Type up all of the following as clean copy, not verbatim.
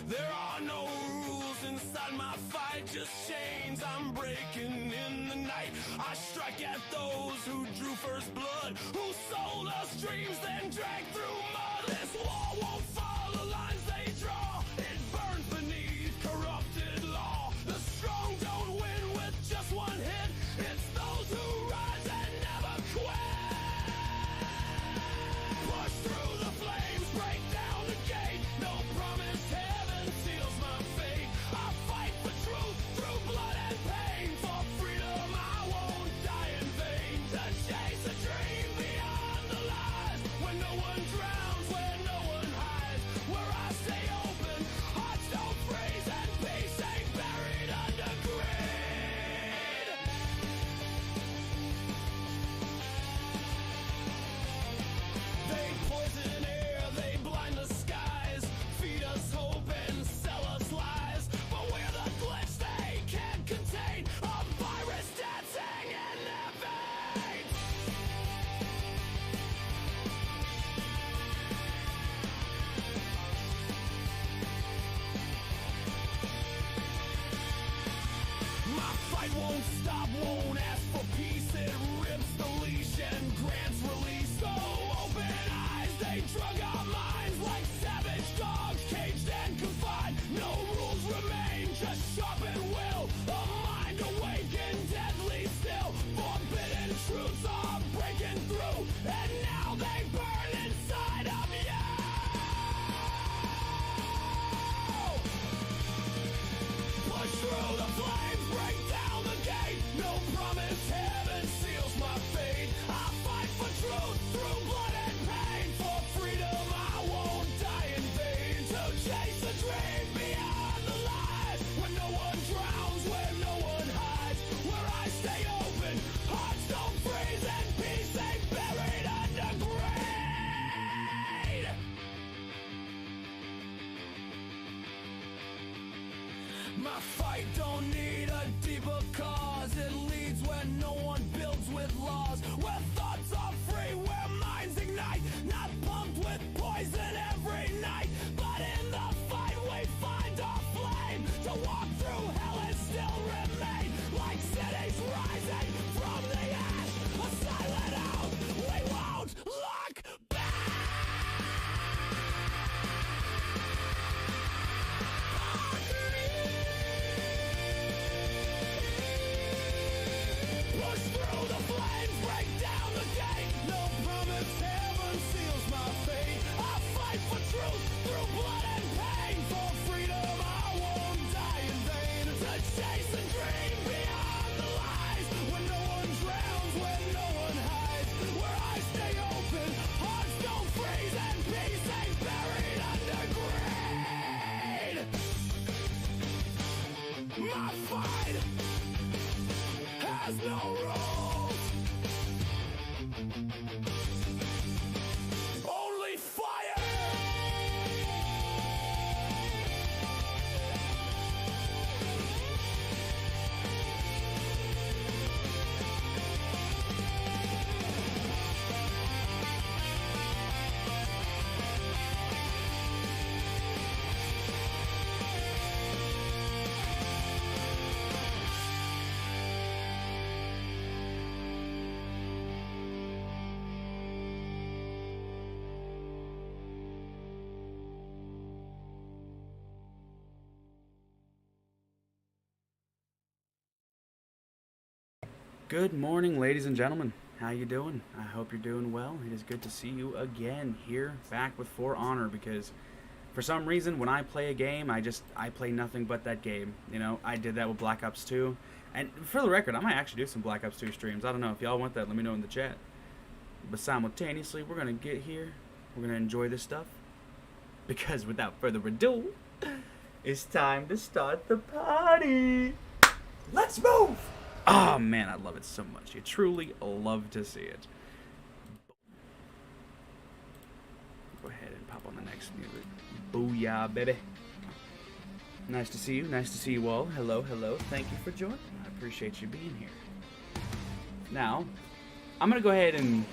There are no rules inside my fight, just chains I'm breaking in the night. I strike at those who drew first blood, who sold us dreams, then dragged through mud. This wall won't fall, the lines they draw, it burns beneath corrupted law. The strong don't win with just one hit, it's those who rise and never quit. Push through the flames, break down the gate, no promise heaven seals my fate. I fight for truth through blood and pain, for freedom I won't die in vain. To chase a dream beyond the lies, when no one drowns, when no one hides. Where I stay open, hearts don't freeze, and peace ain't buried under greed. They poison air, they blind the skies, feed us hope and sell us lies. But we're the glitch they can't contain, a virus dancing in their veins. My fight won't stop, won't ask for peace. It rips the leash and grants release. So open eyes, they drug our minds like savage dogs, caged and confined. No rules remain, just sharpened will. A mind awake and deadly still. Forbidden truths are breaking through, and now they burn inside of you. Push through the flames, break down the gate. No promise heaven seals my fate. I fight for truth through blood and pain. For freedom I won't die in vain. To chase a dream beyond the lies, when no one drowns, when no one hides. Where I stay open, hearts don't freeze, and peace ain't buried under greed. My fight don't need a deeper cause. It leads where no one builds with laws, where thoughts are free, where minds ignite, not pumped with poison every night. But in the fight we find our flame, to walk through hell and still remain like cities rising from the ash. A silent out, we won't look back. Push through the flames, break down the gate. No promise heaven seals my fate. I fight for truth through blood and pain. For freedom I won't die in vain. To chase a dream beyond the lies, when no one drowns, when no one hides. Where I stay open, hearts don't freeze, and peace ain't buried under greed. My fight has no rules, only fire. Good morning, ladies and gentlemen. How you doing? I hope you're doing well. It is good to see you again here, back with For Honor, because for some reason when I play a game, I play nothing but that game. You know, I did that with Black Ops 2. And for the record, I might actually do some Black Ops 2 streams. I don't know if y'all want that, let me know in the chat. But simultaneously, we're going to get here, we're going to enjoy this stuff, because without further ado, it's time to start the party. Let's move! Oh man, I love it so much. You truly love to see it. Go ahead and pop on the next music. Booyah, baby. Nice to see you. Nice to see you all. Hello, hello. Thank you for joining. I appreciate you being here. Now, I'm going to go ahead and...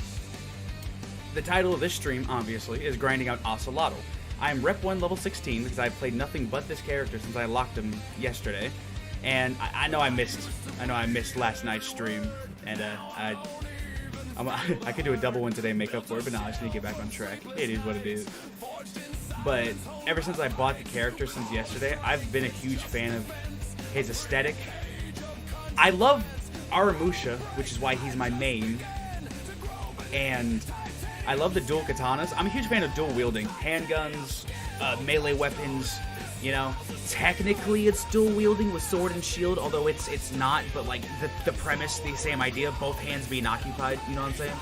The title of this stream, obviously, is Grinding Out Ocelotl. I'm Rep 1 level 16 because I've played nothing but this character since I locked him yesterday. And I know I missed last night's stream. And I could do a double one today and make up for it, but no, I just need to get back on track. It is what it is. But ever since I bought the character since yesterday, I've been a huge fan of his aesthetic. I love Aramusha, which is why he's my main. And I love the dual katanas. I'm a huge fan of dual wielding. Handguns, melee weapons, you know. Technically it's dual wielding with sword and shield, although it's not, but like the premise, the same idea, both hands being occupied, you know what I'm saying?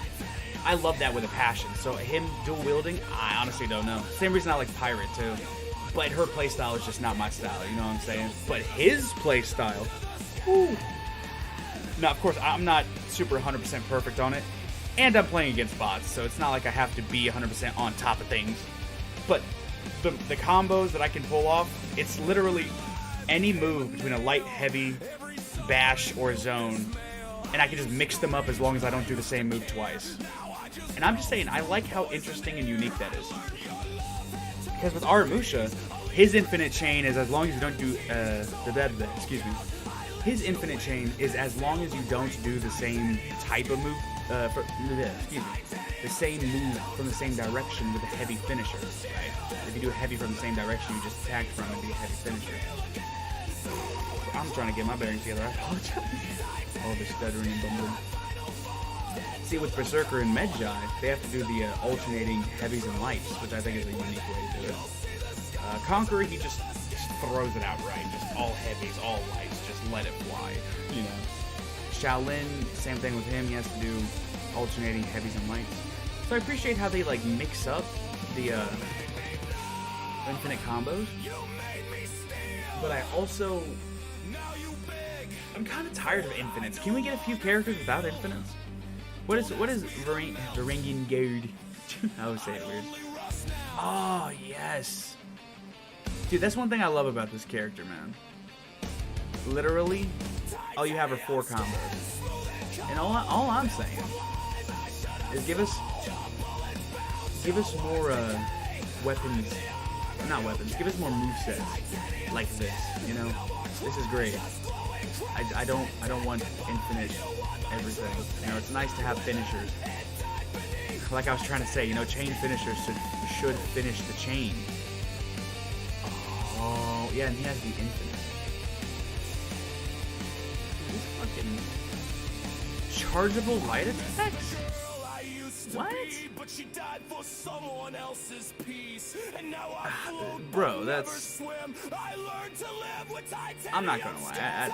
I love that with a passion. So him dual wielding, I honestly don't know. Same reason I like Pirate too. But her playstyle is just not my style, you know what I'm saying? But his playstyle, whoo. Now of course I'm not super 100% perfect on it. And I'm playing against bots, so it's not like I have to be 100% on top of things. But the combos that I can pull off, it's literally any move between a light, heavy, bash, or zone. And I can just mix them up as long as I don't do the same move twice. And I'm just saying, I like how interesting and unique that is. Because with Aramusha, his infinite chain is as long as you don't do... excuse me. His infinite chain is as long as you don't do the same type of move... the same move from the same direction with a heavy finisher, right? If you do a heavy from the same direction, you just attack from and be a heavy finisher. I'm trying to get my bearings together, I apologize. All the stuttering and bumbling. See, with Berserker and Medjai, they have to do the alternating heavies and lights, which I think is a unique way to do it. Conqueror, he just throws it out right, just all heavies, all lights, just let it fly, you know. Shaolin, same thing with him. He has to do alternating heavies and lights. So I appreciate how they like mix up the infinite combos. But I'm kind of tired of infinites. Can we get a few characters without infinites? What is Varangian? I always say it weird. Oh yes, dude. That's one thing I love about this character, man. Literally, all you have are 4 combos. And all I'm saying is give us more weapons. Not weapons. Give us more movesets like this. You know, this is great. I don't want infinite everything. You know, it's nice to have finishers. Like I was trying to say, you know, chain finishers should finish the chain. Oh yeah, and he has the infinite. Fucking chargeable light attacks? What? Bro, that's... I'm not gonna lie,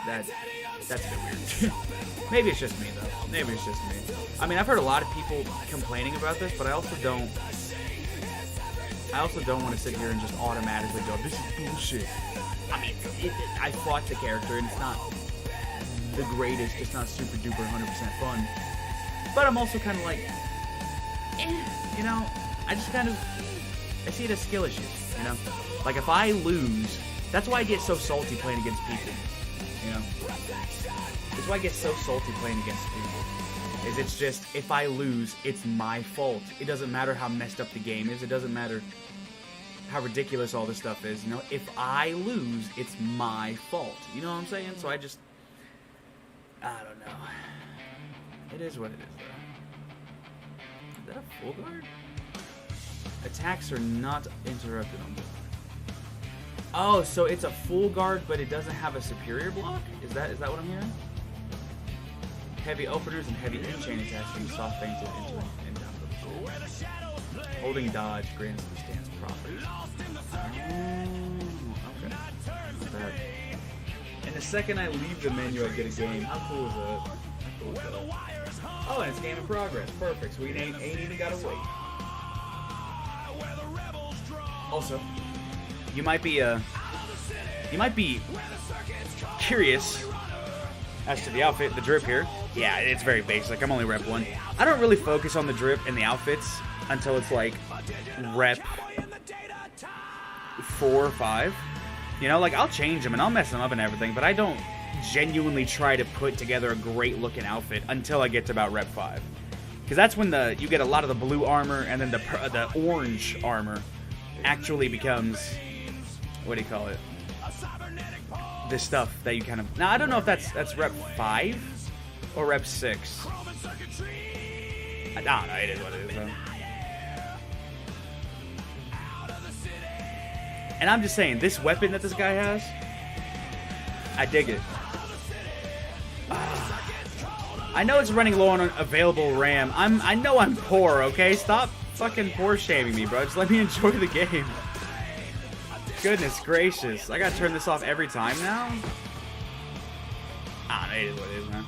that's a bit weird. Maybe it's just me, though. Maybe it's just me. I mean, I've heard a lot of people complaining about this, but I also don't want to sit here and just automatically go, this is bullshit. I mean, I fought the character, and it's not the greatest, it's not super duper 100% fun. But I'm also kind of like, you know, I see it as skill issues, you know? Like, if I lose, that's why I get so salty playing against people, you know? That's why I get so salty playing against people. Is it's just, if I lose, it's my fault. It doesn't matter how messed up the game is, it doesn't matter how ridiculous all this stuff is, you know? If I lose, it's my fault. You know what I'm saying? So I don't know. It is what it is, though. Is that a full guard? Attacks are not interrupted on this. Oh, so it's a full guard, but it doesn't have a superior block? Is that what I'm hearing? Heavy openers and heavy in-chain attacks being soft things and down. Holding dodge grants the stance properties. Okay. And the second I leave the menu, I get a game. How cool is that? Oh, and it's game in progress. Perfect. So we ain't even gotta wait. Also, you might be curious as to the outfit, the drip here. Yeah, it's very basic. I'm only rep 1. I don't really focus on the drip and the outfits until it's like rep 4 or 5. You know, like, I'll change them and I'll mess them up and everything, but I don't genuinely try to put together a great looking outfit until I get to about rep 5. Because that's when you get a lot of the blue armor, and then the orange armor actually becomes, what do you call it? This stuff that you kind of... Now, I don't know if that's rep 5 or rep 6. I don't know, it is what it is, though. And I'm just saying, this weapon that this guy has, I dig it. I know it's running low on available RAM. I know I'm poor, okay? Stop fucking poor shaming me, bro. Just let me enjoy the game. Goodness gracious. I gotta turn this off every time now? Ah, it is what it is, man.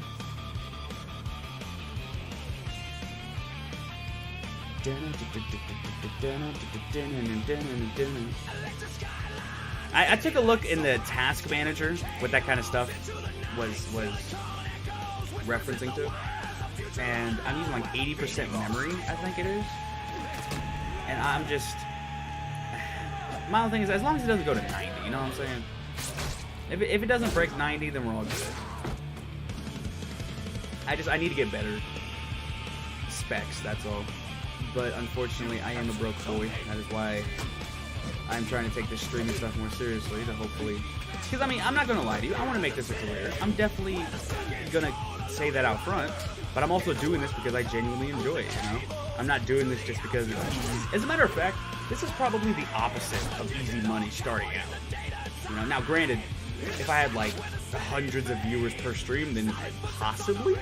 I took a look in the task manager what that kind of stuff was referencing to, and I'm using like 80% memory, I think it is, and I'm just, my whole thing is, as long as it doesn't go to 90, you know what I'm saying? If it doesn't break 90, then we're all good. I need to get better specs, that's all. But unfortunately, I am a broke boy. That is why I'm trying to take this streaming stuff more seriously, to hopefully... Because, I mean, I'm not going to lie to you. I want to make this a career. I'm definitely going to say that out front. But I'm also doing this because I genuinely enjoy it, you know? I'm not doing this just because it's easy. As a matter of fact, this is probably the opposite of easy money starting out. You know, now, granted, if I had, like, hundreds of viewers per stream, then possibly.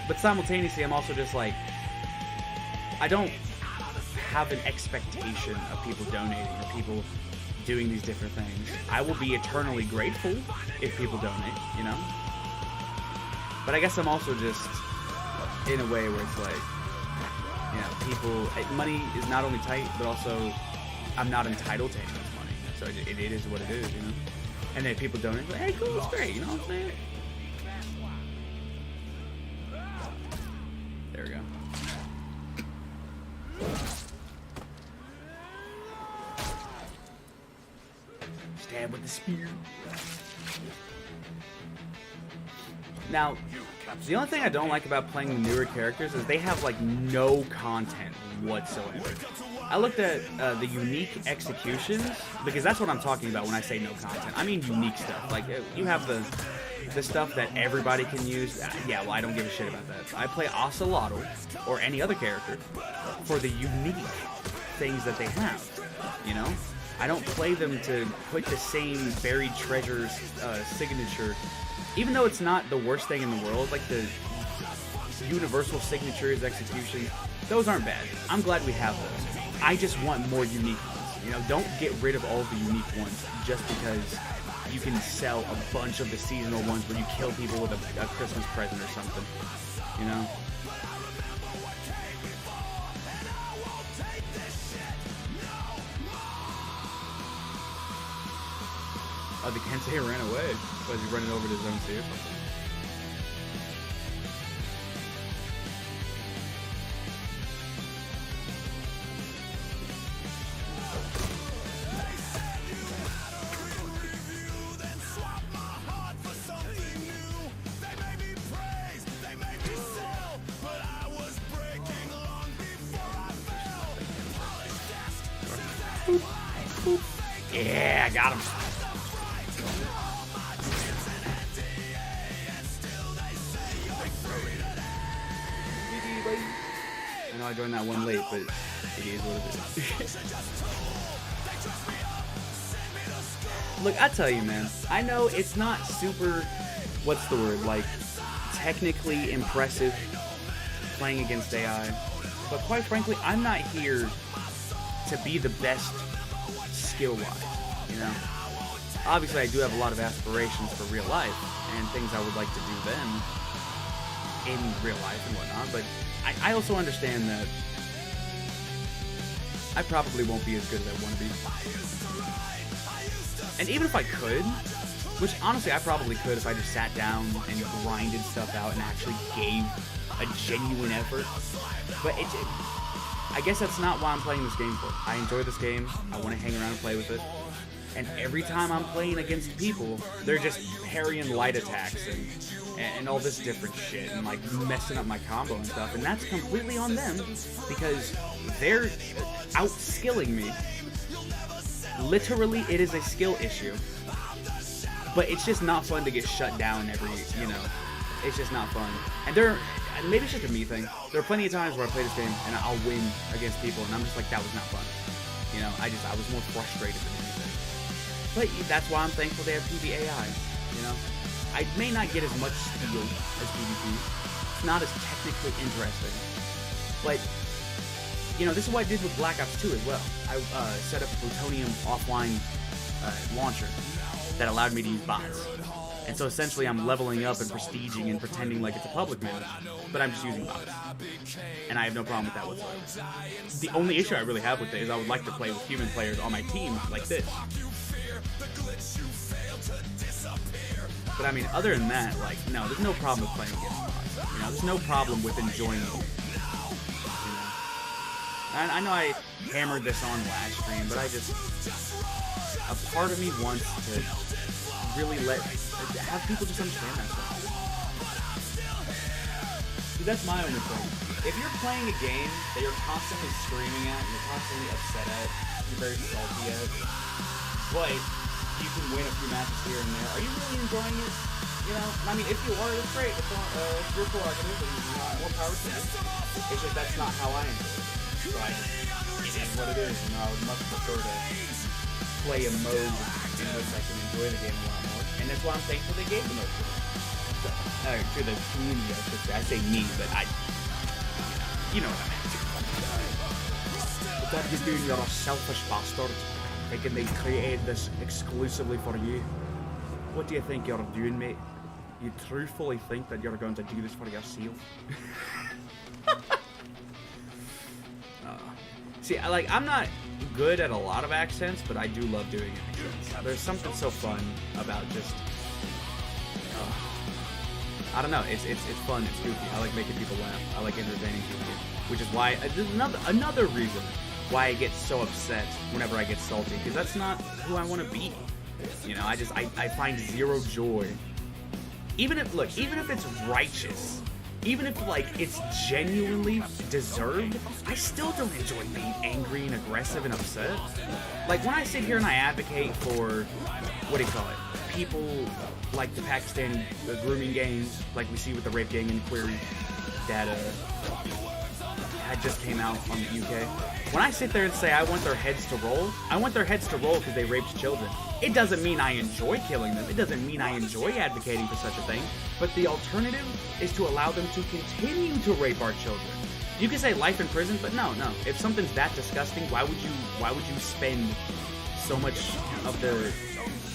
But simultaneously, I'm also just like... I don't have an expectation of people donating or people doing these different things. I will be eternally grateful if people donate, you know? But I guess I'm also just in a way where it's like, you know, money is not only tight, but also I'm not entitled to any of this money. So it is what it is, you know? And then people donate, like, hey, cool, it's great, you know what I'm saying? There we go. Stab with the spear. Now, the only thing I don't like about playing the newer characters is they have like no content whatsoever. I looked at the unique executions, because that's what I'm talking about when I say no content. I mean unique stuff. Like, you have the stuff that everybody can use. Yeah, well, I don't give a shit about that. I play Ocelotl or any other character for the unique things that they have, you know? I don't play them to put the same buried treasures signature, even though it's not the worst thing in the world. Like the universal signatures, executions, those aren't bad. I'm glad we have those. I just want more unique ones. You know, don't get rid of all the unique ones just because you can sell a bunch of the seasonal ones where you kill people with a Christmas present or something. You know? Oh, the Kensei ran away. Was he running over to his own sea or something? Yeah, I got him. I know I joined that one late, but it is what it is. Look, I tell you, man, I know it's not super, what's the word, like, technically impressive playing against AI, but quite frankly, I'm not here to be the best skill-wise, you know? Obviously, I do have a lot of aspirations for real life, and things I would like to do then in real life and whatnot, but I also understand that I probably won't be as good as I want to be. And even if I could, which honestly I probably could if I just sat down and grinded stuff out and actually gave a genuine effort, but I guess that's not why I'm playing this game for. I enjoy this game, I want to hang around and play with it, And every time I'm playing against people, they're just parrying light attacks and all this different shit and like messing up my combo and stuff. And that's completely on them because they're outskilling me. Literally, it is a skill issue. But it's just not fun to get shut down it's just not fun. And maybe it's just a me thing. There are plenty of times where I play this game and I'll win against people and I'm just like, that was not fun. I was more frustrated than anything. But that's why I'm thankful they have PvAI, I may not get as much steel as PvP. It's not as technically interesting. But, this is what I did with Black Ops 2 as well. I set up a plutonium offline launcher that allowed me to use bots. And so essentially I'm leveling up and prestiging and pretending like it's a public match, but I'm just using bots. And I have no problem with that whatsoever. The only issue I really have with it is I would like to play with human players on my team like this. But I mean, other than that, no, there's no problem with playing against bots. There's no problem with enjoying it. And I know I hammered this on last stream, but a part of me wants to really have people just understand that stuff. See, that's my only thing. If you're playing a game that you're constantly screaming at, you're constantly upset at, you're very salty at, but you can win a few matches here and there, are you really enjoying it? I mean, if you are, that's great. It's your prerogative, and more power to you. It's just that's not how I enjoy it. So it is what it is. I would much prefer to play a mode in which I can enjoy the game a lot more, and that's why I'm thankful they gave the mode to the community. I say me, but you know what I mean. But that you do, you're a selfish bastard, thinking they created this exclusively for you. What do you think you're doing, mate? You truthfully think that you're going to do this for yourself? See, I'm not good at a lot of accents, but I do love doing accents. There's something so fun about just, I don't know, it's fun, it's goofy. I like making people laugh. I like entertaining people, which is why, another reason why I get so upset whenever I get salty, because that's not who I want to be. I find zero joy. Even if it's righteous, even if it's genuinely deserved, I still don't enjoy being angry and aggressive and upset. When I sit here and I advocate for, people like the Pakistani grooming gangs, like we see with the rape gang inquiry that had just came out on the UK. When I sit there and say I want their heads to roll because they raped children. It doesn't mean I enjoy killing them. It doesn't mean I enjoy advocating for such a thing. But the alternative is to allow them to continue to rape our children. You can say life in prison, but no. If something's that disgusting, why would you spend so much of the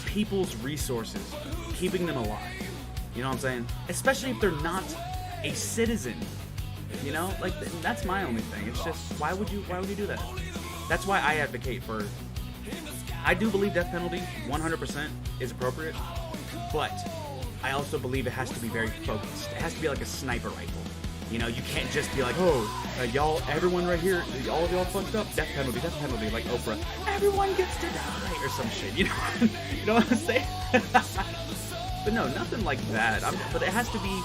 people's resources keeping them alive? You know what I'm saying? Especially if they're not a citizen. That's my only thing. It's just, why would you do that? That's why I advocate for, I do believe death penalty 100% is appropriate, but I also believe it has to be very focused. It has to be like a sniper rifle. You can't just be like, y'all, everyone right here, all of y'all fucked up, death penalty, like Oprah, everyone gets to die, or some shit, you know what I'm saying? But no, nothing like that. But it has to be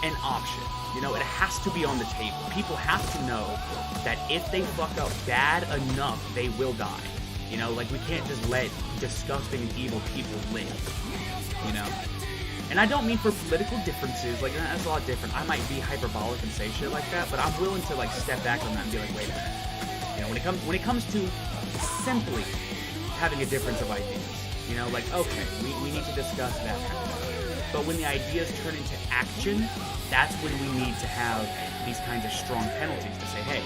an option. It has to be on the table. People have to know that if they fuck up bad enough, they will die. We can't just let disgusting and evil people live. And I don't mean for political differences, that's a lot different. I might be hyperbolic and say shit like that, but I'm willing to step back on that and be like, wait a minute. When it comes to simply having a difference of ideas, okay, we need to discuss that kind of stuff. But when the ideas turn into action, that's when we need to have these kinds of strong penalties to say, hey,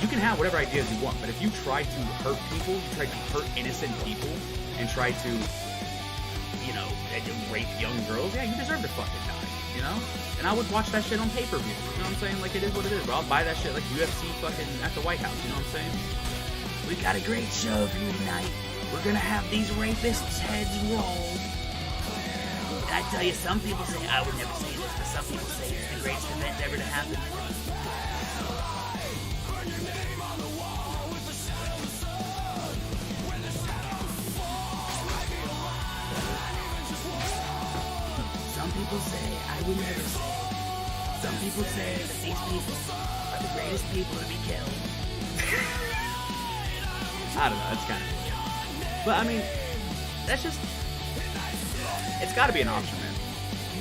you can have whatever ideas you want, but if you try to hurt people, you try to hurt innocent people, and try to, rape young girls, yeah, you deserve to fucking die, And I would watch that shit on pay-per-view, you know what I'm saying? It is what it is, bro. I'll buy that shit like UFC fucking at the White House, you know what I'm saying? We got a great show for you tonight. We're gonna have these rapists' heads rolled. I tell you, some people say, I would never say this, but some people say it's the greatest event ever to happen. people say, I would never say. Some people say that these people are the greatest people to be killed. I don't know, it's kind of cool. But I mean, that's just, it's got to be an option, man.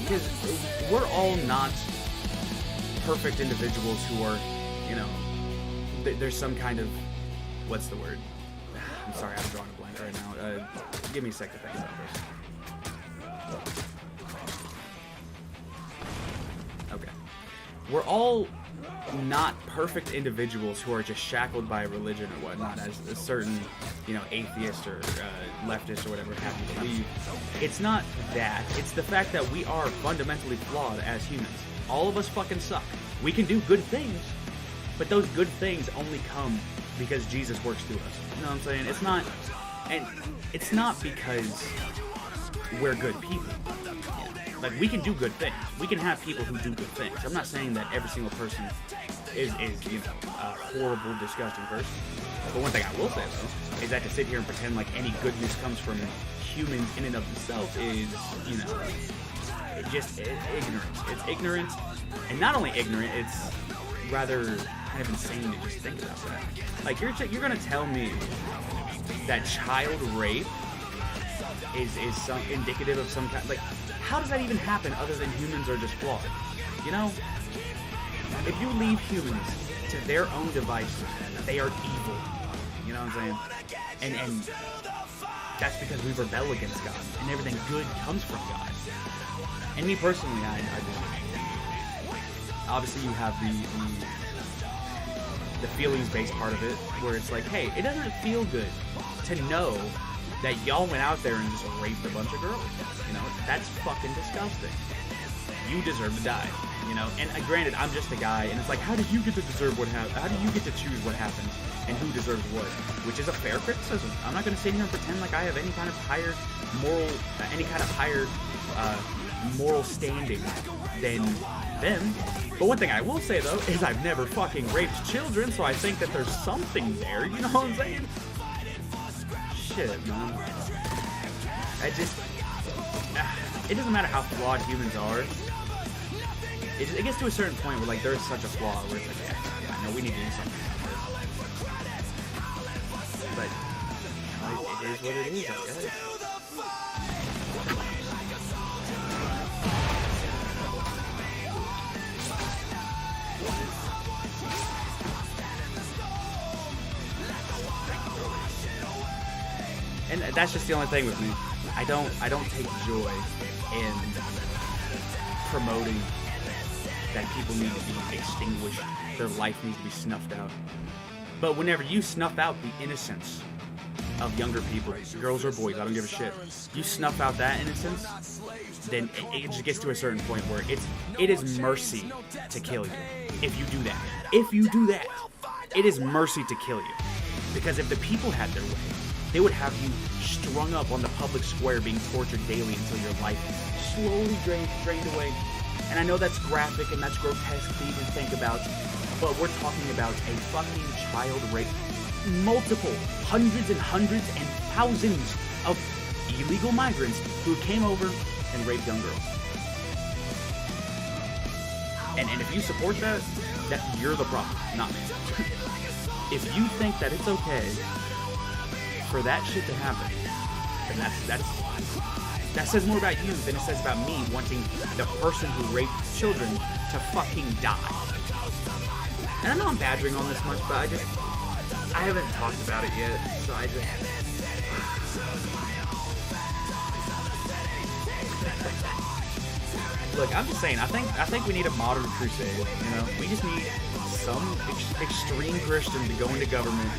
Because we're all not perfect individuals who are, you know, there's some kind of, what's the word? I'm sorry, I'm drawing a blank right now. Give me a second to think about this. Okay. We're all not perfect individuals who are just shackled by religion or whatnot, as a certain, you know, atheist or leftist or whatever have you believe. It's not that. It's the fact that we are fundamentally flawed as humans. All of us fucking suck. We can do good things, but those good things only come because Jesus works through us. You know what I'm saying? It's not, and it's not because we're good people. Like, we can do good things. We can have people who do good things. I'm not saying that every single person is you know, a horrible, disgusting person. But one thing I will say, though, is that to sit here and pretend like any goodness comes from humans in and of themselves is, you know, it's ignorance. It's ignorant, and not only ignorant, it's rather kind of insane to just think about that. Like, you're gonna tell me that child rape is some indicative of some kind, like, how does that even happen other than humans are just flawed? You know? If you leave humans to their own devices, they are evil. You know what I'm saying? And that's because we rebel against God, and everything good comes from God. And me personally, I obviously you have the feelings-based part of it, where it's like, hey, it doesn't feel good to know that y'all went out there and just raped a bunch of girls. You know, that's fucking disgusting. You deserve to die, you know? And granted, I'm just a guy, and it's like, how do you get to deserve what happens? How do you get to choose what happens and who deserves what? Which is a fair criticism. I'm not going to sit here and pretend like I have any kind of higher moral standing than them. But one thing I will say, though, is I've never fucking raped children, so I think that there's something there, you know what I'm saying? Shit, man. It doesn't matter how flawed humans are. It gets to a certain point where, like, there's such a flaw where it's like, yeah, I know we need to do something about this. But, you know, it is what it is, I guess. And that's just the only thing with me. I don't take joy in promoting that people need to be extinguished, their life needs to be snuffed out. But whenever you snuff out the innocence of younger people, girls or boys, I don't give a shit, you snuff out that innocence, then it just gets to a certain point where it is mercy to kill you. If you do that, it is mercy to kill you. Because if the people had their way, they would have you strung up on the public square being tortured daily until your life slowly drained away. And I know that's graphic and that's grotesque to even think about, but we're talking about a fucking child rape. Multiple hundreds and thousands of illegal migrants who came over and raped young girls. And if you support that you're the problem, not me. If you think that it's okay for that shit to happen, then that says more about you than it says about me wanting the person who raped children to fucking die. And I know I'm badgering on this much, but I haven't talked about it yet, so Look, I'm just saying, I think we need a modern crusade, you know? We just need some extreme Christian to go into government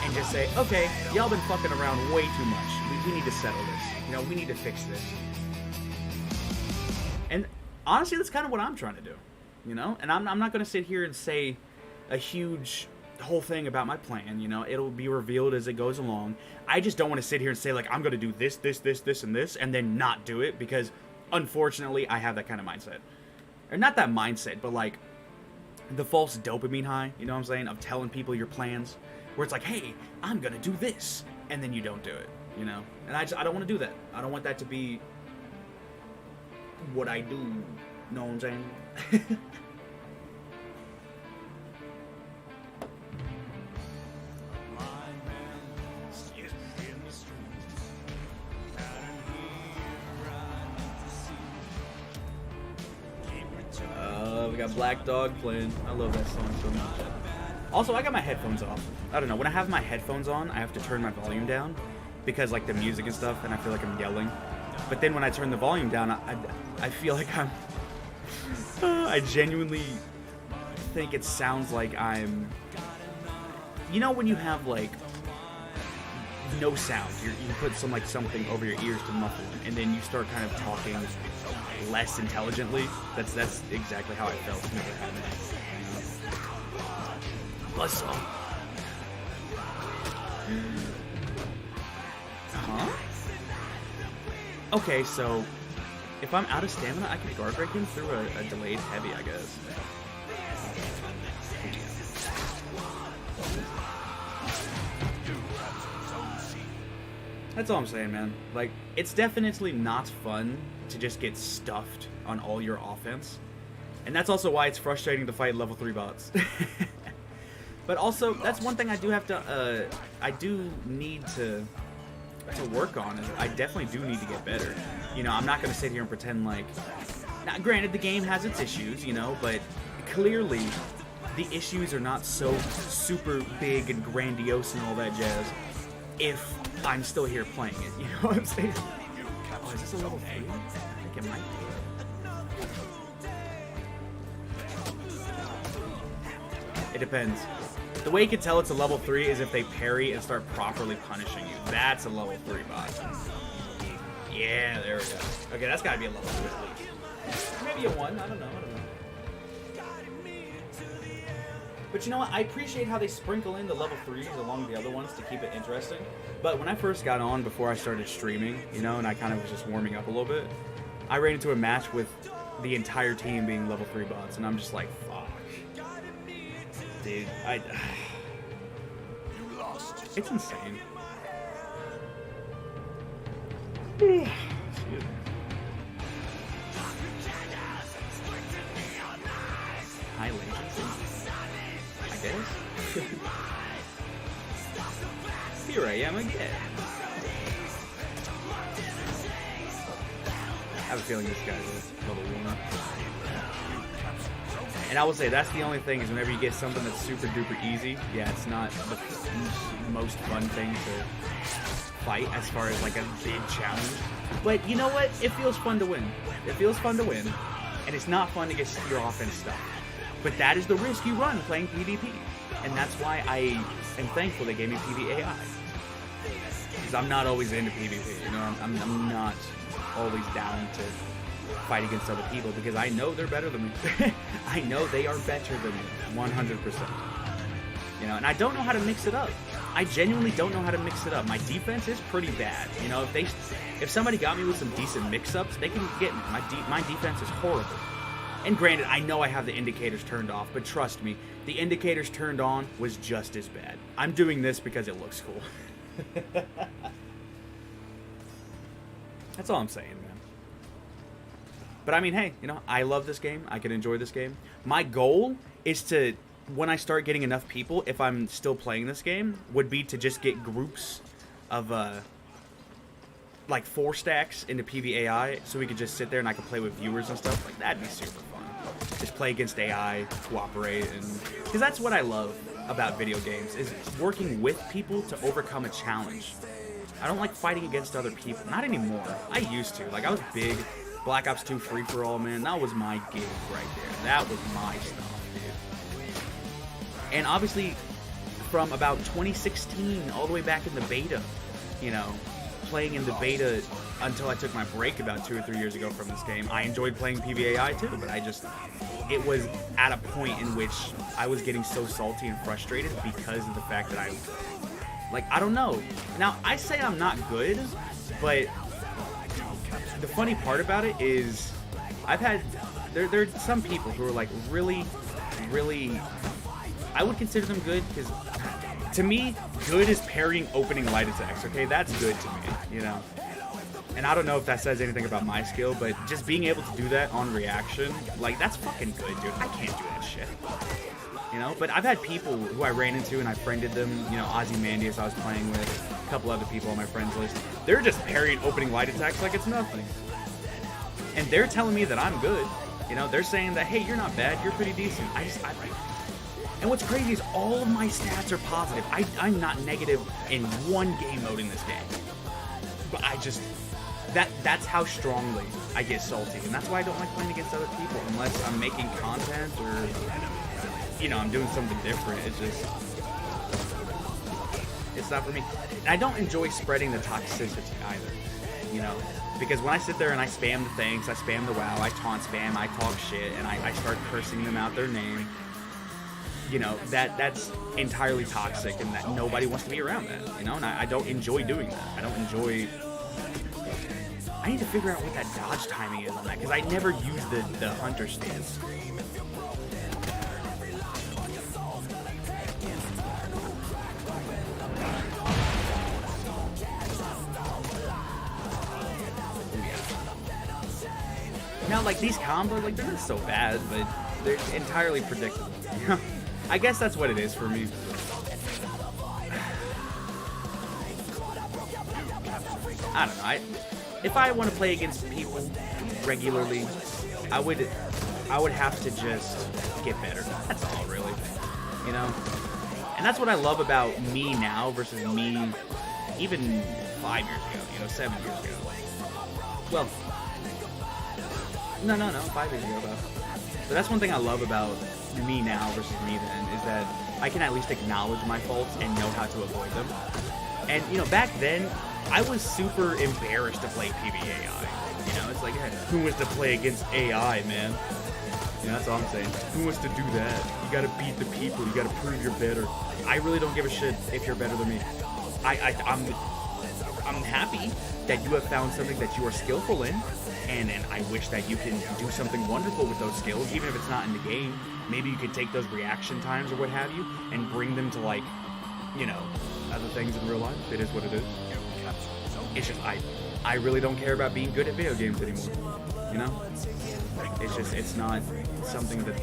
and just say, okay, y'all been fucking around way too much. We need to settle this. You know, we need to fix this. And honestly, that's kind of what I'm trying to do, you know? And I'm not going to sit here and say a huge whole thing about my plan, you know? It'll be revealed as it goes along. I just don't want to sit here and say, like, I'm going to do this, and then not do it, because unfortunately, I have that kind of mindset. Or not that mindset, but, like, the false dopamine high, you know what I'm saying, of telling people your plans, where it's like, hey, I'm going to do this, and then you don't do it, you know? And I don't want to do that. I don't want that to be what I do. Know what I'm saying? We got Black Dog playing. I love that song so much. Also, I got my headphones off. I don't know. When I have my headphones on, I have to turn my volume down because, like, the music and stuff, and I feel like I'm yelling. But then when I turn the volume down, I feel like I'm... I genuinely think it sounds like I'm... You know when you have, like, no sound? You put something over your ears to muffle them, and then you start kind of talking less intelligently. That's exactly how I felt. Never happened. Buzzsaw. Huh? Okay, so if I'm out of stamina, I can guard break him through a delayed heavy, I guess. That's all I'm saying, man. Like, it's definitely not fun to just get stuffed on all your offense. And that's also why it's frustrating to fight level 3 bots. But also, that's one thing I do have to, I do need to work on. Is I definitely do need to get better. You know, I'm not going to sit here and pretend like... Now, granted, the game has its issues, you know, but clearly the issues are not so super big and grandiose and all that jazz if I'm still here playing it, you know what I'm saying? Oh, is this a level 3? I think it might be. It depends. The way you can tell it's a level 3 is if they parry and start properly punishing you. That's a level 3 bot. Yeah, there we go. Okay, that's gotta be a level 2 at least. Maybe a 1, I don't know. But you know what? I appreciate how they sprinkle in the level 3s along the other ones to keep it interesting. But when I first got on, before I started streaming, you know, and I kind of was just warming up a little bit, I ran into a match with the entire team being level 3 bots, and I'm just like, fuck. Dude, it's insane. High latency, I guess. Here I am again. I have a feeling this guy's a level 1. And I will say, that's the only thing, is whenever you get something that's super duper easy, yeah, it's not the most fun thing to fight as far as like a big challenge. But you know what? It feels fun to win. It feels fun to win. And it's not fun to get your offense stuck. But that is the risk you run playing PvP. And that's why I am thankful they gave me PvAI. Because I'm not always into PvP, you know? I'm not always down to fight against other people because I know they're better than me. I know they are better than me, 100%. You know, and I don't know how to mix it up. I genuinely don't know how to mix it up. My defense is pretty bad. You know, if somebody got me with some decent mix-ups, they can get me. My defense is horrible. And granted, I know I have the indicators turned off, but trust me, the indicators turned on was just as bad. I'm doing this because it looks cool. That's all I'm saying, man. But I mean, hey, you know, I love this game. I can enjoy this game. My goal is to, when I start getting enough people, if I'm still playing this game, would be to just get groups of, like 4 stacks into PvAI, so we could just sit there and I could play with viewers and stuff. Like, that'd be super fun. Just play against AI, cooperate, and... Because that's what I love about video games, is working with people to overcome a challenge. I don't like fighting against other people. Not anymore. I used to. Like, I was big. Black Ops 2 free-for-all, man. That was my gig right there. That was my stuff, dude. And obviously, from about 2016 all the way back in the beta, you know, playing in the beta until I took my break about 2 or 3 years ago from this game, I enjoyed playing PvAI too, but it was at a point in which I was getting so salty and frustrated because of the fact that I don't know. Now, I say I'm not good, but the funny part about it is there are some people who are like really, really, I would consider them good because to me, good is parrying opening light attacks, okay? That's good to me, you know? And I don't know if that says anything about my skill, but just being able to do that on reaction, like, that's fucking good, dude. I can't do that shit. You know? But I've had people who I ran into and I friended them, you know, Ozymandias I was playing with, a couple other people on my friends list. They're just parrying opening light attacks like it's nothing. And they're telling me that I'm good. You know, they're saying that, hey, you're not bad, you're pretty decent. And what's crazy is all of my stats are positive. I'm not negative in one game mode in this game. But I just... That's how strongly I get salty. And that's why I don't like playing against other people unless I'm making content or, you know, I'm doing something different. It's just... It's not for me. And I don't enjoy spreading the toxicity either, you know? Because when I sit there and I spam the things, I spam the WoW, I taunt spam, I talk shit, and I start cursing them out their name, you know, that's entirely toxic, and that nobody wants to be around that, you know, and I don't enjoy doing that. I don't enjoy... I need to figure out what that dodge timing is on that, because I never use the hunter stance. Now, like, these combos, like, they're not so bad, but they're entirely predictable, you know? I guess that's what it is for me. I don't know. If I want to play against people regularly, I would have to just get better. That's all, really. You know? And that's what I love about me now versus me even 5 years ago, you know, 7 years ago. Well, no, 5 years ago, though. But that's one thing I love about me now versus me then, is that I can at least acknowledge my faults and know how to avoid them. And, you know, back then, I was super embarrassed to play PvAI. You know, it's like, hey, who wants to play against AI, man? You know, that's all I'm saying. Who wants to do that? You gotta beat the people. You gotta prove you're better. I really don't give a shit if you're better than me. I'm happy that you have found something that you are skillful in, and I wish that you can do something wonderful with those skills, even if it's not in the game. Maybe you could take those reaction times or what have you, and bring them to, like, you know, other things in real life. It is what it is. It's just, I really don't care about being good at video games anymore, you know? It's just, it's not something that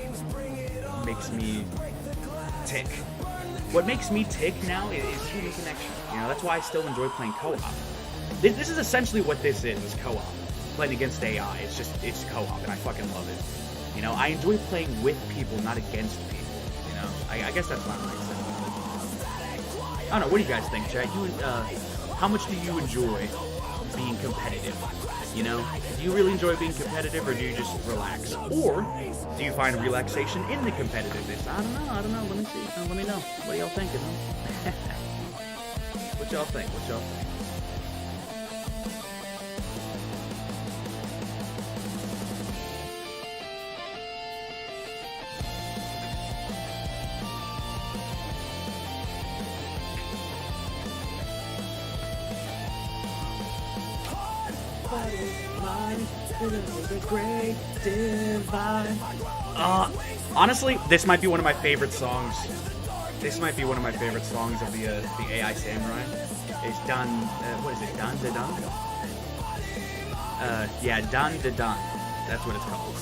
makes me tick. What makes me tick now is human connection. You know, that's why I still enjoy playing co-op. This is essentially what this is co-op. Playing against AI, it's co-op, and I fucking love it. You know, I enjoy playing with people, not against people, you know? I guess that's my mindset. I don't know, what do you guys think, Chad? How much do you enjoy being competitive? You know, do you really enjoy being competitive, or do you just relax? Or do you find relaxation in the competitiveness? I don't know. Let me see. Let me know. What are y'all thinking, huh? What y'all think? Honestly, this might be one of my favorite songs. This might be one of my favorite songs of the AI Samurai. It's Dun. What is it? Dun da Dun. Yeah, Dun da Dun. That's what it's called.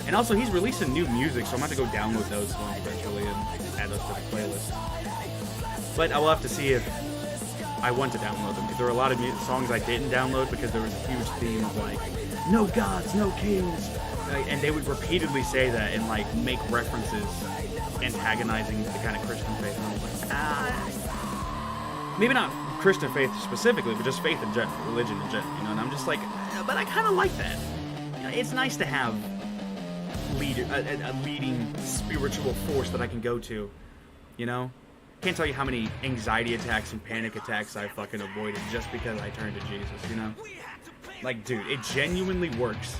And also, he's releasing new music, so I'm about to go download those ones eventually and add those to the playlist. But I will have to see if I want to download them, because there were a lot of songs I didn't download because there was a huge theme of, like, no gods, no kings, and they would repeatedly say that and, like, make references antagonizing the kind of Christian faith, and I was like, maybe not Christian faith specifically, but just faith in general, religion in general, you know, and I'm just like, but I kind of like that. You know, it's nice to have a leading spiritual force that I can go to, you know? Can't tell you how many anxiety attacks and panic attacks I fucking avoided just because I turned to Jesus, you know? Like, dude, it genuinely works.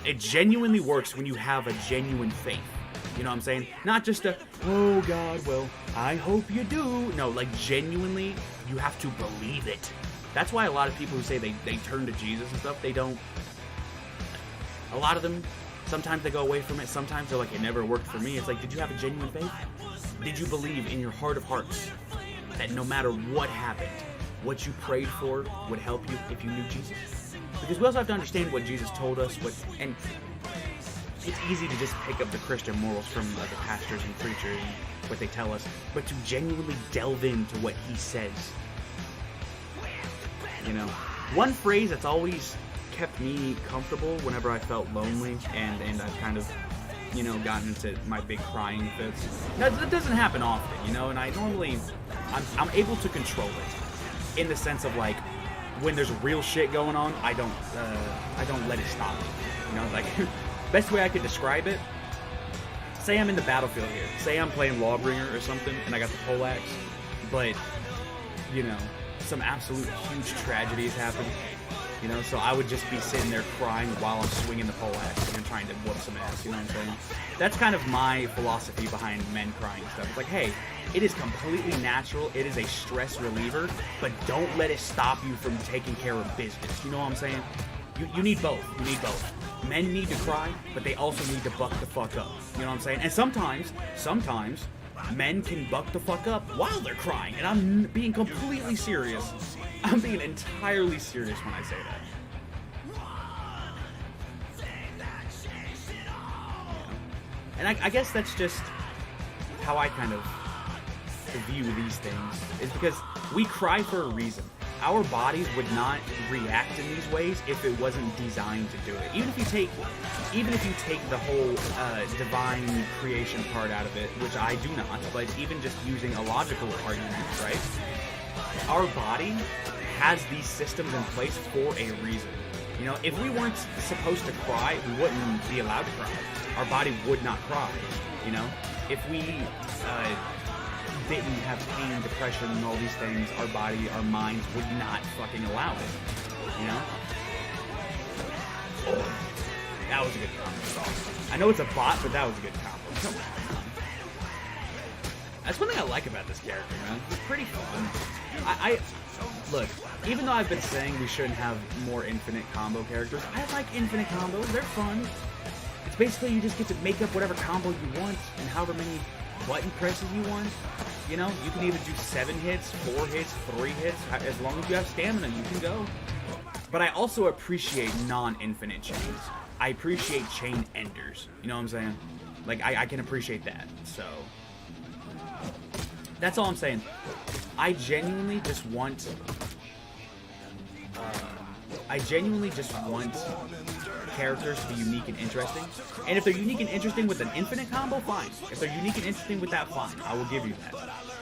It genuinely works when you have a genuine faith. You know what I'm saying? Not just a, oh God, well, I hope you do. No, like, genuinely, you have to believe it. That's why a lot of people who say they turn to Jesus and stuff, they don't. A lot of them, sometimes they go away from it. Sometimes they're like, it never worked for me. It's like, did you have a genuine faith? Did you believe in your heart of hearts that no matter what happened, what you prayed for would help you if you knew Jesus? because we also have to understand what Jesus told us, and it's easy to just pick up the Christian morals from the pastors and preachers and what they tell us, but to genuinely delve into what he says. You know, one phrase that's always kept me comfortable whenever I felt lonely, and I've kind of, you know, gotten into my big crying fits. That doesn't happen often, you know, and I normally, I'm able to control it in the sense of, like, when there's real shit going on, I don't let it stop me. You know, like, best way I could describe it, say I'm in the battlefield here. Say I'm playing Lawbringer or something, and I got the poleaxe, but, you know, some absolute huge tragedy has happened. You know, so I would just be sitting there crying while I'm swinging the poleaxe and trying to whoop some ass, you know what I'm saying? That's kind of my philosophy behind men crying and stuff. It's like, hey, it is completely natural, it is a stress reliever, but don't let it stop you from taking care of business, you know what I'm saying? You need both, Men need to cry, but they also need to buck the fuck up, you know what I'm saying? And sometimes, men can buck the fuck up while they're crying, and I'm being completely serious. I'm being entirely serious when I say that. And I guess that's just how I kind of view these things, is because we cry for a reason. Our bodies would not react in these ways if it wasn't designed to do it. Even if you take the whole divine creation part out of it, which I do not, but even just using a logical argument, right? Our body has these systems in place for a reason. You know, if we weren't supposed to cry, we wouldn't be allowed to cry. Our body would not cry, you know? If we didn't have pain, depression, and all these things, our body, our minds would not fucking allow it, you know? Oh, that was a good combo. I know it's a bot, but that was a good combo. Come on. That's one thing I like about this character, man. It's pretty fun. I look, even though I've been saying we shouldn't have more infinite combo characters, I like infinite combos. They're fun. It's basically you just get to make up whatever combo you want and however many button presses you want. You know, you can either do 7 hits, 4 hits, 3 hits. As long as you have stamina, you can go. But I also appreciate non-infinite chains. I appreciate chain enders. You know what I'm saying? Like, I can appreciate that. So that's all I'm saying. I genuinely just want characters to be unique and interesting. And if they're unique and interesting with an infinite combo, fine. If they're unique and interesting with that, fine. I will give you that.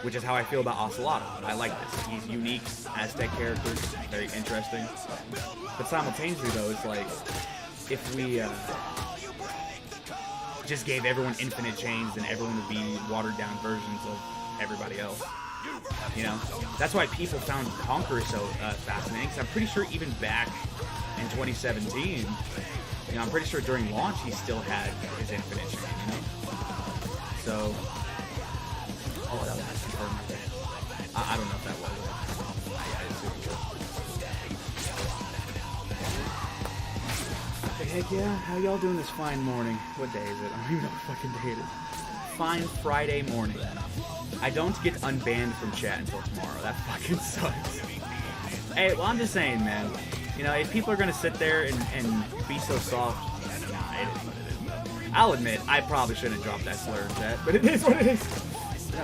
Which is how I feel about Ocelotl. I like this. He's unique, Aztec character, very interesting. But simultaneously, though, it's like, if we just gave everyone infinite chains, then everyone would be watered-down versions of everybody else. You know? That's why people found Conqueror so fascinating, because I'm pretty sure even back in 2017, you know, I'm pretty sure during launch he still had his infinite chain, you know? So, oh, that was confirmed. I don't know if that was. I assume it was. Heck yeah, how y'all doing this fine morning? What day is it? I don't even know what fucking day it is. Fine Friday morning. I don't get unbanned from chat until tomorrow. That fucking sucks. Hey, well, I'm just saying, man. You know, if people are gonna sit there and be so soft, nah, it is what it is. I'll admit, I probably shouldn't have dropped that slur in chat, but it is what it is.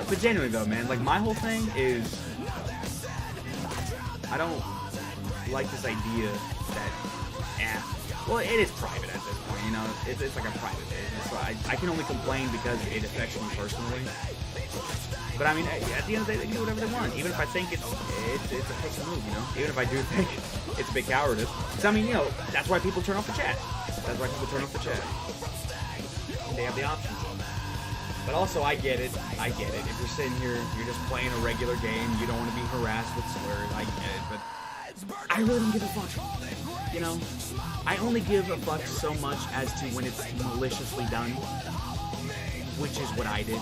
But genuinely though, man, like, my whole thing is, I don't like this idea that, well, it is private at this point, you know, it's like a private business, so I can only complain because it affects me personally. But I mean, at the end of the day, they can do whatever they want. Even if I think it's a fake move, you know. Even if I do think it's a big cowardice. So I mean, you know, that's why people turn off the chat. That's why people turn off the chat. They have the options. But also, I get it. If you're sitting here, you're just playing a regular game, you don't want to be harassed with slurs. I get it, but I really don't give a fuck. You know, I only give a fuck so much as to when it's maliciously done. Which is what I did.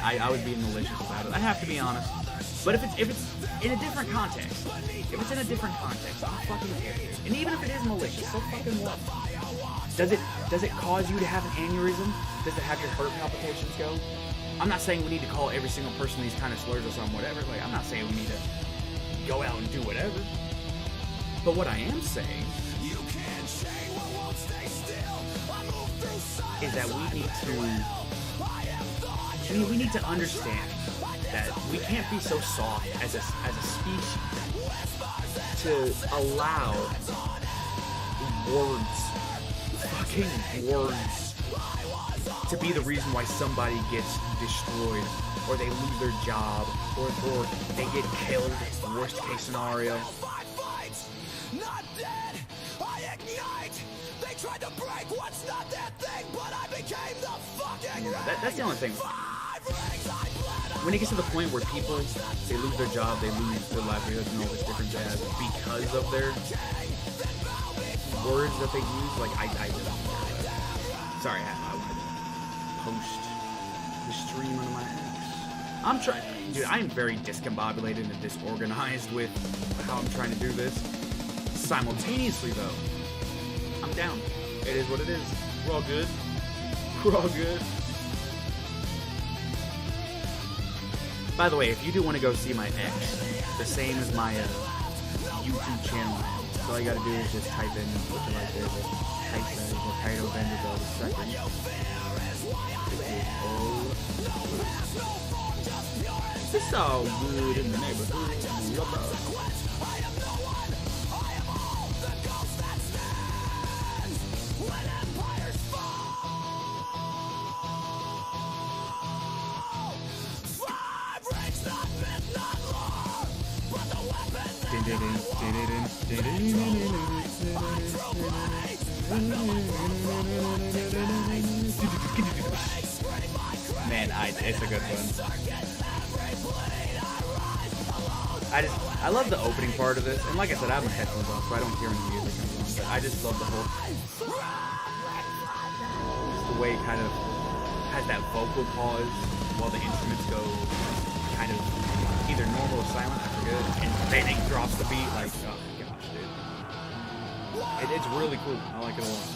I was being malicious about it. I have to be honest. But if it's in a different context, I'm fucking serious. And even if it is malicious, so fucking what? Does it cause you to have an aneurysm? Does it have your heart palpitations go? I'm not saying we need to call every single person these kind of slurs or something, whatever. Like, I'm not saying we need to go out and do whatever. But what I am saying is that we need to understand that we can't be so soft as a species to allow fucking words, to be the reason why somebody gets destroyed, or they lose their job, or they get killed, worst case scenario. That's the only thing. When it gets to the point where people, they lose their job, they lose their livelihood and all this different jazz because of their words that they use, like, I just don't care. Sorry, I wanted to post the stream on my apps. I'm trying, dude, I am very discombobulated and disorganized with how I'm trying to do this. Simultaneously, though, I'm down. It is what it is. We're all good. We're all good. By the way, if you do want to go see my ex, the same as my YouTube channel, so all you gotta do is just type in, looking like there's a type that is Ricardo Vanderbilt II. It's all good in the neighborhood. Man, it's a good one. I love the opening part of this, and like I said, I have my headphones on, so I don't hear any music anymore, but I just love the whole, just the way it kind of has that vocal pause while the instruments go kind of either normal or silent, I forget, and then it drops the beat, like, oh my gosh, dude. It's really cool. I like it a lot.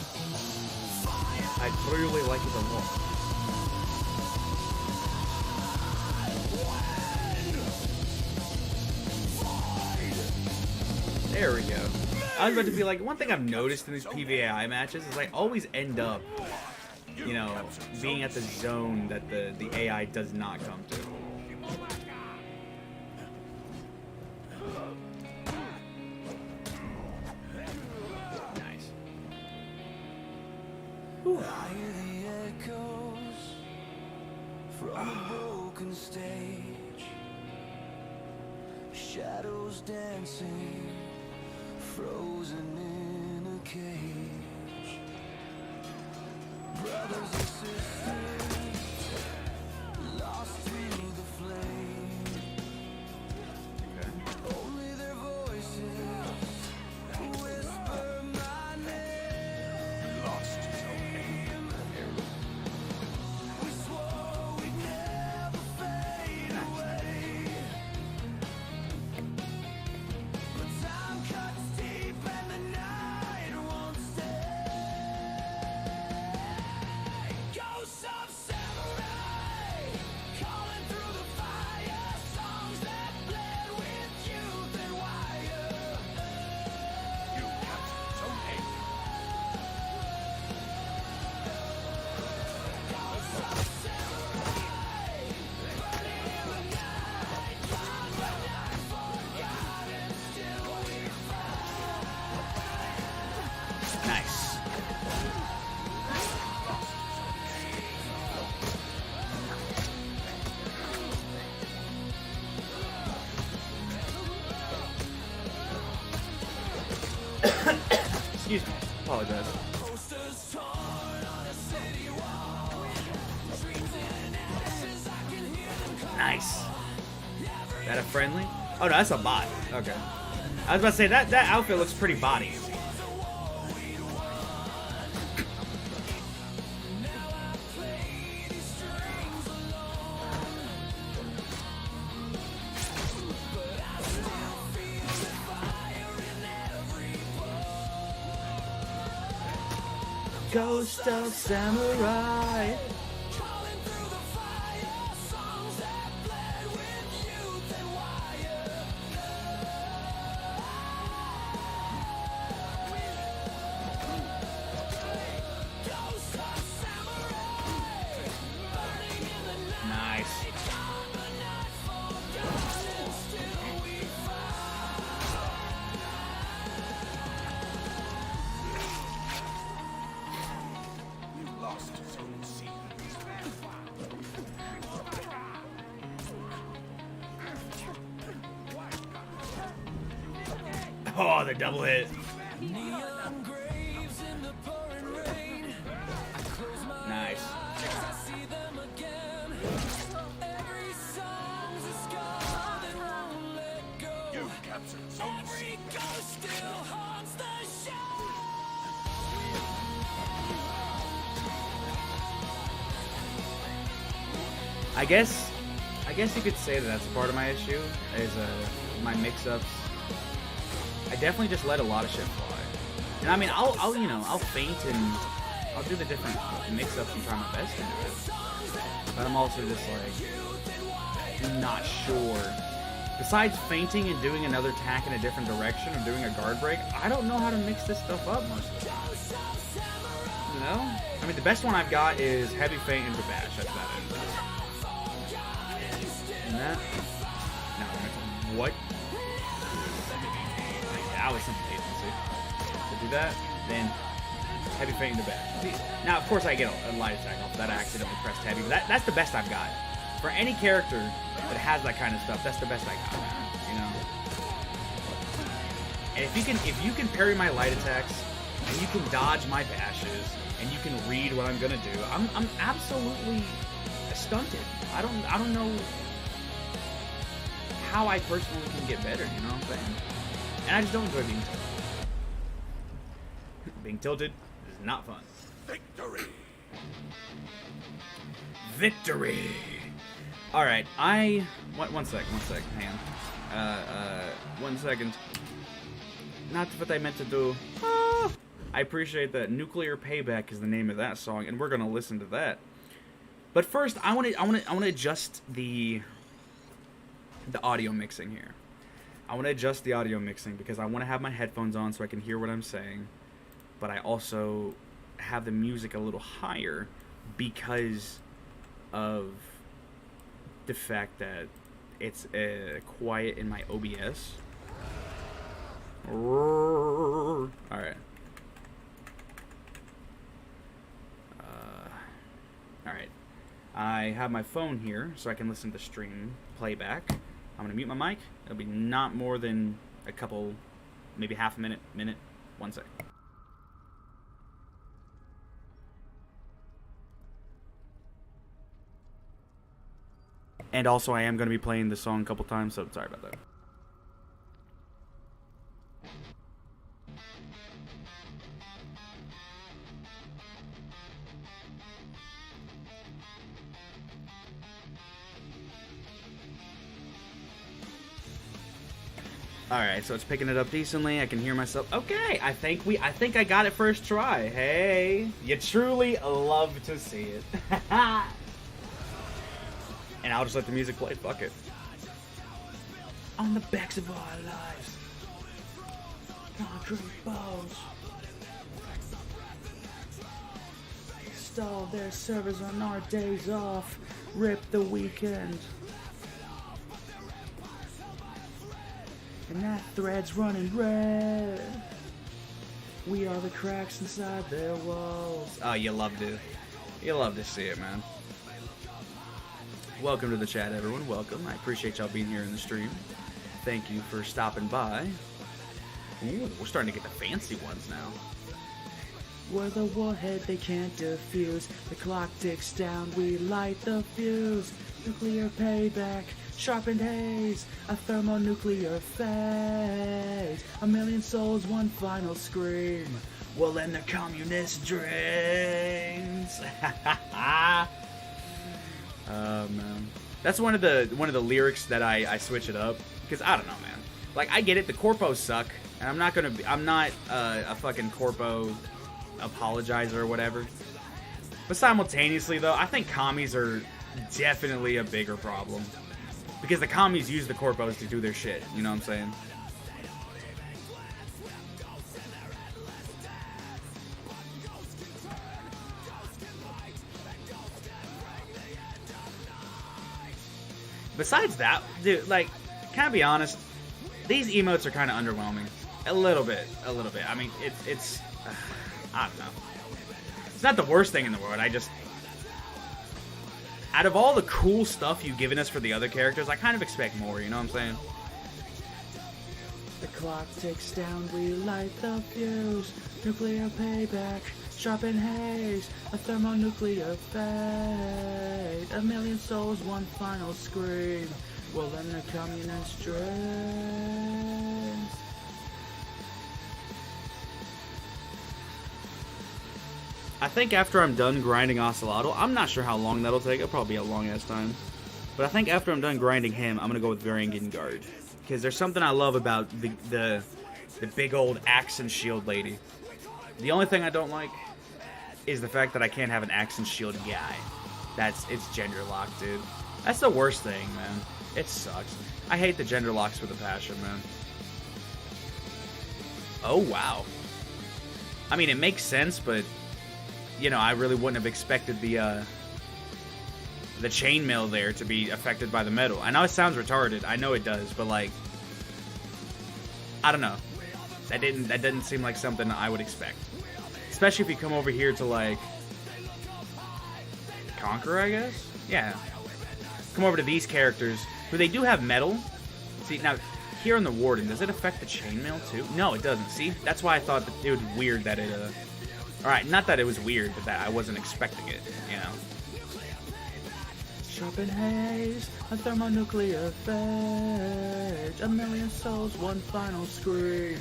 I really like it a lot. There we go. I was about to be like, one thing I've noticed in these PvAI matches is I always end up, you know, being at the zone that the AI does not come to. Nice. Whew. Shadows dancing, frozen in a cage. Brothers and sisters, lost through the flame. Only their voices whisper my name. Lost his own name. We swore we'd never fade away. But time cuts deep and the night won't stay. Ghosts of samurai calling through the fire, songs that bled with youth and wire. You cut so hate. Ghosts of samurai burning in the night, bound but not forgotten, still we fight. Nice. Excuse me. Apologize. Posters torn on a city wall. Dreams in ashes, I can hear them call. Nice. That a friendly? Oh no, that's a bot. Okay. I was about to say that outfit looks pretty body. Ghost of samurai. Calling through the fire, songs that bled with youth and wire. Oh, the double hit. Nice. I guess you could say that that's part of my issue, is my mix-ups. I definitely just let a lot of shit fly. And I mean, I'll feint and I'll do the different mix-ups and try my best to do it. But I'm also just like, not sure. Besides feinting and doing another tack in a different direction or doing a guard break, I don't know how to mix this stuff up most of the time. You know? I mean, the best one I've got is heavy feint into bash. That's about it. And that? No, what? That was some latency. So do that, then heavy feint into bash. Now, of course, I get a light attack off that I accidentally pressed heavy, but that's the best I've got. For any character that has that kind of stuff, that's the best I got, you know? And if you can parry my light attacks, and you can dodge my bashes, and you can read what I'm gonna do, I'm absolutely stunted. I don't know how I personally can get better, you know what I'm saying? And I just don't enjoy being tilted. Being tilted is not fun. Victory! Victory! Alright, one sec, hang on. 1 second. Not what I meant to do. I appreciate that. Nuclear Payback is the name of that song, and we're gonna listen to that. But first, I wanna adjust the audio mixing here. I wanna adjust the audio mixing because I wanna have my headphones on so I can hear what I'm saying, but I also have the music a little higher because of the fact that it's quiet in my OBS. Alright. Alright. I have my phone here so I can listen to stream playback. I'm gonna mute my mic. It'll be not more than a couple, maybe half a minute. 1 sec. And also, I am going to be playing this song a couple times, so sorry about that. Alright, so it's picking it up decently. I can hear myself. Okay, I think I got it first try. Hey, you truly love to see it. And I'll just let the music play. Fuck it. On the backs of our lives, concrete bones stall their servers on our days off. Rip the weekend. And that thread's running red. We are the cracks inside their walls. Oh, you love to see it, man. Welcome to the chat, everyone. Welcome. I appreciate y'all being here in the stream. Thank you for stopping by. Ooh, we're starting to get the fancy ones now. We're the warhead they can't defuse. The clock ticks down, we light the fuse. Nuclear payback, sharpened haze, a thermonuclear phase. A million souls, one final scream. We'll end the communist dreams. Man. That's one of the lyrics that I switch it up because I don't know, man. Like, I get it, the corpos suck, and I'm not a fucking corpo apologizer or whatever. But simultaneously, though, I think commies are definitely a bigger problem because the commies use the corpos to do their shit. You know what I'm saying? Besides that, dude, like, can I be honest? These emotes are kind of underwhelming. A little bit. I mean, it's I don't know. It's not the worst thing in the world. I just, out of all the cool stuff you've given us for the other characters, I kind of expect more, you know what I'm saying? The clock ticks down, we light the fuse. Nuclear payback, sharpen haze, a thermonuclear fate. A million souls, one final scream. We'll end the communist dreams. I think after I'm done grinding Ocelotl, I'm not sure how long that'll take. It'll probably be a long ass time. But I think after I'm done grinding him, I'm gonna go with Varangian Guard. Because there's something I love about the big old axe and shield lady. The only thing I don't like is the fact that I can't have an axe and shield guy. It's gender locked, dude. That's the worst thing, man. It sucks. I hate the gender locks with a passion, man. Oh, wow. I mean, it makes sense, but, you know, I really wouldn't have expected the chainmail there to be affected by the metal. I know it sounds retarded. I know it does, but, like, I don't know. That didn't seem like something I would expect. Especially if you come over here to, like, Conqueror, I guess? Yeah. Come over to these characters, who they do have metal. See, now, here on the Warden, does it affect the chainmail, too? No, it doesn't. See? That's why I thought that it was weird that it, Alright, not that it was weird, but that I wasn't expecting it, you know? Sharpen haze, a thermonuclear phage. A million souls, one final scream.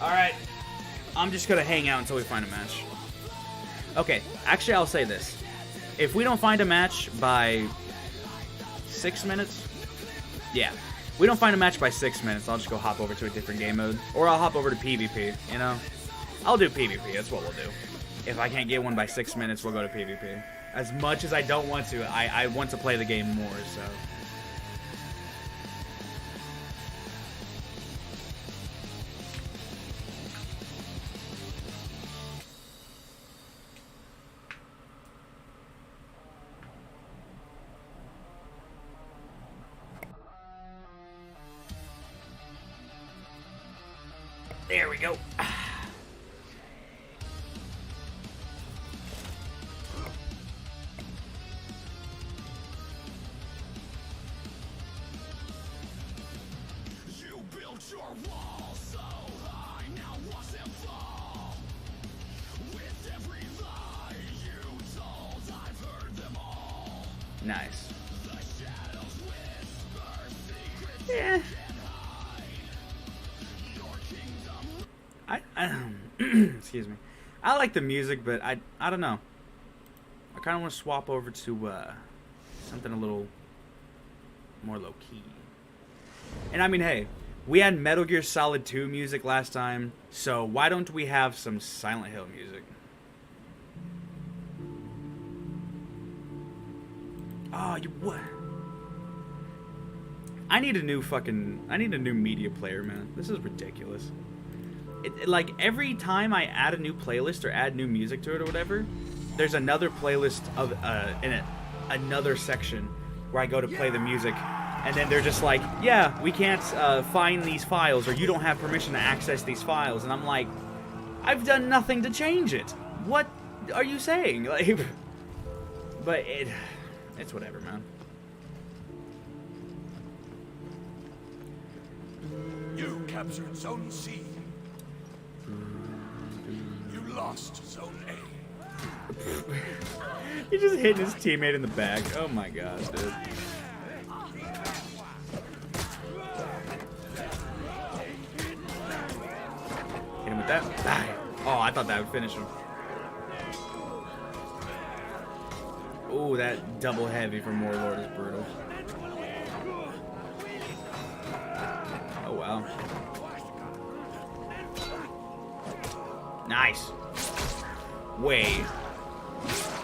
Alright, I'm just gonna hang out until we find a match. Okay, actually I'll say this. If we don't find a match by 6 minutes, yeah. We don't find a match by 6 minutes, I'll just go hop over to a different game mode. Or I'll hop over to PvP, you know? I'll do PvP, that's what we'll do. If I can't get one by 6 minutes, we'll go to PvP. As much as I don't want to, I want to play the game more, so... There we go. You built your wall so high, now watch them fall. With every lie you told, I've heard them all. Nice. The shadows whisper secrets. Yeah. Excuse me. I like the music, but I don't know. I kind of want to swap over to something a little more low-key. And I mean, hey, we had Metal Gear Solid 2 music last time, so why don't we have some Silent Hill music? Oh, you what? I need a new media player, man. This is ridiculous. Like, every time I add a new playlist or add new music to it or whatever, there's another playlist of in it, another section where I go to play the music, and then they're just like, yeah, we can't find these files, or you don't have permission to access these files, and I'm like, I've done nothing to change it. What are you saying? Like, but it's whatever, man. You captured Zone C. You lost Zone A. He just hit his teammate in the back. Oh my gosh, dude. Hit him with that. Die. Oh, I thought that would finish him. Oh, that double heavy from Warlord is brutal. Oh, wow. Nice. Wait.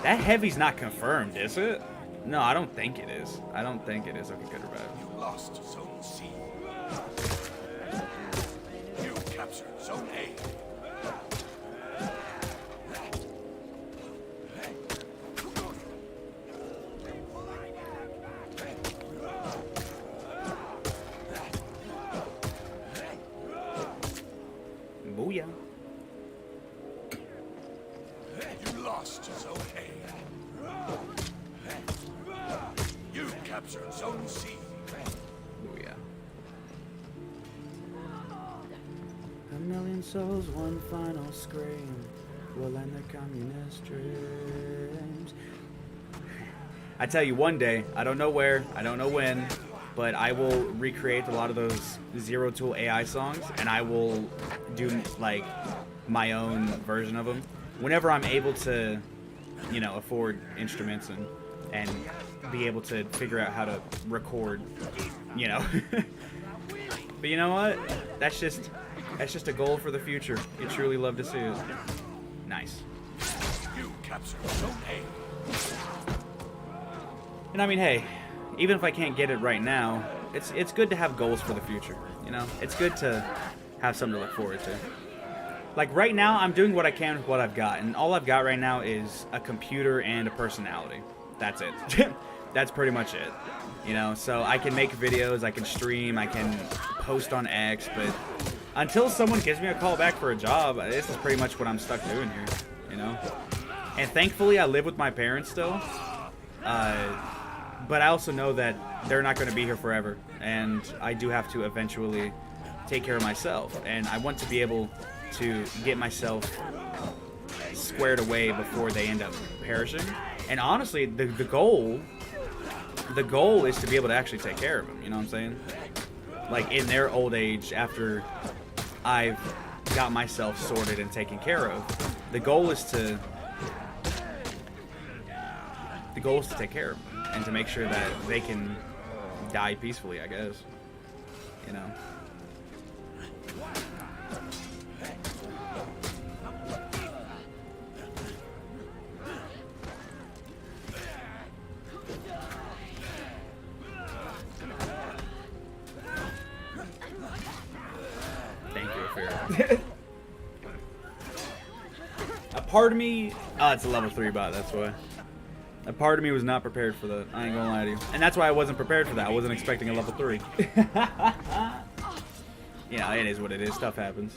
That heavy's not confirmed, is it? No, I don't think it is. I don't think it is. Okay, good or bad. You lost Zone C. You captured Zone A. Booyah. captured Zone C. Oh yeah. A million souls, one final scream will end the communist dreams. I tell you, one day, I don't know where, I don't know when, but I will recreate a lot of those Zero Tool AI songs, and I will do like my own version of them whenever I'm able to, you know, afford instruments and be able to figure out how to record, you know. But you know what? That's just a goal for the future. You truly love to see it. Nice. You captured Zone A. And I mean, hey, even if I can't get it right now, it's good to have goals for the future, you know? It's good to have something to look forward to. Like, right now, I'm doing what I can with what I've got, and all I've got right now is a computer and a personality. That's it. That's pretty much it, you know? So I can make videos, I can stream, I can post on X, but until someone gives me a call back for a job, this is pretty much what I'm stuck doing here, you know? And thankfully, I live with my parents still. But I also know that they're not going to be here forever, and I do have to eventually take care of myself, and I want to be able to get myself squared away before they end up perishing. And honestly, the goal is to be able to actually take care of them, you know what I'm saying? Like, in their old age, after I've got myself sorted and taken care of, the goal is to take care of them and to make sure that they can die peacefully, I guess. You know? Thank you, Affair. A part of me... Oh, it's a level 3 bot, that's why. A part of me was not prepared for that. I ain't gonna lie to you. And that's why I wasn't prepared for that. I wasn't expecting a level 3. You know, it is what it is. Stuff happens.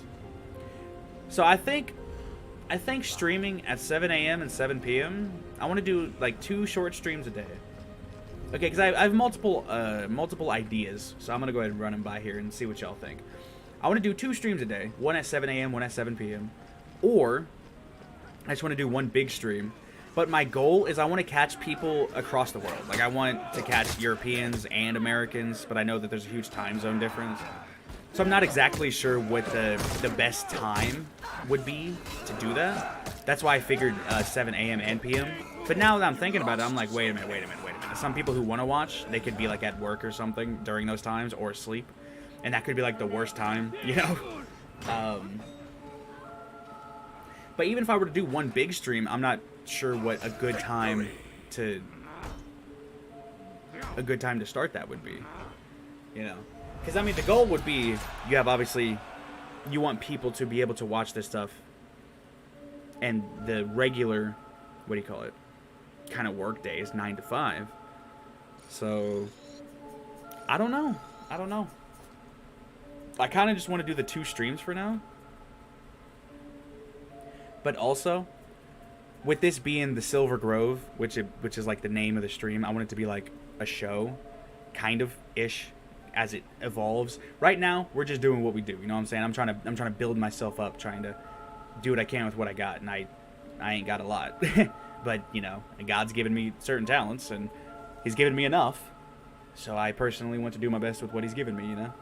So I think streaming at 7 a.m. and 7 p.m. I want to do like 2 short streams a day. Okay, because I have multiple ideas. So I'm gonna go ahead and run them by here and see what y'all think. I want to do 2 streams a day. One at 7 a.m., one at 7 p.m. Or I just want to do one big stream. But my goal is I want to catch people across the world. Like, I want to catch Europeans and Americans, but I know that there's a huge time zone difference. So I'm not exactly sure what the best time would be to do that. That's why I figured 7 a.m. and p.m. But now that I'm thinking about it, I'm like, wait a minute. Some people who want to watch, they could be like at work or something during those times or asleep. And that could be like the worst time, you know? But even if I were to do one big stream, I'm not sure what a good time to start that would be, you know, because I mean the goal would be you want people to be able to watch this stuff and the regular, what do you call it, kind of work day is 9 to 5. So I don't know. I kind of just want to do the 2 streams for now, but also with this being the Silver Grove, which is like the name of the stream, I want it to be like a show, kind of ish, as it evolves. Right now, we're just doing what we do. You know what I'm saying? I'm trying to build myself up, trying to do what I can with what I got, and I ain't got a lot, but you know, God's given me certain talents, and He's given me enough. So I personally want to do my best with what He's given me. You know.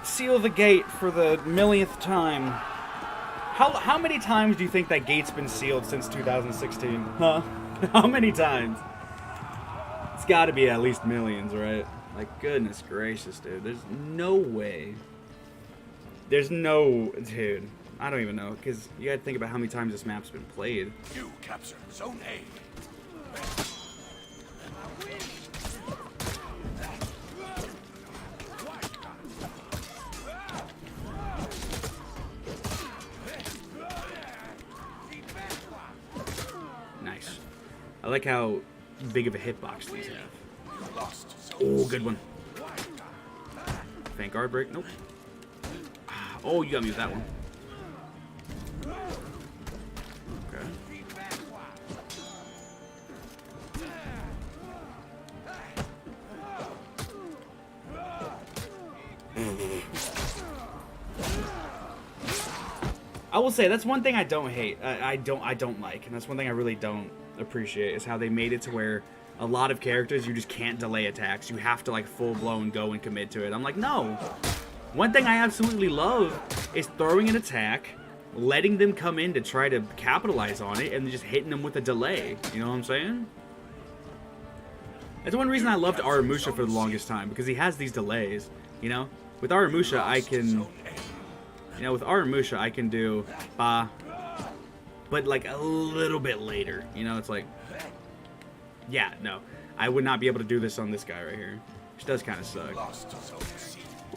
Seal the gate for the millionth time. How many times do you think that gate's been sealed since 2016? Huh? How many times? It's got to be at least millions, right? Like, goodness gracious, dude. There's no way. There's no... Dude, I don't even know. Because you got to think about how many times this map's been played. You capture Zone A. Nice. I like how big of a hitbox these have. Oh, good one. Feint guard break. Nope. Oh, you got me with that one. Okay. I will say that's one thing I don't hate. I don't like, and that's one thing I really don't appreciate is how they made it to where a lot of characters you just can't delay attacks. You have to like full blown go and commit to it. I'm like, no. One thing I absolutely love is throwing an attack, letting them come in to try to capitalize on it, and just hitting them with a delay. You know what I'm saying? That's one reason I loved Aramusha for the longest time, because he has these delays. You know, with Aramusha I can, do ba, but like a little bit later. You know, it's like, yeah, no, I would not be able to do this on this guy right here, which does kind of suck.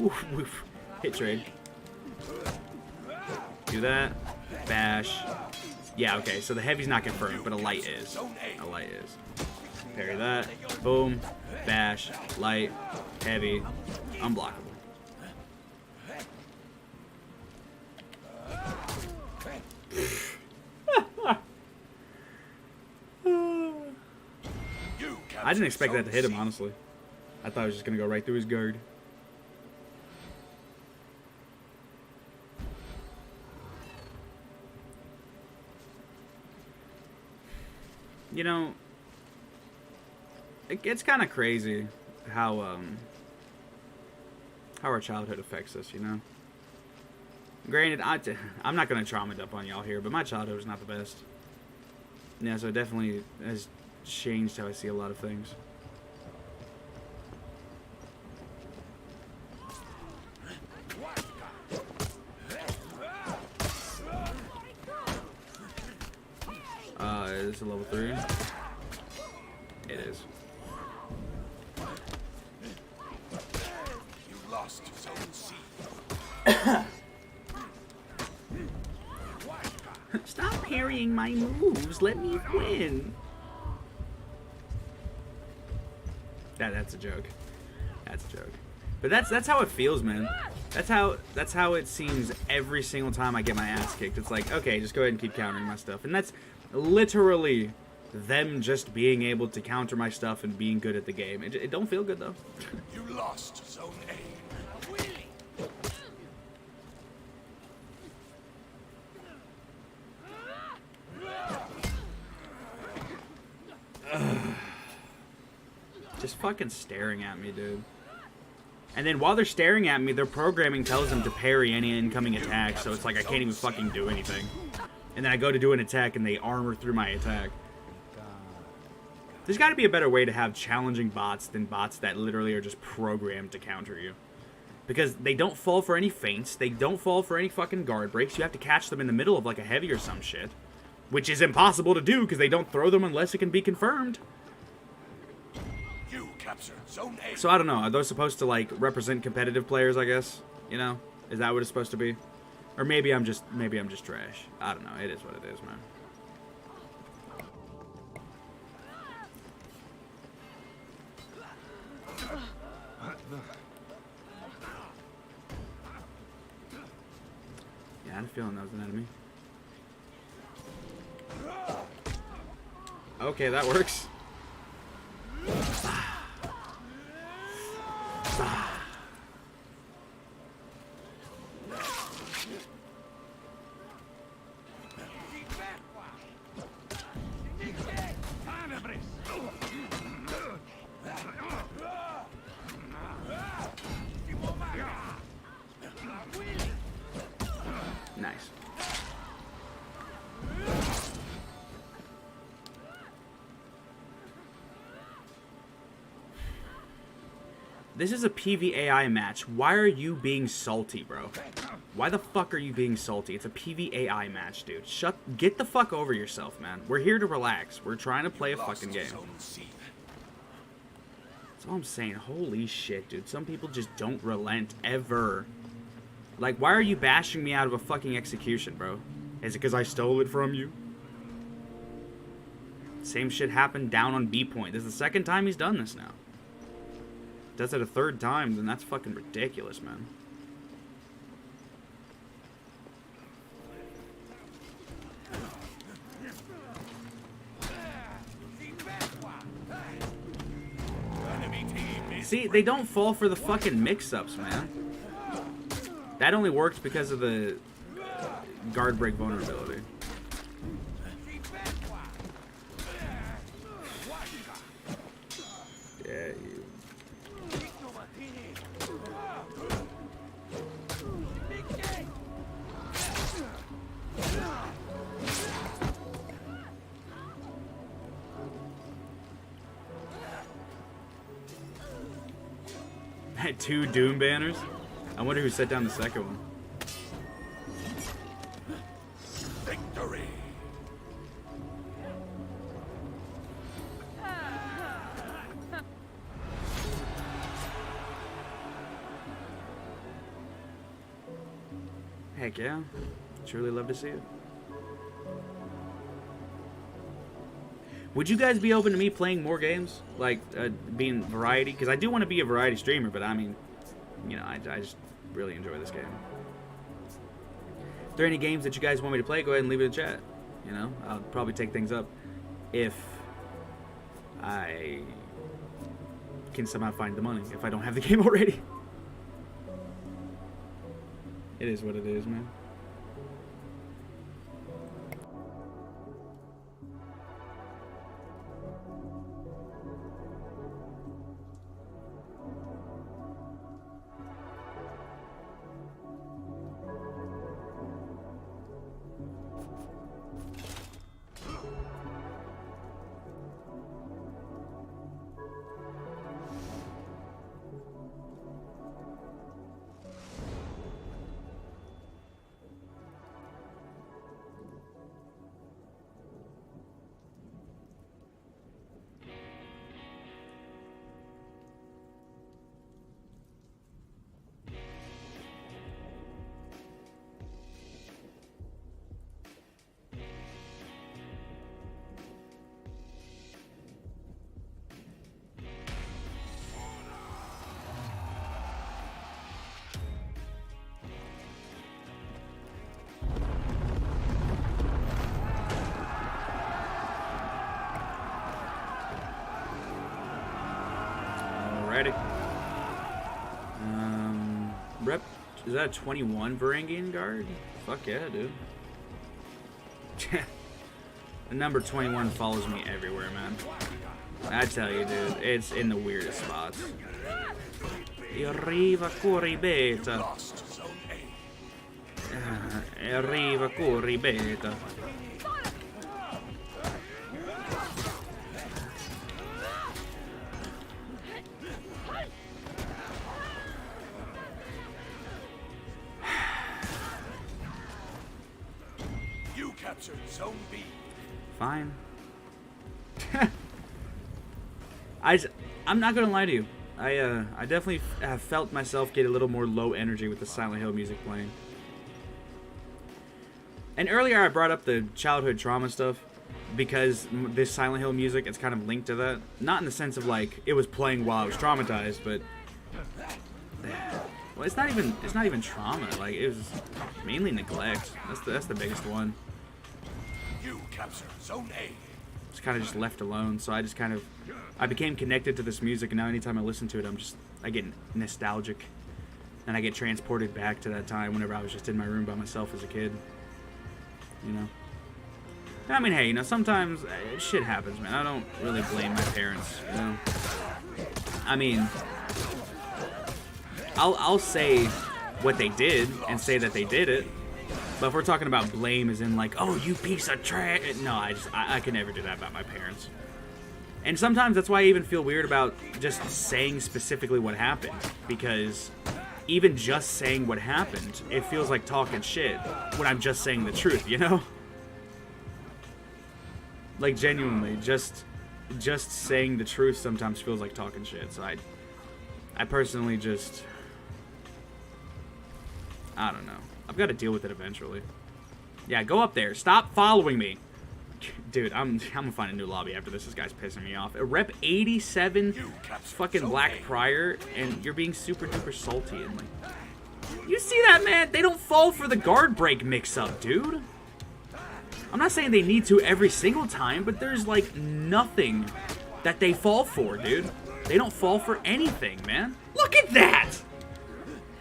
Oof, oof. Hit trade. Do that. Bash. Yeah, okay, so the heavy's not confirmed, but a light is. A light is. Parry that. Boom. Bash. Light. Heavy. Unblockable. I didn't expect that to hit him, honestly. I thought it was just going to go right through his guard. You know, it's kind of crazy how our childhood affects us, you know? Granted, I'm not going to trauma dump on y'all here, but my childhood was not the best. Yeah, so it definitely has changed how I see a lot of things. Is it level 3? It is. You lost Zone C. Stop parrying my moves. Let me win. That's a joke. That's a joke. But that's how it feels, man. That's how it seems every single time I get my ass kicked. It's like, okay, just go ahead and keep countering my stuff. And that's literally them just being able to counter my stuff and being good at the game. It don't feel good, though. You lost Zone A. Just fucking staring at me, dude. And then while they're staring at me, their programming tells them to parry any incoming attack, so it's like I can't even fucking do anything. And then I go to do an attack and they armor through my attack. There's got to be a better way to have challenging bots than bots that literally are just programmed to counter you. Because they don't fall for any feints, they don't fall for any fucking guard breaks. You have to catch them in the middle of like a heavy or some shit. Which is impossible to do because they don't throw them unless it can be confirmed. You capture Zone A. So I don't know, are those supposed to like represent competitive players, I guess? You know? Is that what it's supposed to be? Or maybe I'm just trash. I don't know, it is what it is, man. Yeah, I had a feeling that was an enemy. Okay, that works. Nice. This is a PvAI match. Why are you being salty, bro? Why the fuck are you being salty? It's a PvAI match, dude. Get the fuck over yourself, man. We're here to relax. We're trying to play a fucking game. That's all I'm saying. Holy shit, dude. Some people just don't relent ever. Like, why are you bashing me out of a fucking execution, bro? Is it because I stole it from you? Same shit happened down on B point. This is the second time he's done this now. Does it a third time, then that's fucking ridiculous, man. See, they don't fall for the fucking mix-ups, man. That only works because of the guard break vulnerability. Yeah, Had 2 Doom banners? I wonder who set down the second one. Victory. Heck yeah. Truly love to see it. Would you guys be open to me playing more games? Like, being variety? Because I do want to be a variety streamer, but I mean, you know, I just really enjoy this game. If there are any games that you guys want me to play, go ahead and leave it in chat. You know, I'll probably take things up if I can somehow find the money, if I don't have the game already. It is what it is, man. Alrighty. Rep, is that a 21 Varangian guard? Fuck yeah, dude. The number 21 follows me everywhere, man. I tell you, dude, it's in the weirdest spots. Arriva corribeta. Arriva corribeta. Zone B. Fine. I'm not gonna lie to you. I definitely have felt myself get a little more low energy with the Silent Hill music playing. And earlier I brought up the childhood trauma stuff because this Silent Hill music is kind of linked to that. Not in the sense of like it was playing while I was traumatized, but well, it's not even trauma. Like it was mainly neglect. That's the biggest one. You capture Zone A. Just kind of just left alone, so I became connected to this music, and now anytime I listen to it, I get nostalgic, and I get transported back to that time whenever I was just in my room by myself as a kid. You know. I mean, hey, you know, sometimes shit happens, man. I don't really blame my parents. You know. I mean, I'll say what they did and say that they did it. But if we're talking about blame as in like, oh, you piece of trash. No, I can never do that about my parents. And sometimes that's why I even feel weird about just saying specifically what happened. Because even just saying what happened, it feels like talking shit when I'm just saying the truth, you know? Like, genuinely, just saying the truth sometimes feels like talking shit. So I personally just... I don't know. I've got to deal with it eventually. Yeah, go up there. Stop following me. Dude, I'm gonna find a new lobby after this. This guy's pissing me off. Rep 87, fucking Black Prior, and you're being super duper salty. And like, you see that, man? They don't fall for the guard break mix-up, dude. I'm not saying they need to every single time, but there's like nothing that they fall for, dude. They don't fall for anything, man. Look at that!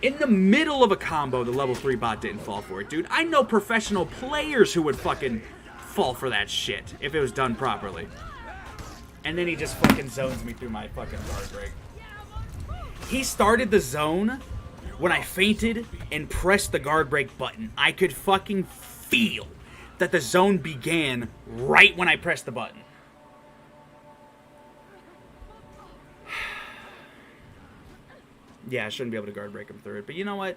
In the middle of a combo, the level 3 bot didn't fall for it, dude. I know professional players who would fucking fall for that shit if it was done properly. And then he just fucking zones me through my fucking guard break. He started the zone when I fainted and pressed the guard break button. I could fucking feel that the zone began right when I pressed the button. Yeah, I shouldn't be able to guard break him through it, but you know what?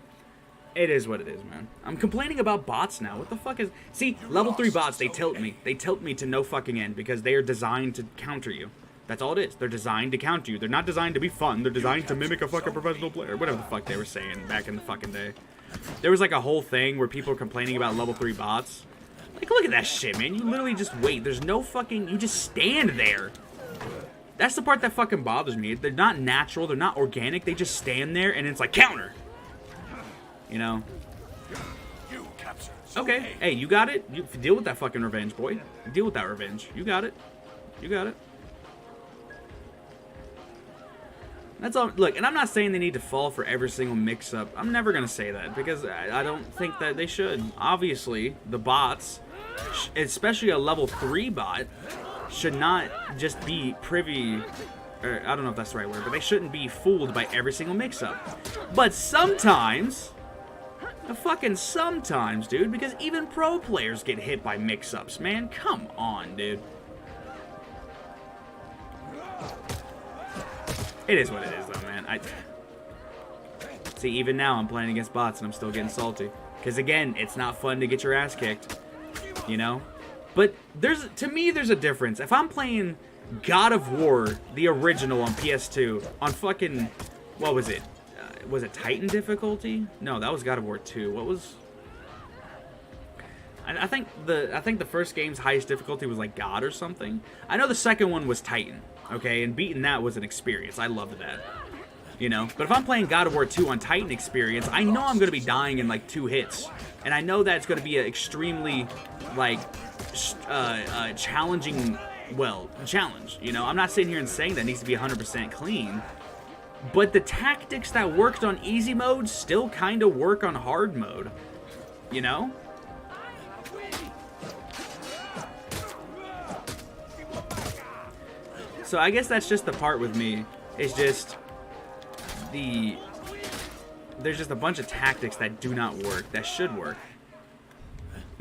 It is what it is, man. I'm complaining about bots now. What the fuck is... See, level 3 bots, they tilt me. They tilt me to no fucking end because they are designed to counter you. That's all it is. They're designed to counter you. They're not designed to be fun. They're designed to mimic a fucking professional player. Whatever the fuck they were saying back in the fucking day. There was like a whole thing where people were complaining about level 3 bots. Like, look at that shit, man. You literally just wait. There's no fucking... You just stand there. That's the part that fucking bothers me. They're not natural. They're not organic. They just stand there and it's like, counter. You know? Okay. Hey, you got it. You deal with that fucking revenge, boy. Deal with that revenge. You got it. You got it. That's all. Look, and I'm not saying they need to fall for every single mix-up. I'm never going to say that because I don't think that they should. Obviously, the bots, especially a level 3 bot, should not just be privy, or I don't know if that's the right word, but they shouldn't be fooled by every single mix-up. But sometimes, fucking sometimes, dude, because even pro players get hit by mix-ups, man. Come on, dude. It is what it is, though, man. See, even now I'm playing against bots and I'm still getting salty. Because, again, it's not fun to get your ass kicked, you know? But to me, there's a difference. If I'm playing God of War, the original on PS2, on fucking, what was it? Was it Titan difficulty? No, that was God of War 2. What was? I think the first game's highest difficulty was like God or something. I know the second one was Titan. Okay, and beating that was an experience. I loved that. You know, but if I'm playing God of War 2 on Titan experience, I know I'm going to be dying in like 2 hits, and I know that's going to be an extremely like challenging, challenge, you know. I'm not sitting here and saying that needs to be 100% clean, but the tactics that worked on easy mode still kind of work on hard mode, you know. So I guess that's just the part with me, is just there's just a bunch of tactics that do not work, that should work.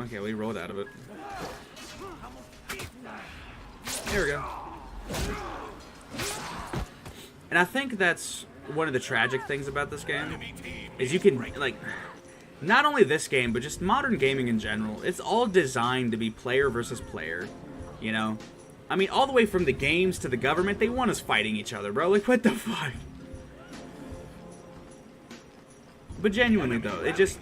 Okay, we rolled out of it. There we go. And I think that's one of the tragic things about this game, is you can, like, not only this game, but just modern gaming in general, it's all designed to be player versus player, you know? I mean, all the way from the games to the government, they want us fighting each other, bro. Like, what the fuck? But genuinely, though, it just...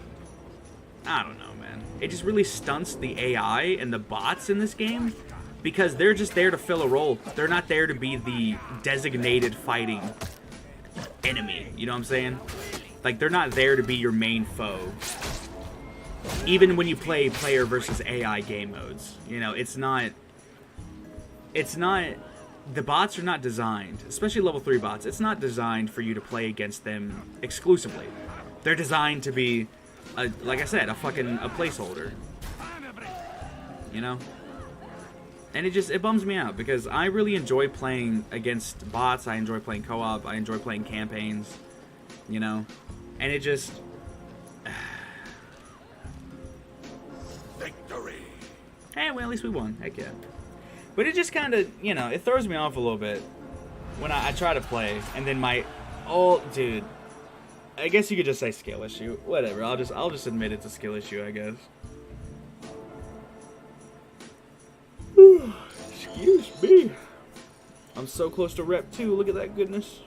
I don't know, man. It just really stunts the AI and the bots in this game, because they're just there to fill a role. They're not there to be the designated fighting enemy. You know what I'm saying? Like, they're not there to be your main foe. Even when you play player versus AI game modes. You know, it's not... The bots are not designed, especially level 3 bots, it's not designed for you to play against them exclusively. They're designed to be, like I said, a placeholder. You know? And it bums me out, because I really enjoy playing against bots, I enjoy playing co-op, I enjoy playing campaigns, you know? And it just... Victory! Hey, well, at least we won. Heck yeah. But it just kind of, you know, it throws me off a little bit when I try to play, and then dude, I guess you could just say skill issue. Whatever, I'll just admit it's a skill issue, I guess. Excuse me. I'm so close to rep 2, look at that goodness.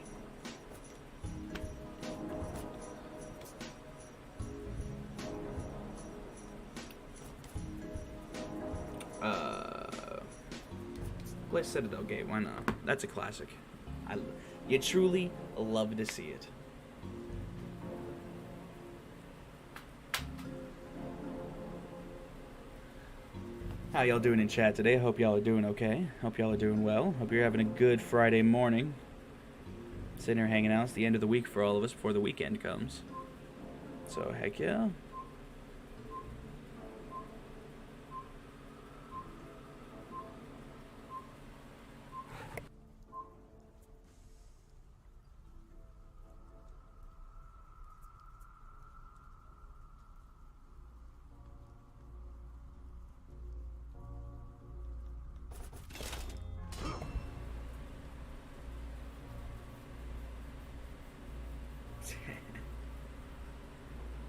Play Citadel Gate, why not? That's a classic. You truly love to see it. How y'all doing in chat today? Hope y'all are doing okay. Hope y'all are doing well. Hope you're having a good Friday morning. Sitting here hanging out. It's the end of the week for all of us before the weekend comes. So, heck yeah.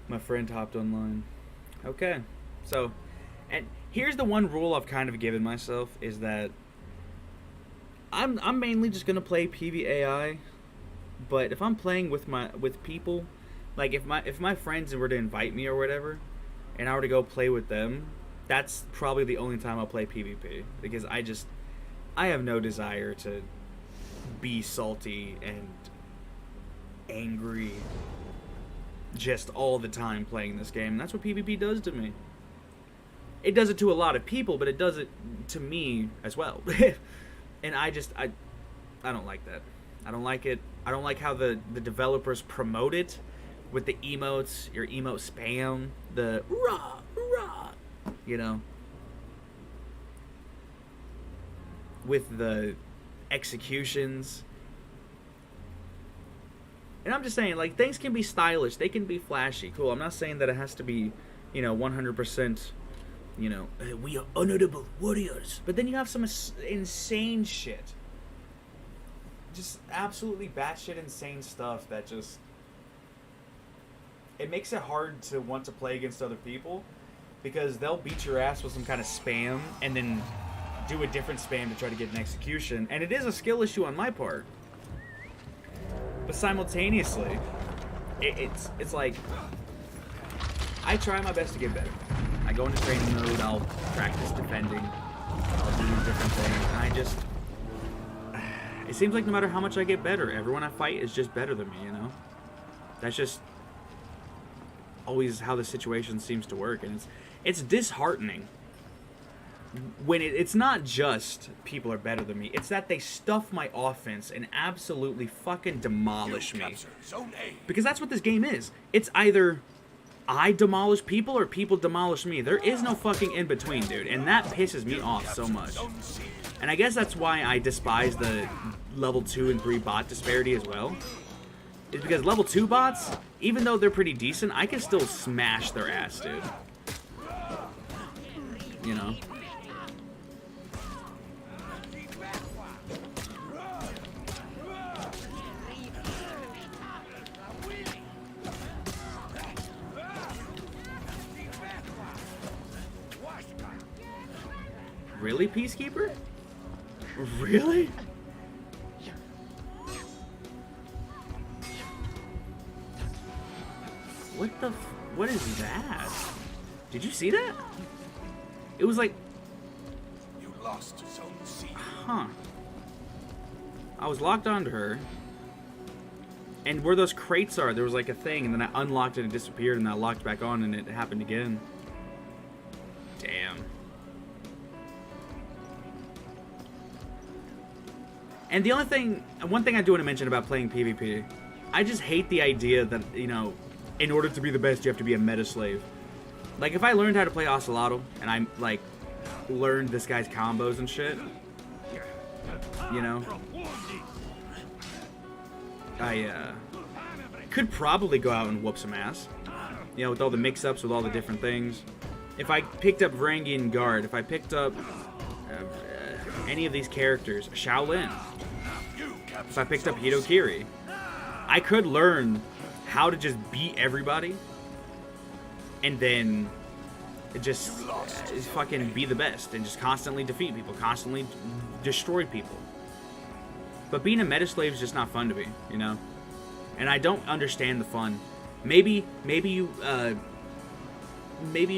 My friend hopped online. Okay. So, and here's the one rule I've kind of given myself is that I'm mainly just gonna play PvAI, but if I'm playing with people, like if my friends were to invite me or whatever, and I were to go play with them, that's probably the only time I'll play PvP, because I have no desire to be salty and angry just all the time playing this game. And that's what PvP does to me. It does it to a lot of people, but it does it to me as well. And I don't like that. I don't like it. I don't like how the developers promote it with the emotes, your emote spam, the rah, rah, you know, with the executions. And I'm just saying, like, things can be stylish, they can be flashy, cool. I'm not saying that it has to be, you know, 100%, you know, we are honorable warriors. But then you have some insane shit. Just absolutely batshit insane stuff that just, it makes it hard to want to play against other people, because they'll beat your ass with some kind of spam and then do a different spam to try to get an execution. And it is a skill issue on my part. But simultaneously, it's like, I try my best to get better. I go into training mode, I'll practice defending, I'll do different things, and it seems like no matter how much I get better, everyone I fight is just better than me, you know? That's just always how the situation seems to work, and it's disheartening. When it's not just people are better than me, it's that they stuff my offense and absolutely fucking demolish me. Because that's what this game is. It's either I demolish people or people demolish me. There is no fucking in between, dude. And that pisses me off so much. And I guess that's why I despise the level 2 and 3 bot disparity as well. It's because level 2 bots, even though they're pretty decent, I can still smash their ass, dude. You know? Really, Peacekeeper? Really? What is that? Did you see that? It was like, You lost Zone C. huh. I was locked onto her, and where those crates are, there was like a thing, and then I unlocked it and it disappeared, and I locked back on, and it happened again. Damn. And the one thing I do want to mention about playing PvP, I just hate the idea that, you know, in order to be the best, you have to be a meta slave. Like, if I learned how to play Ocelotl, and I, like, learned this guy's combos and shit, you know, I, could probably go out and whoop some ass. You know, with all the mix-ups, with all the different things. If I picked up Varangian Guard, if I picked up any of these characters, Shaolin, if I picked up Hitokiri, I could learn how to just beat everybody and then just fucking be the best and just constantly defeat people, constantly destroy people. But being a meta slave is just not fun to me, you know? And I don't understand the fun. Maybe you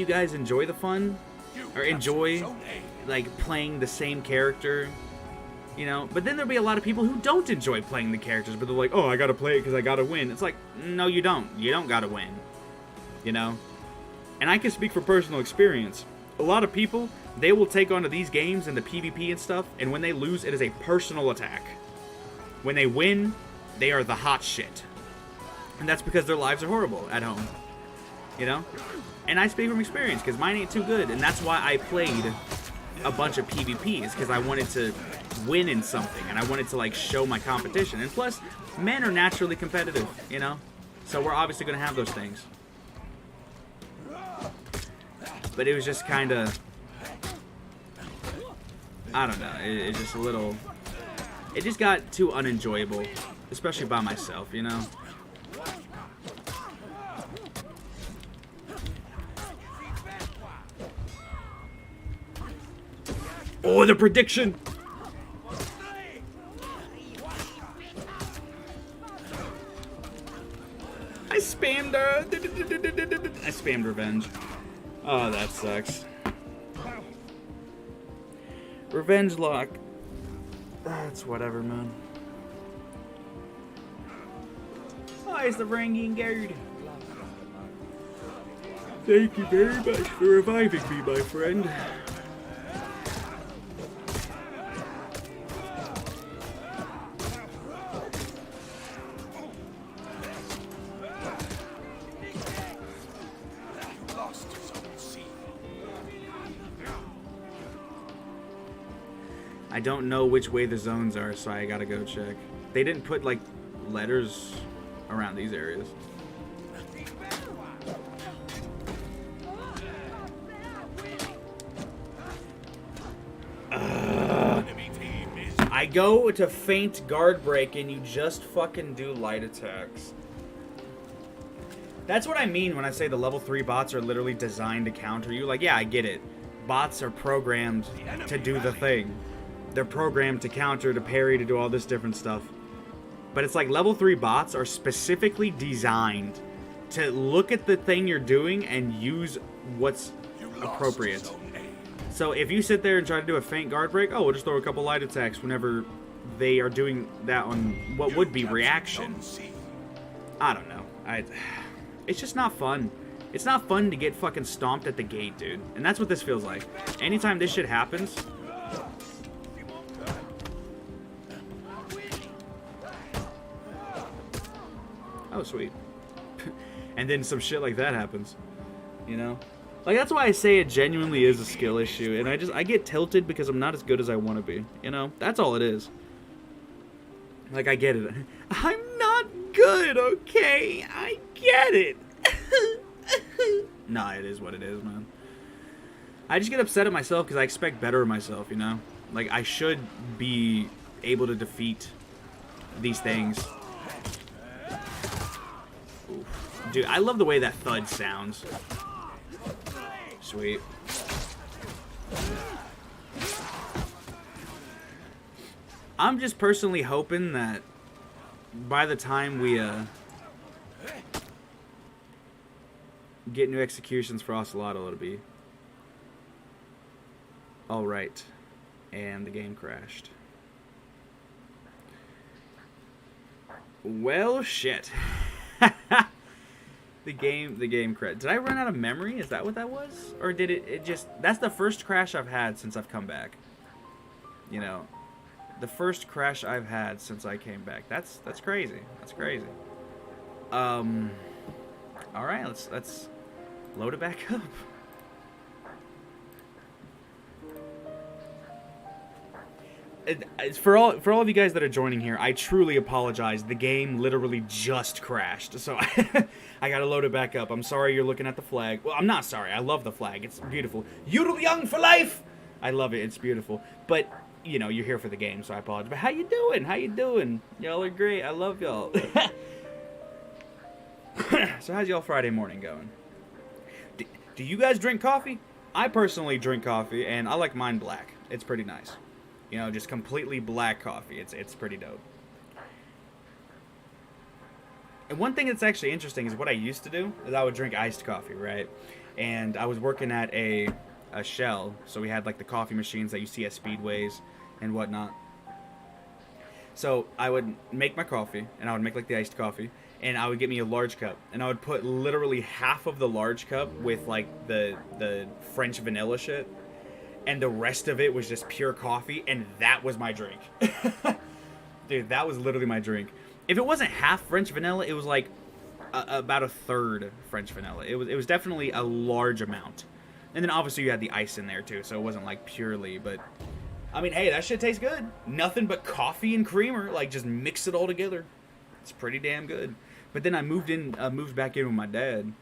guys enjoy the fun or enjoy like playing the same character, you know? But then there'll be a lot of people who don't enjoy playing the characters, but they're like, "Oh, I gotta play it because I gotta win." It's like, no, you don't. You don't gotta win, you know? And I can speak from personal experience. A lot of people, they will take onto these games and the PvP and stuff, and when they lose, it is a personal attack. When they win, they are the hot shit. And that's because their lives are horrible at home, you know? And I speak from experience, because mine ain't too good, and that's why I played a bunch of PvPs, because I wanted to win in something, and I wanted to, like, show my competition. And plus, men are naturally competitive, you know? So we're obviously going to have those things. But it was just kind of, I don't know, it's just a little, it just got too unenjoyable, especially by myself, you know? Oh, the prediction! I spammed revenge. Oh, that sucks. Revenge lock. That's whatever, man. Oh, it's the Rangian Guard. Thank you very much for reviving me, my friend. I don't know which way the zones are, so I gotta go check. They didn't put, like, letters around these areas. I go to feint guard break and you just fucking do light attacks. That's what I mean when I say the level 3 bots are literally designed to counter you. Like, yeah, I get it. Bots are programmed to do the thing. They're programmed to counter, to parry, to do all this different stuff. But it's like level 3 bots are specifically designed to look at the thing you're doing and use what's appropriate. So if you sit there and try to do a feint guard break, oh, we'll just throw a couple light attacks whenever they are doing that on what would be reaction. I don't know. It's just not fun. It's not fun to get fucking stomped at the gate, dude. And that's what this feels like. Anytime this shit happens... Oh, sweet. And then some shit like that happens. You know? Like, that's why I say it genuinely is a skill issue. And I get tilted because I'm not as good as I want to be. You know? That's all it is. Like, I get it. I'm not good, okay? I get it. Nah, it is what it is, man. I just get upset at myself because I expect better of myself, you know? Like, I should be able to defeat these things. Oof. Dude, I love the way that thud sounds. Sweet. I'm just personally hoping that by the time we get new executions for Ocelotl, it'll be alright. And the game crashed. Well, shit. The game crashed. Did I run out of memory? Is that what that was? Or did it just... That's the first crash I've had since I've come back. You know, the first crash I've had since I came back. That's crazy. That's crazy. All right, let's load it back up. For all of you guys that are joining here, I truly apologize. The game literally just crashed, so I gotta load it back up. I'm sorry you're looking at the flag. Well, I'm not sorry. I love the flag. It's beautiful. Yodel Young for life! I love it. It's beautiful. But you know, you're here for the game, so I apologize. But how you doing? How you doing? Y'all are great. I love y'all. So how's y'all Friday morning going? Do you guys drink coffee? I personally drink coffee, and I like mine black. It's pretty nice. You know, just completely black coffee. It's pretty dope. And one thing that's actually interesting is what I used to do is I would drink iced coffee, right? And I was working at a Shell, so we had like the coffee machines that you see at speedways and whatnot. So I would make my coffee, and I would make like the iced coffee, and I would get me a large cup, and I would put literally half of the large cup with like the French vanilla shit, and the rest of it was just pure coffee, and that was my drink. Dude, that was literally my drink. If it wasn't half French vanilla, it was like about a third French vanilla. It was definitely a large amount. And then obviously you had the ice in there too, so it wasn't like purely, but I mean, hey, that shit tastes good. Nothing but coffee and creamer, like just mix it all together. It's pretty damn good. But then I moved back in with my dad,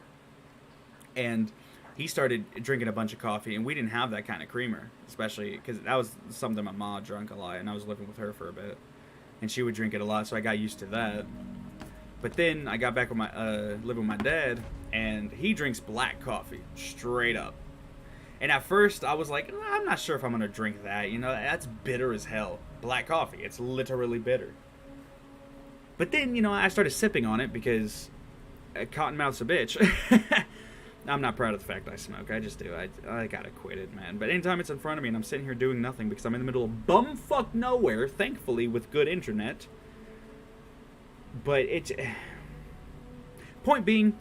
and he started drinking a bunch of coffee, and we didn't have that kind of creamer, especially because that was something my mom drank a lot, and I was living with her for a bit, and she would drink it a lot, so I got used to that. But then I got back with my living with my dad, and he drinks black coffee straight up. And at first I was like, I'm not sure if I'm gonna drink that. You know, that's bitter as hell. Black coffee, it's literally bitter. But then, you know, I started sipping on it because Cottonmouth's a bitch. I'm not proud of the fact I smoke. I just do. I gotta quit it, man. But anytime it's in front of me and I'm sitting here doing nothing because I'm in the middle of bumfuck nowhere, thankfully with good internet. But it's... Point being,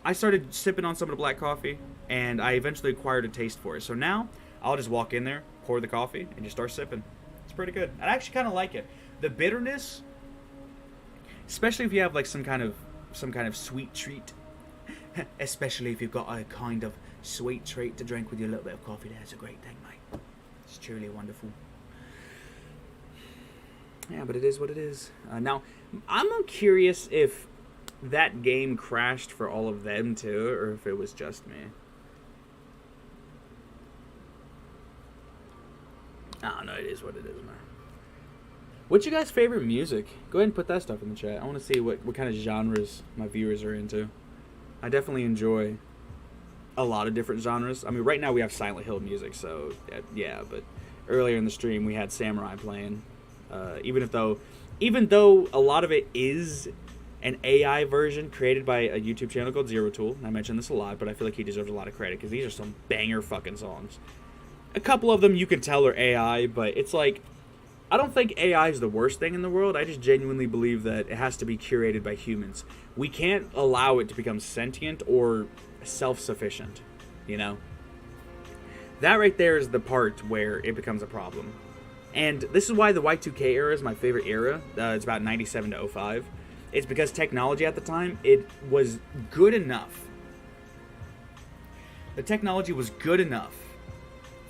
I started sipping on some of the black coffee, and I eventually acquired a taste for it. So now, I'll just walk in there, pour the coffee, and just start sipping. It's pretty good. I actually kind of like it. The bitterness, especially if you have like some kind of sweet treat, especially if you've got a kind of sweet treat to drink with your little bit of coffee, that's a great thing, mate. It's truly wonderful. Yeah, but it is what it is. Now, I'm curious if that game crashed for all of them too, or if it was just me. I don't know, it is what it is, man. What's your guys' favorite music? Go ahead and put that stuff in the chat. I want to see what kind of genres my viewers are into. I definitely enjoy a lot of different genres. I mean, right now we have Silent Hill music, so yeah, but earlier in the stream we had Samurai playing. Even though a lot of it is an AI version created by a YouTube channel called Zero Tool. I mention this a lot, but I feel like he deserves a lot of credit because these are some banger fucking songs. A couple of them you can tell are AI, but it's like, I don't think AI is the worst thing in the world. I just genuinely believe that it has to be curated by humans. We can't allow it to become sentient or self-sufficient, you know? That right there is the part where it becomes a problem. And this is why the Y2K era is my favorite era. It's about 97 to 05. It's because technology at the time, it was good enough. The technology was good enough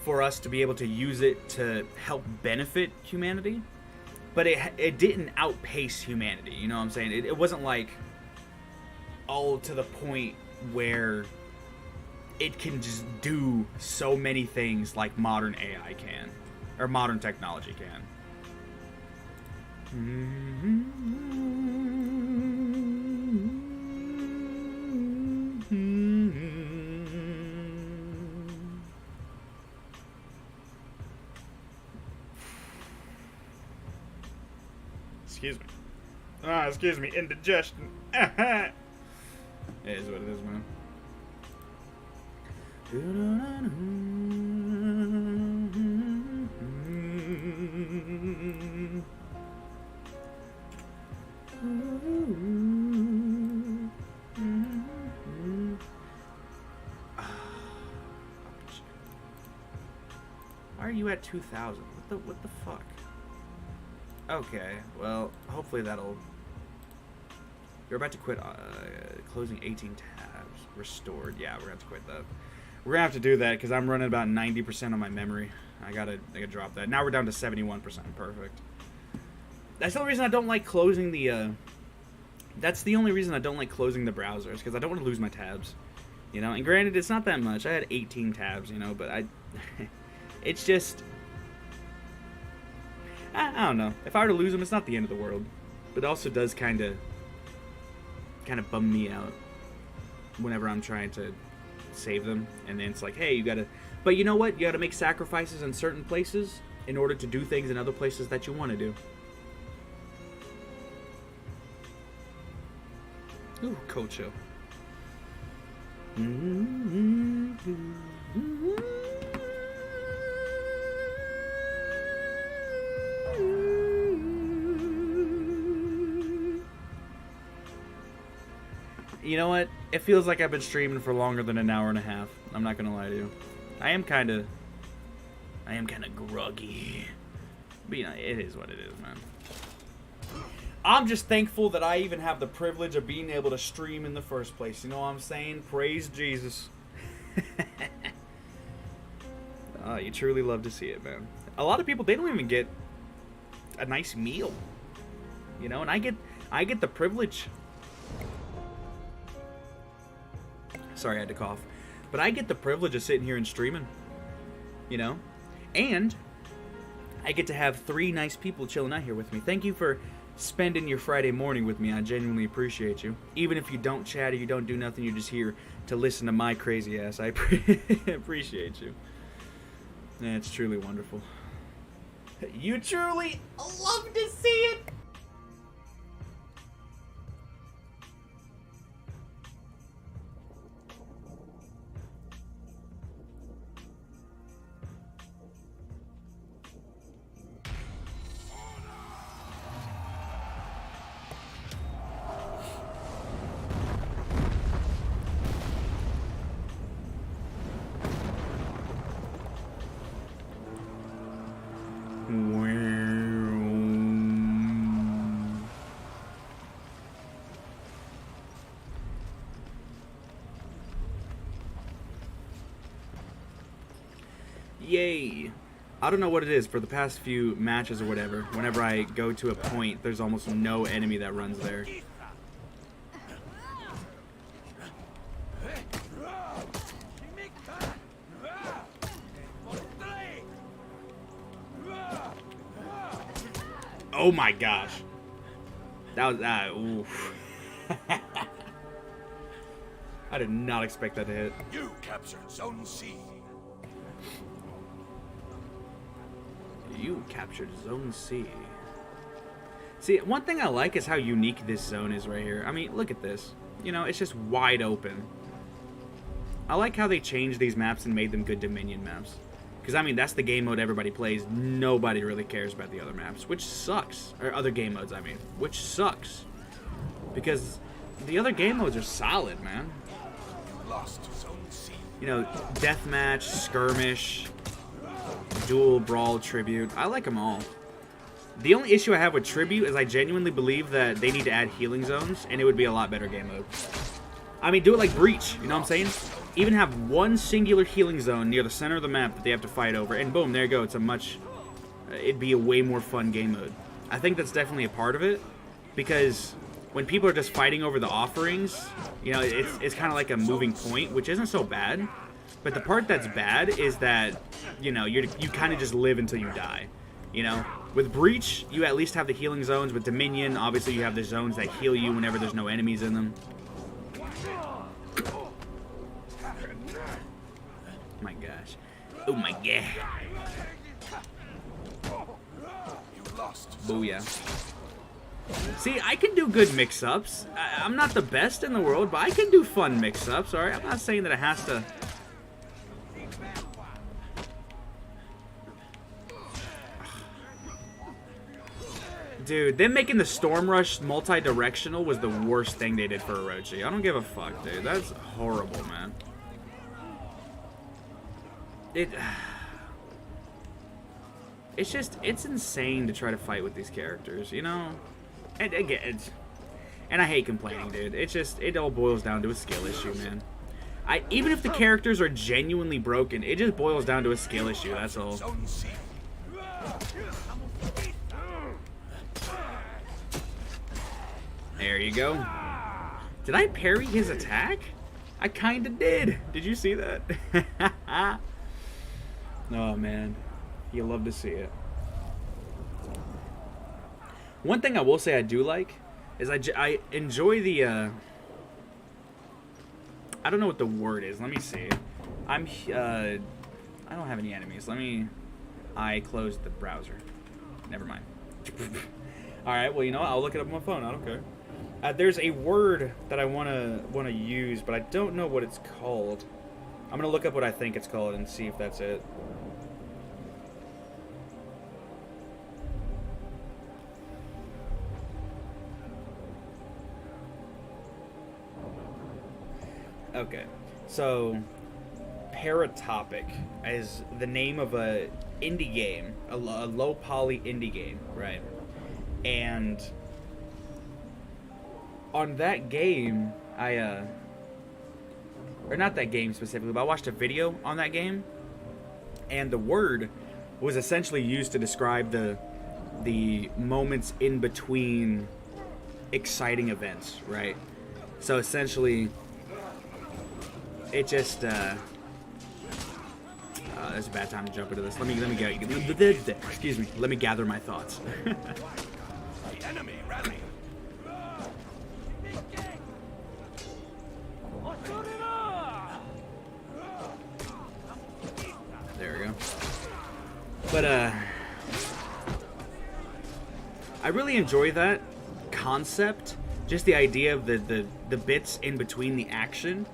for us to be able to use it to help benefit humanity, but it didn't outpace humanity, you know what I'm saying? It wasn't like all to the point where it can just do so many things like modern AI can, or modern technology can. Excuse me. Excuse me. Indigestion. It is what it is, man. Why are you at 2,000? What the fuck? Okay, well, hopefully that'll... You're about to quit closing 18 tabs. Restored. Yeah, we're going to have to quit that. We're going to have to do that because I'm running about 90% on my memory. I gotta drop that. Now we're down to 71%. Perfect. That's the only reason I don't like closing the... That's the only reason I don't like closing the browsers, because I don't want to lose my tabs. You know, and granted, it's not that much. I had 18 tabs, you know, but it's just... I don't know. If I were to lose them, it's not the end of the world. But it also does kind of bum me out whenever I'm trying to save them. And then it's like, hey, you gotta... But you know what? You gotta make sacrifices in certain places in order to do things in other places that you want to do. Ooh, Cocho. You know what? It feels like I've been streaming for longer than an hour and a half. I'm not gonna lie to you. I am kind of groggy. But you know, it is what it is, man. I'm just thankful that I even have the privilege of being able to stream in the first place. You know what I'm saying? Praise Jesus. You truly love to see it, man. A lot of people, they don't even get a nice meal. You know, and I get the privilege. Sorry, I had to cough. But I get the privilege of sitting here and streaming. You know? And I get to have 3 nice people chilling out here with me. Thank you for spending your Friday morning with me. I genuinely appreciate you. Even if you don't chat or you don't do nothing, you're just here to listen to my crazy ass. I appreciate you. Yeah, it's truly wonderful. You truly love to see it. Yay. I don't know what it is, for the past few matches or whatever, whenever I go to a point, there's almost no enemy that runs there. Oh my gosh. That was, oof. I did not expect that to hit. You captured Zone C. You captured Zone C. See, one thing I like is how unique this zone is right here. I mean, look at this. You know, it's just wide open. I like how they changed these maps and made them good Dominion maps. Because, I mean, that's the game mode everybody plays. Nobody really cares about the other maps, which sucks. Or other game modes, I mean. Which sucks. Because the other game modes are solid, man. You lost Zone C. You know, Deathmatch, Skirmish, Duel, Brawl, Tribute. I like them all. The only issue I have with Tribute is I genuinely believe that they need to add healing zones, and it would be a lot better game mode. I mean, do it like Breach, you know what I'm saying? Even have one singular healing zone near the center of the map that they have to fight over, and boom, there you go. It's a much... it'd be a way more fun game mode. I think that's definitely a part of it, because when people are just fighting over the offerings, you know, it's kind of like a moving point, which isn't so bad. But the part that's bad is that, you know, you kind of just live until you die, you know? With Breach, you at least have the healing zones. With Dominion, obviously you have the zones that heal you whenever there's no enemies in them. My gosh. Oh my god. Booyah. See, I can do good mix-ups. I'm not the best in the world, but I can do fun mix-ups, alright? I'm not saying that it has to... Dude, them making the Storm Rush multi-directional was the worst thing they did for Orochi. I don't give a fuck, dude. That's horrible, man. It's just, it's insane to try to fight with these characters, you know? And again, and I hate complaining, dude. It's just, it all boils down to a skill issue, man. Even if the characters are genuinely broken, it just boils down to a skill issue, that's all. There you go. Did I parry his attack? I kinda did. Did you see that? Oh man, you love to see it. One thing I will say I do like is I enjoy the, I don't know what the word is. Let me see. I don't have any enemies. I closed the browser. Never mind. Alright, well, you know what? I'll look it up on my phone. I don't care. There's a word that I wanna use, but I don't know what it's called. I'm gonna look up what I think it's called and see if that's it. Okay, so Paratopic is the name of a indie game, a low poly indie game, right? And on that game, or not that game specifically, but I watched a video on that game, and the word was essentially used to describe the moments in between exciting events, right? So essentially, it just it's a bad time to jump into this. Let me excuse me. Let me gather my thoughts. The enemy rally. There we go. But I really enjoy that concept. Just the idea of the bits in between the action.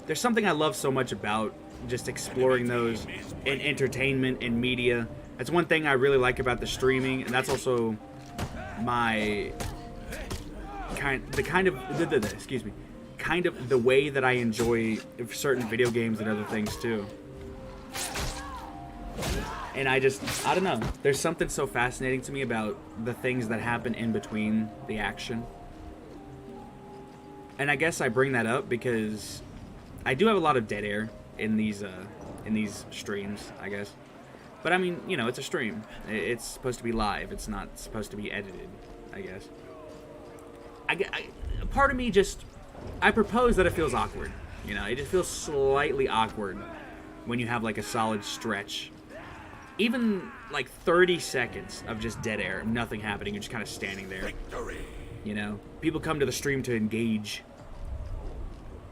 There's something I love so much about just exploring those in entertainment and media. That's one thing I really like about the streaming, and that's also my kind of the way that I enjoy certain video games and other things too. And I don't know. There's something so fascinating to me about the things that happen in between the action. And I guess I bring that up because I do have a lot of dead air in these streams, I guess. But I mean, you know, it's a stream. It's supposed to be live. It's not supposed to be edited, I guess. Part of me I propose that it feels awkward. You know, it just feels slightly awkward when you have like a solid stretch. Even like 30 seconds of just dead air, nothing happening, you're just kind of standing there. Victory. You know, people come to the stream to engage.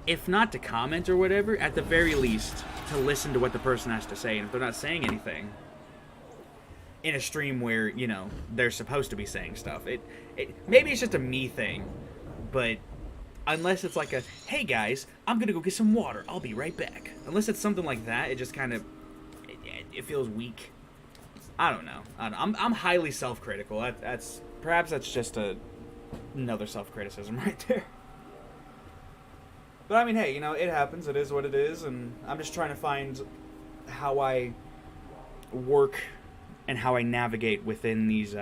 If not to comment or whatever, at the very least, to listen to what the person has to say. And if they're not saying anything in a stream where, you know, they're supposed to be saying stuff, maybe it's just a me thing, but unless it's like a, hey guys, I'm gonna go get some water, I'll be right back. Unless it's something like that, it just kind of, it feels weak. I don't know. I'm highly self-critical. Perhaps that's just another self-criticism right there. But I mean, hey, you know, it happens. It is what it is, and I'm just trying to find how I work and how I navigate within these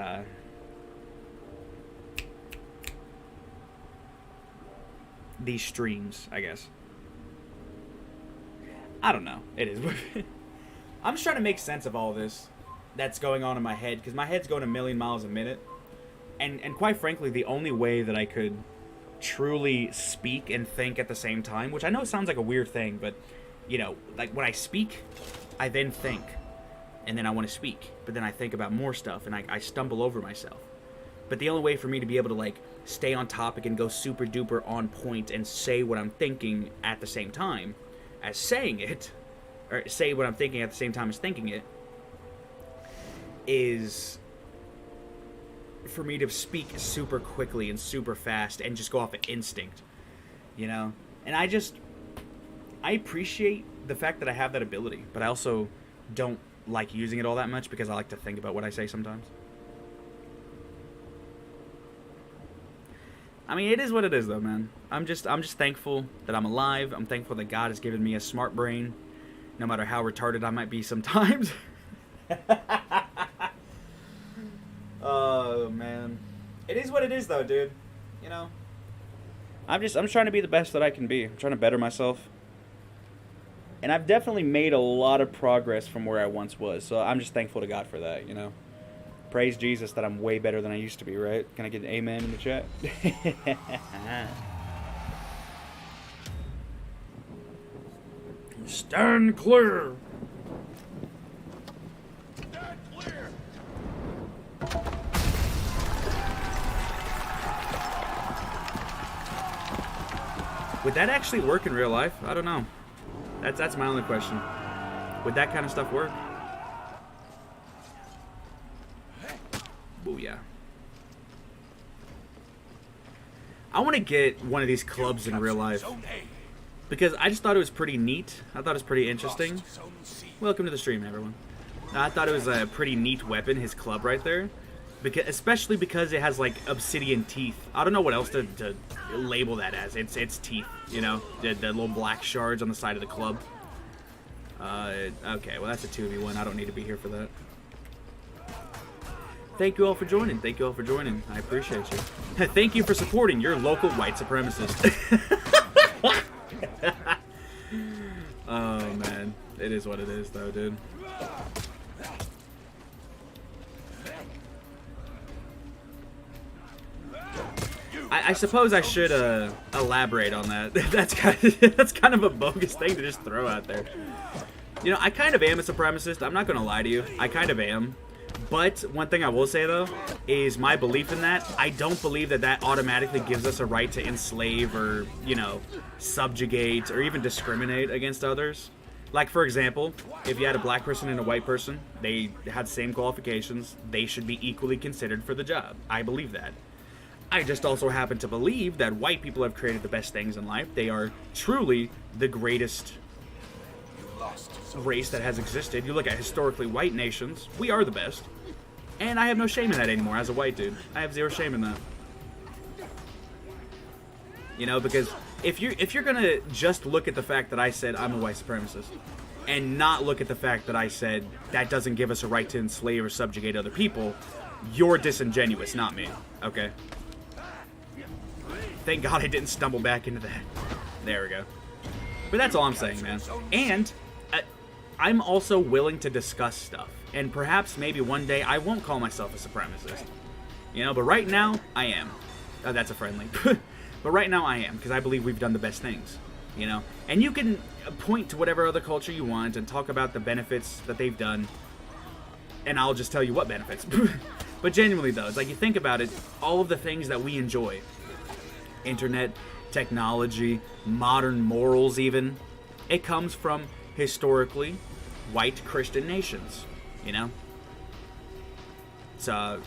streams, I guess. I don't know. It is. I'm just trying to make sense of all this that's going on in my head, because my head's going a million miles a minute, and quite frankly, the only way that I could truly speak and think at the same time, which I know sounds like a weird thing, but you know, like when I speak, I then think, and then I want to speak, but then I think about more stuff, and I stumble over myself. But the only way for me to be able to like stay on topic and go super duper on point and say what I'm thinking at the same time as saying it, or say what I'm thinking at the same time as thinking it, is for me to speak super quickly and super fast and just go off of instinct, you know? And I appreciate the fact that I have that ability, but I also don't like using it all that much because I like to think about what I say sometimes. I mean, it is what it is though, man. I'm just thankful that I'm alive. I'm thankful that God has given me a smart brain, no matter how retarded I might be sometimes. Oh, man. It is what it is, though, dude. You know? I'm trying to be the best that I can be. I'm trying to better myself. And I've definitely made a lot of progress from where I once was. So I'm just thankful to God for that, you know? Praise Jesus that I'm way better than I used to be, right? Can I get an amen in the chat? Stand clear! Stand clear. Would that actually work in real life? I don't know. That's my only question. Would that kind of stuff work? Booyah. I want to get one of these clubs in real life. Because I just thought it was pretty neat. I thought it was pretty interesting. Welcome to the stream, everyone. I thought it was a pretty neat weapon, his club right there. Especially because it has, like, obsidian teeth. I don't know what else to label that as. It's teeth, you know? The little black shards on the side of the club. Okay, well, that's a 2v1. I don't need to be here for that. Thank you all for joining. Thank you all for joining. I appreciate you. Thank you for supporting your local white supremacist. Oh, man. It is what it is, though, dude. I suppose I should elaborate on that. That's kind of a bogus thing to just throw out there. You know, I kind of am a supremacist. I'm not going to lie to you. I kind of am. But one thing I will say, though, is my belief in that. I don't believe that that automatically gives us a right to enslave or, you know, subjugate or even discriminate against others. Like, for example, if you had a black person and a white person, they had the same qualifications, they should be equally considered for the job. I believe that. I just also happen to believe that white people have created the best things in life. They are truly the greatest race that has existed. You look at historically white nations, we are the best. And I have no shame in that anymore as a white dude. I have zero shame in that. You know, because if you're gonna just look at the fact that I said I'm a white supremacist and not look at the fact that I said that doesn't give us a right to enslave or subjugate other people, you're disingenuous, not me. Okay? Thank God I didn't stumble back into that. There we go. But that's all I'm saying, man. And I'm also willing to discuss stuff. And perhaps maybe one day I won't call myself a supremacist. You know, but right now, I am. Oh, that's a friendly. But right now I am, because I believe we've done the best things. You know? And you can point to whatever other culture you want and talk about the benefits that they've done. And I'll just tell you what benefits. But genuinely, though, it's like you think about it, all of the things that we enjoy. Internet, technology, modern morals even. It comes from historically white Christian nations, you know? So,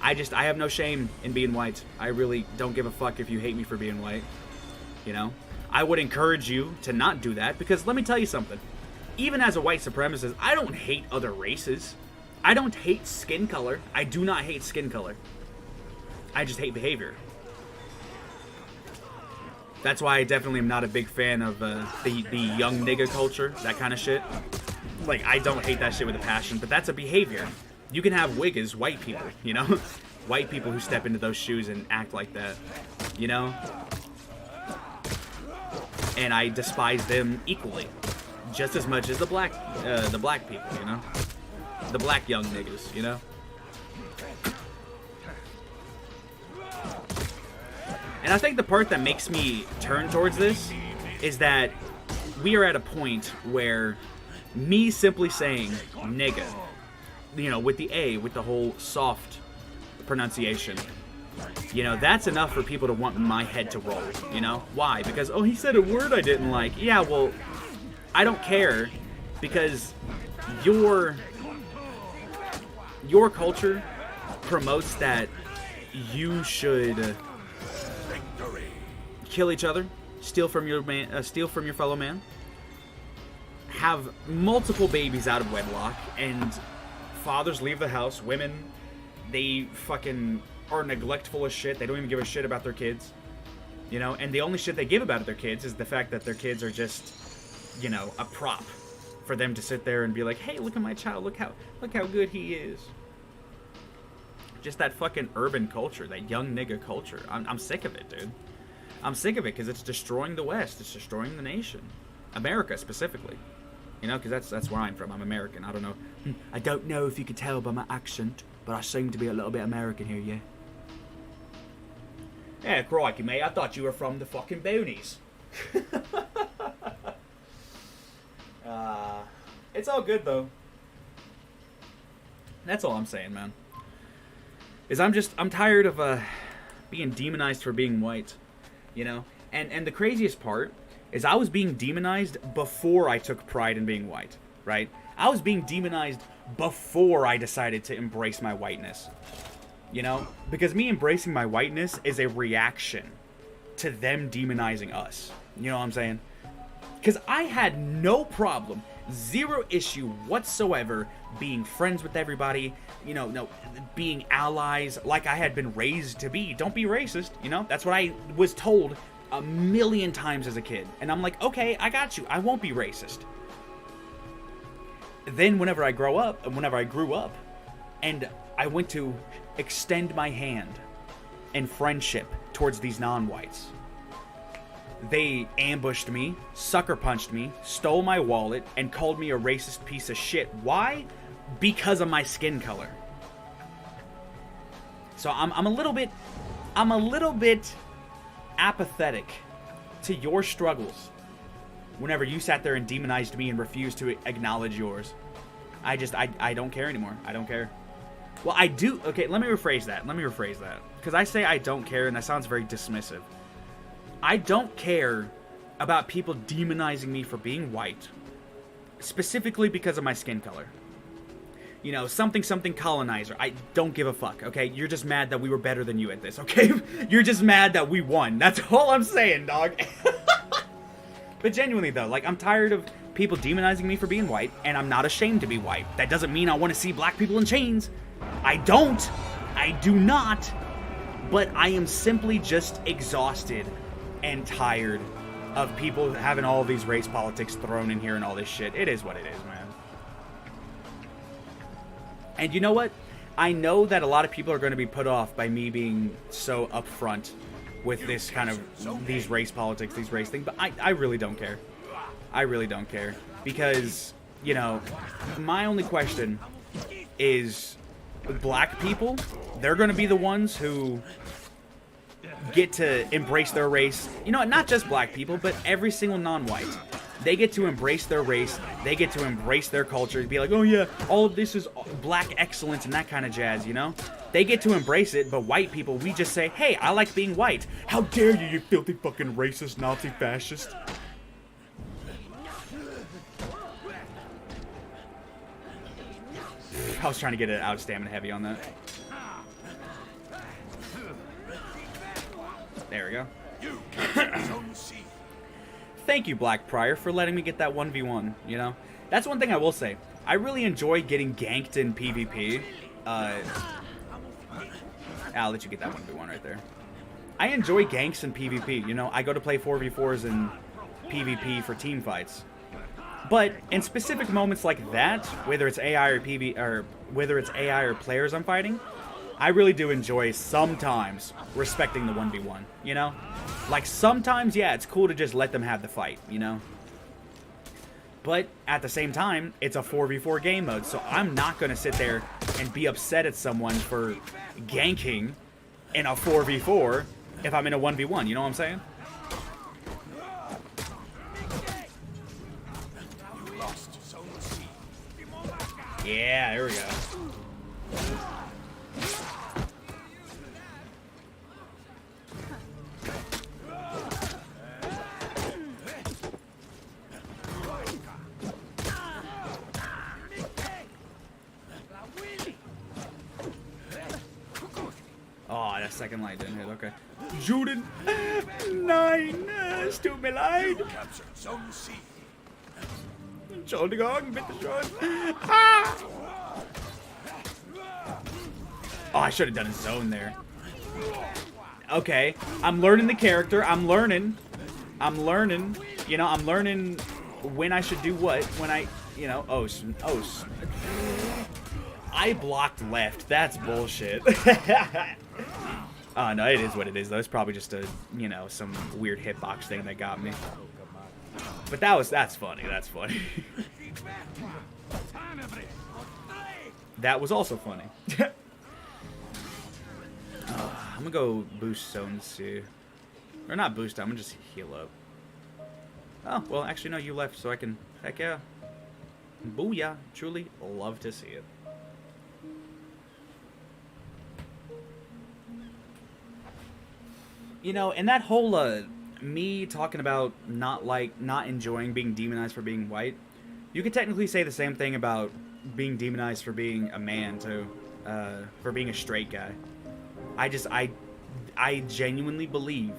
I have no shame in being white. I really don't give a fuck if you hate me for being white, you know? I would encourage you to not do that, because let me tell you something. Even as a white supremacist, I don't hate other races. I don't hate skin color. I do not hate skin color. I just hate behavior. That's why I definitely am not a big fan of the young nigga culture, that kind of shit. Like, I don't hate that shit with a passion, but that's a behavior. You can have wiggas, white people, you know? White people who step into those shoes and act like that, you know? And I despise them equally, just as much as the black people, you know? The black young niggas, you know? And I think the part that makes me turn towards this is that we are at a point where me simply saying nigga, you know, with the A, with the whole soft pronunciation, you know, that's enough for people to want my head to roll, you know? Why? Because, oh, he said a word I didn't like. Yeah, well, I don't care, because your culture promotes that you should kill each other, steal from your fellow man, have multiple babies out of wedlock, and fathers leave the house. Women, they fucking are neglectful as shit. They don't even give a shit about their kids, you know. And the only shit they give about their kids is the fact that their kids are just, you know, a prop for them to sit there and be like, hey, look at my child, look how good he is. Just that fucking urban culture, that young nigga culture. I'm sick of it, dude. I'm sick of it because it's destroying the West. It's destroying the nation. America, specifically. You know, because that's where I'm from. I'm American. I don't know. I don't know if you could tell by my accent, but I seem to be a little bit American here, yeah? Yeah, crikey, mate. I thought you were from the fucking boonies. It's all good, though. That's all I'm saying, man. I'm tired of being demonized for being white. You know, And the craziest part is I was being demonized before I took pride in being white, right? I was being demonized before I decided to embrace my whiteness. You know? Because me embracing my whiteness is a reaction to them demonizing us. You know what I'm saying? Because I had no problem, zero issue whatsoever being friends with everybody, you know, no, being allies like I had been raised to be. Don't be racist, you know? That's what I was told a million times as a kid. And I'm like, okay, I got you. I won't be racist. Then whenever I grew up, and I went to extend my hand in friendship towards these non-whites, they ambushed me, sucker punched me, stole my wallet, and called me a racist piece of shit. Why? Because of my skin color. So I'm a little bit apathetic to your struggles whenever you sat there and demonized me and refused to acknowledge yours. I don't care anymore. I don't care. Well, I do. Okay, let me rephrase that. Because I say I don't care, and that sounds very dismissive. I don't care about people demonizing me for being white, specifically because of my skin color. You know, something colonizer. I don't give a fuck, okay? You're just mad that we were better than you at this, okay? You're just mad that we won. That's all I'm saying, dog. But genuinely, though, like, I'm tired of people demonizing me for being white, and I'm not ashamed to be white. That doesn't mean I want to see black people in chains. I don't. I do not. But I am simply just exhausted and tired of people having all these race politics thrown in here and all this shit. It is what it is, man. And you know what? I know that a lot of people are going to be put off by me being so upfront with this kind of, these race politics, these race things, but I really don't care. I really don't care. Because, you know, my only question is, black people, they're going to be the ones who get to embrace their race. You know, not just black people, but every single non-white. They get to embrace their race. They get to embrace their culture. Be like, oh yeah, all of this is black excellence and that kind of jazz, you know? They get to embrace it, but white people, we just say, hey, I like being white. How dare you, you filthy fucking racist, Nazi fascist. I was trying to get it out of stamina heavy on that. There we go. Thank you, Black Prior, for letting me get that 1v1, you know? That's one thing I will say. I really enjoy getting ganked in PvP. I'll let you get that 1v1 right there. I enjoy ganks in PvP, you know? I go to play 4v4s in PvP for team fights. But in specific moments like that, whether it's AI or PV, or whether it's AI or players I'm fighting, I really do enjoy sometimes respecting the 1v1, you know? Like, sometimes, yeah, it's cool to just let them have the fight, you know? But at the same time, it's a 4v4 game mode, so I'm not going to sit there and be upset at someone for ganking in a 4v4 if I'm in a 1v1, you know what I'm saying? Yeah, there we go. Oh, that second light didn't hit, okay. Juden! Nein! Es tut mir leid! Entschuldigung, bitte schon. Ah! Oh, I should have done a zone there. Okay, I'm learning the character. I'm learning. You know, I'm learning when I should do what. When I, you know, I blocked left. That's bullshit. Oh, no, it is what it is, though. It's probably just a, you know, some weird hitbox thing that got me. But that's funny. That's funny. That was also funny. I'm gonna go boost Zone C. Or not boost, I'm gonna just heal up. Oh, well, actually, no, you left, so I can... Heck yeah. Booyah. Truly love to see it. You know, and that whole me talking about not enjoying being demonized for being white, you could technically say the same thing about being demonized for being a man too, for being a straight guy. I genuinely believe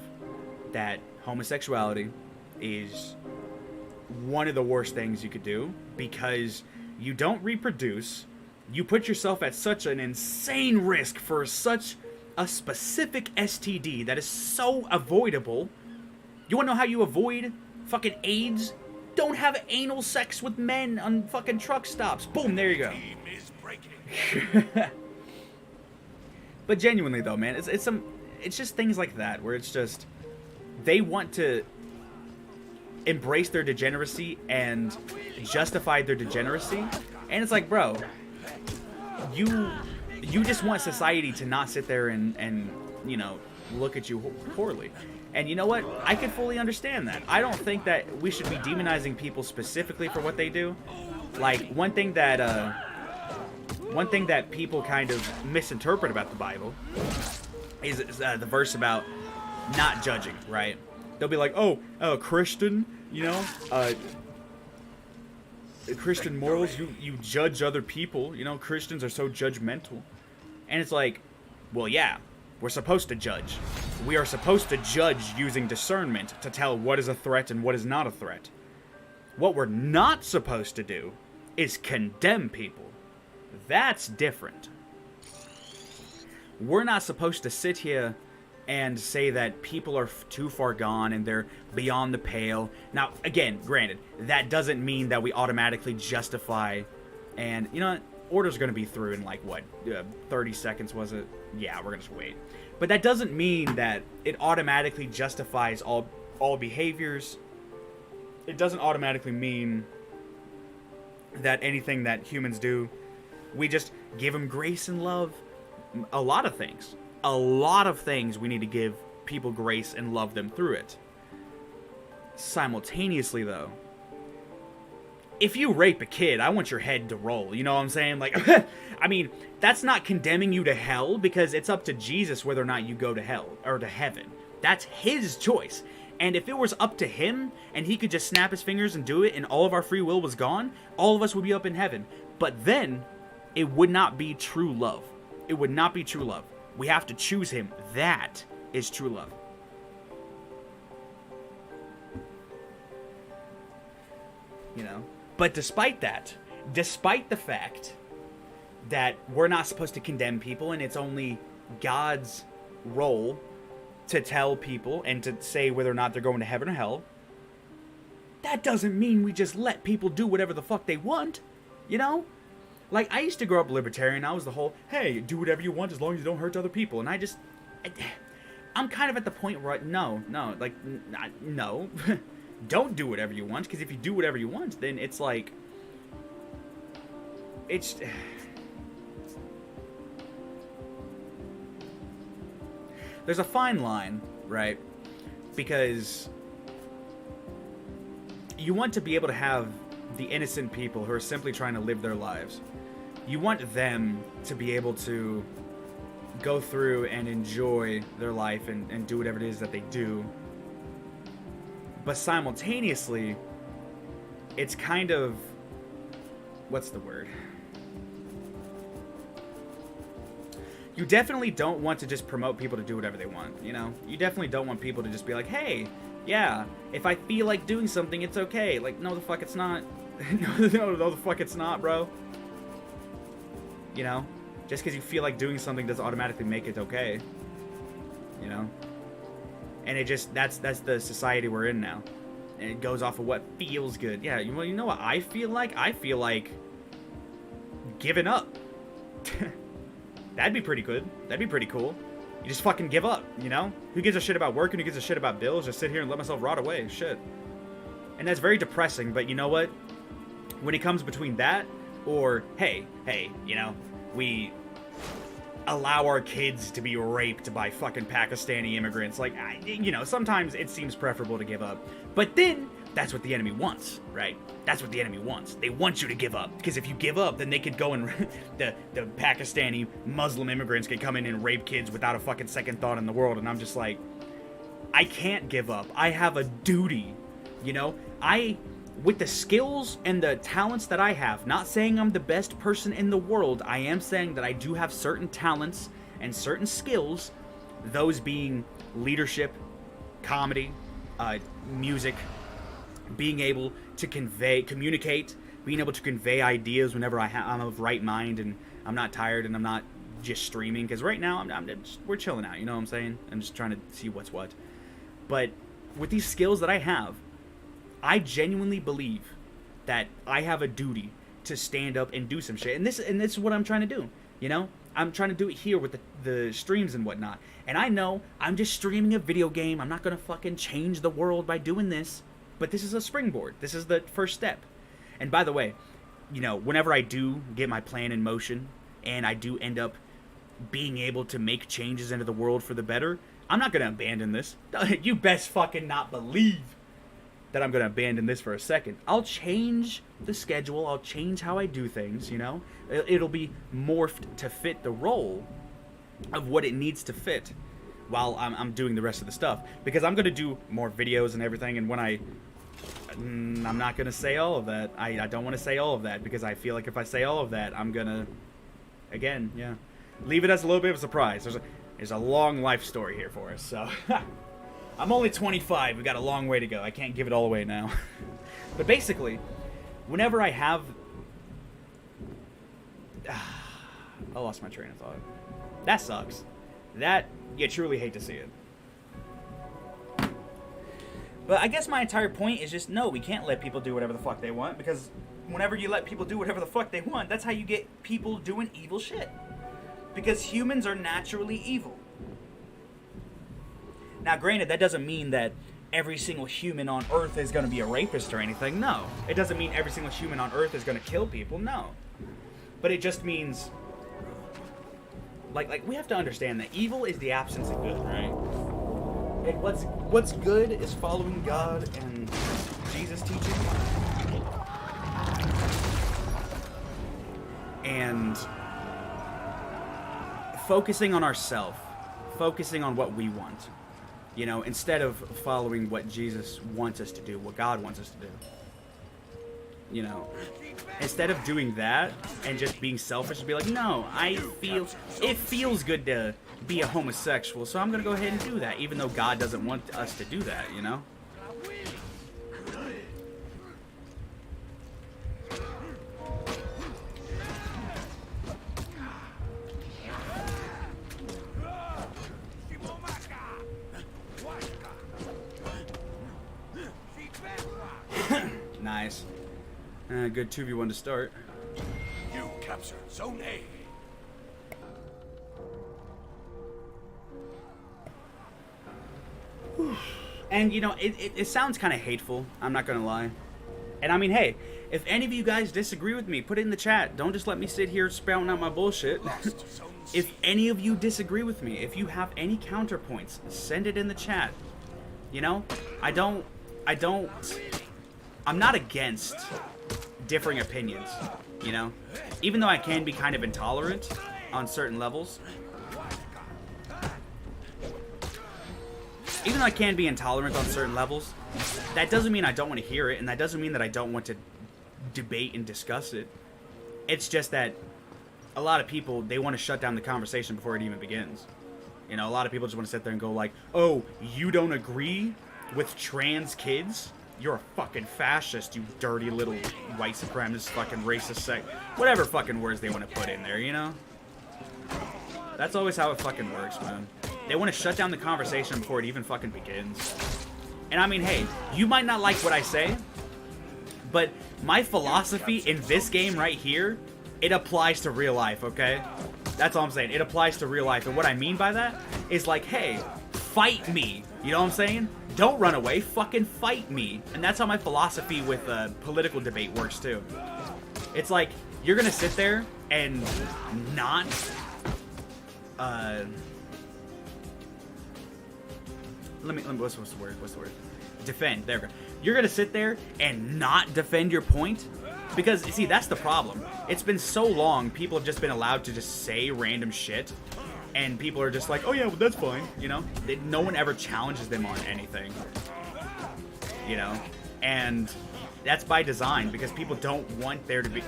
that homosexuality is one of the worst things you could do, because you don't reproduce, you put yourself at such an insane risk for such a specific STD that is so avoidable. You wanna know how you avoid fucking AIDS? Don't have anal sex with men on fucking truck stops. Boom, there you go. But genuinely though, man, it's just things like that where it's just they want to embrace their degeneracy and justify their degeneracy, and it's like, bro, you just want society to not sit there and you know, look at you poorly. And you know what? I could fully understand that. I don't think that we should be demonizing people specifically for what they do. Like, one thing that people kind of misinterpret about the Bible is the verse about not judging, right? They'll be like, oh, Christian, you know, Christian morals, you judge other people, you know, Christians are so judgmental. And it's like, well, yeah, we're supposed to judge. We are supposed to judge using discernment to tell what is a threat and what is not a threat. What we're not supposed to do is condemn people. That's different. We're not supposed to sit here and say that people are too far gone and they're beyond the pale. Now, again, granted, that doesn't mean that we automatically justify, and, you know what? Order's going to be through in, like, what, 30 seconds, was it? Yeah, we're going to just wait. But that doesn't mean that it automatically justifies all behaviors. It doesn't automatically mean that anything that humans do, we just give them grace and love. A lot of things we need to give people grace and love them through it. Simultaneously, though, if you rape a kid, I want your head to roll. You know what I'm saying? Like, I mean, that's not condemning you to hell, because it's up to Jesus whether or not you go to hell or to heaven. That's his choice. And if it was up to him and he could just snap his fingers and do it and all of our free will was gone, all of us would be up in heaven. But then it would not be true love. It would not be true love. We have to choose him. That is true love. You know? But despite that, despite the fact that we're not supposed to condemn people and it's only God's role to tell people and to say whether or not they're going to heaven or hell, that doesn't mean we just let people do whatever the fuck they want, you know? Like, I used to grow up libertarian. I was the whole, hey, do whatever you want as long as you don't hurt other people. And I'm kind of at the point where, no. Don't do whatever you want, because if you do whatever you want, then it's like, there's a fine line, right? Because you want to be able to have the innocent people who are simply trying to live their lives. You want them to be able to go through and enjoy their life and do whatever it is that they do. But simultaneously, it's kind of, what's the word? You definitely don't want to just promote people to do whatever they want, you know? You definitely don't want people to just be like, hey, yeah, if I feel like doing something, it's okay. Like, no, the fuck it's not. no, the fuck it's not, bro. You know? Just because you feel like doing something doesn't automatically make it okay. You know? And it just, that's the society we're in now. And it goes off of what feels good. Yeah, you know what I feel like? I feel like giving up. That'd be pretty good. That'd be pretty cool. You just fucking give up, you know? Who gives a shit about working? Who gives a shit about bills? Just sit here and let myself rot away. Shit. And that's very depressing, but you know what? When it comes between that or, hey, you know, we allow our kids to be raped by fucking Pakistani immigrants. Like, you know, sometimes it seems preferable to give up. But then, that's what the enemy wants, right? That's what the enemy wants. They want you to give up. Because if you give up, then they could go and... the Pakistani Muslim immigrants could come in and rape kids without a fucking second thought in the world. And I'm just like... I can't give up. I have a duty, you know? With the skills and the talents that I have, not saying I'm the best person in the world, I am saying that I do have certain talents and certain skills, those being leadership, comedy, music, being able to communicate, being able to convey ideas whenever I'm of right mind and I'm not tired and I'm not just streaming, because right now we're chilling out, you know what I'm saying? I'm just trying to see what's what. But with these skills that I have, I genuinely believe that I have a duty to stand up and do some shit. And this is what I'm trying to do, you know? I'm trying to do it here with the streams and whatnot. And I know I'm just streaming a video game. I'm not going to fucking change the world by doing this. But this is a springboard. This is the first step. And by the way, you know, whenever I do get my plan in motion and I do end up being able to make changes into the world for the better, I'm not going to abandon this. You best fucking not believe that I'm going to abandon this for a second. I'll change the schedule. I'll change how I do things, you know? It'll be morphed to fit the role of what it needs to fit while I'm doing the rest of the stuff. Because I'm going to do more videos and everything, and when I'm not going to say all of that. I don't want to say all of that, because I feel like if I say all of that, I'm going to, again, yeah, leave it as a little bit of a surprise. There's a long life story here for us, so... I'm only 25. We got a long way to go. I can't give it all away now. But basically, whenever I have... I lost my train of thought. That sucks. That, you truly hate to see it. But I guess my entire point is just, no, we can't let people do whatever the fuck they want, because whenever you let people do whatever the fuck they want, that's how you get people doing evil shit. Because humans are naturally evil. Now, granted, that doesn't mean that every single human on Earth is going to be a rapist or anything. No. It doesn't mean every single human on Earth is going to kill people. No. But it just means... Like we have to understand that evil is the absence of good, right? And what's good is following God and Jesus' teaching. And focusing on ourselves. Focusing on what we want. You know, instead of following what Jesus wants us to do, what God wants us to do. You know, instead of doing that and just being selfish and be like, no, it feels good to be a homosexual, so I'm going to go ahead and do that, even though God doesn't want us to do that, you know? Nice. Good 2v1 to start. You captured Zone A. And, you know, it sounds kind of hateful. I'm not going to lie. And, I mean, hey, if any of you guys disagree with me, put it in the chat. Don't just let me sit here spouting out my bullshit. If any of you disagree with me, if you have any counterpoints, send it in the chat. You know, I'm not against differing opinions, you know? Even though I can be kind of intolerant on certain levels. Even though I can be intolerant on certain levels, that doesn't mean I don't want to hear it, and that doesn't mean that I don't want to debate and discuss it. It's just that a lot of people, they want to shut down the conversation before it even begins. You know, a lot of people just want to sit there and go like, oh, you don't agree with trans kids? You're a fucking fascist, you dirty little white supremacist fucking racist sect. Whatever fucking words they want to put in there, you know? That's always how it fucking works, man. They want to shut down the conversation before it even fucking begins. And I mean, hey, you might not like what I say, but my philosophy in this game right here, it applies to real life, okay? That's all I'm saying. It applies to real life. And what I mean by that is like, hey, fight me. You know what I'm saying? Don't run away, fucking fight me. And that's how my philosophy with political debate works too. It's like, you're gonna sit there and not, what's the word? Defend, there we go. You're gonna sit there and not defend your point? Because, see, that's the problem. It's been so long, people have just been allowed to just say random shit. And people are just like, oh yeah, well, that's fine, you know? No one ever challenges them on anything, you know? And that's by design, because people don't want there to be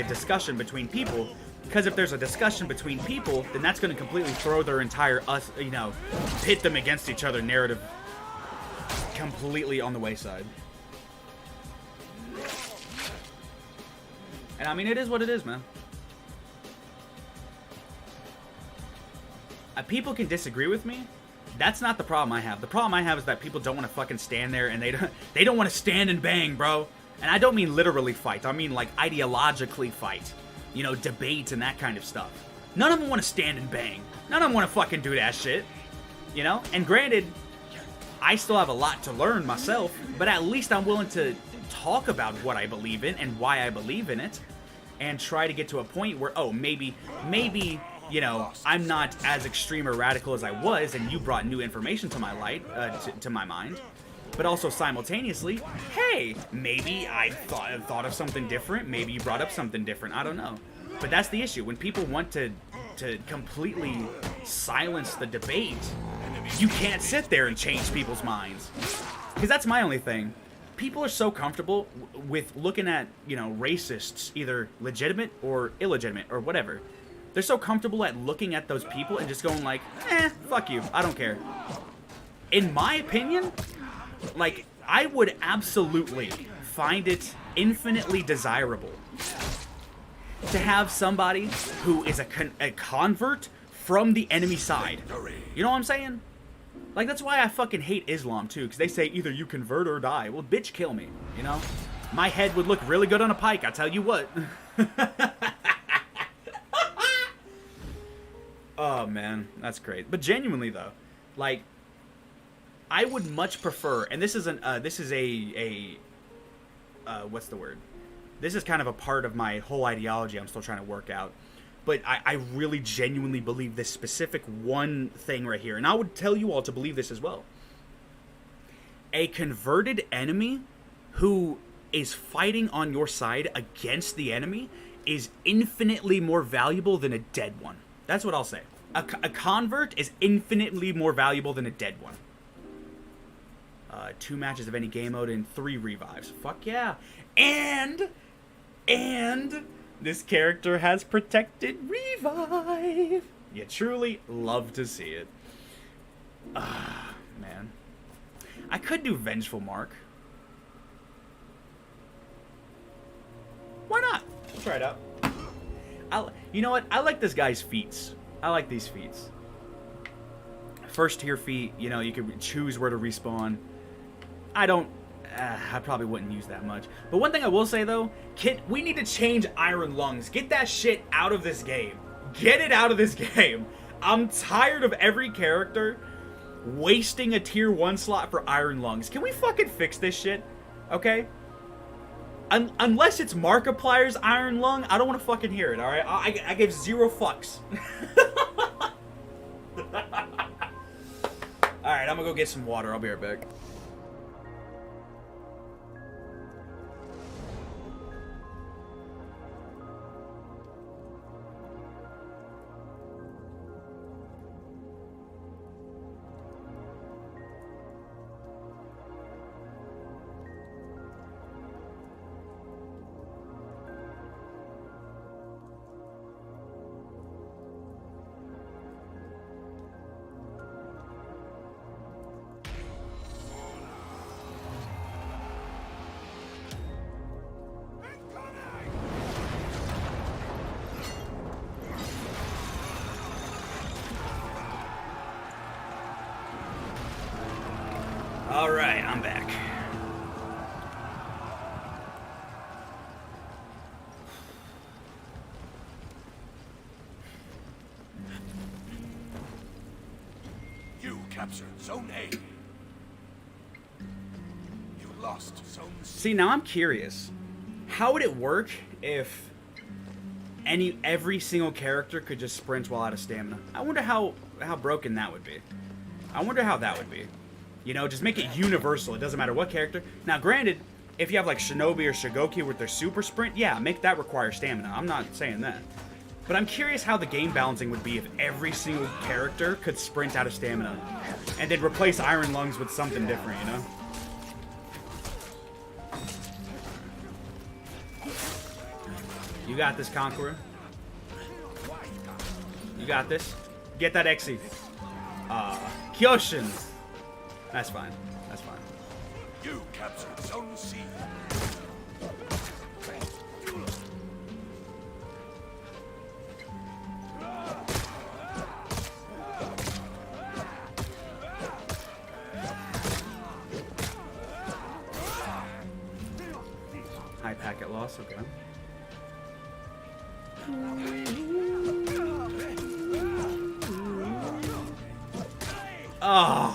a discussion between people. Because if there's a discussion between people, then that's going to completely throw their entire pit them against each other narrative completely on the wayside. And I mean, it is what it is, man. People can disagree with me. That's not the problem I have. The problem I have is that people don't want to fucking stand there, and they don't want to stand and bang, bro. And I don't mean literally fight. I mean like ideologically fight. You know, debate and that kind of stuff. None of them want to stand and bang. None of them want to fucking do that shit. You know? And granted, I still have a lot to learn myself, but at least I'm willing to talk about what I believe in and why I believe in it, and try to get to a point where, oh, maybe, you know, I'm not as extreme or radical as I was, and you brought new information to my to my mind. But also simultaneously, hey, maybe I thought of something different. Maybe you brought up something different. I don't know. But that's the issue. When people want to completely silence the debate, you can't sit there and change people's minds. Because that's my only thing. People are so comfortable with looking at, you know, racists, either legitimate or illegitimate or whatever. They're so comfortable at looking at those people and just going like, fuck you, I don't care. In my opinion, like, I would absolutely find it infinitely desirable to have somebody who is a convert from the enemy side. You know what I'm saying? Like, that's why I fucking hate Islam, too, because they say either you convert or die. Well, bitch, kill me, you know? My head would look really good on a pike, I tell you what. Oh, man, that's great. But genuinely, though, like, I would much prefer, and this is what's the word? This is kind of a part of my whole ideology I'm still trying to work out. But I really genuinely believe this specific one thing right here. And I would tell you all to believe this as well. A converted enemy who is fighting on your side against the enemy is infinitely more valuable than a dead one. That's what I'll say. A convert is infinitely more valuable than a dead one. 2 matches of any game mode and 3 revives. Fuck yeah. And this character has protected revive. You truly love to see it. Ah, man. I could do Vengeful Mark. Why not? We'll try it out. You know what? I like this guy's feats. I like these feats. First tier feat, you know, you could choose where to respawn. I probably wouldn't use that much. But one thing I will say, though, we need to change Iron Lungs. Get that shit out of this game. Get it out of this game. I'm tired of every character wasting a tier 1 slot for Iron Lungs. Can we fucking fix this shit? Okay? Unless it's Markiplier's Iron Lung, I don't want to fucking hear it, alright? I give 0 fucks. Alright, I'm gonna go get some water. I'll be right back. Alright, I'm back. You captured Zone A. You lost Zone C. See, now I'm curious. How would it work if every single character could just sprint while out of stamina? I wonder how broken that would be. I wonder how that would be. You know, just make it universal. It doesn't matter what character. Now, granted, if you have like Shinobi or Shigoki with their super sprint, yeah, make that require stamina. I'm not saying that. But I'm curious how the game balancing would be if every single character could sprint out of stamina. And then replace Iron Lungs with something different, you know? You got this, Conqueror. You got this. Get that Exy. Kyoshin. That's fine. That's fine. You captured Zone C. High packet loss, okay. Oh,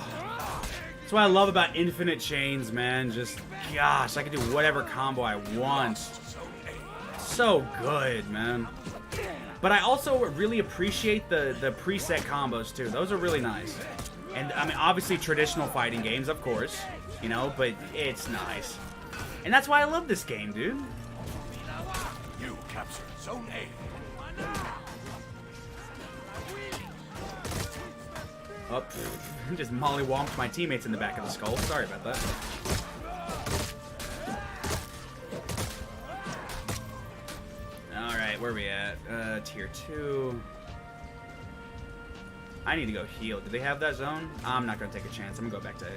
that's what I love about Infinite Chains, man. Just, gosh, I can do whatever combo I want. So good, man. But I also really appreciate the preset combos, too. Those are really nice. And, I mean, obviously traditional fighting games, of course, you know, but it's nice. And that's why I love this game, dude. You captured Zone A. Oh, just mollywomped my teammates in the back of the skull. Sorry about that. Alright, where are we at? Tier 2. I need to go heal. Do they have that zone? I'm not going to take a chance. I'm going to go back to A.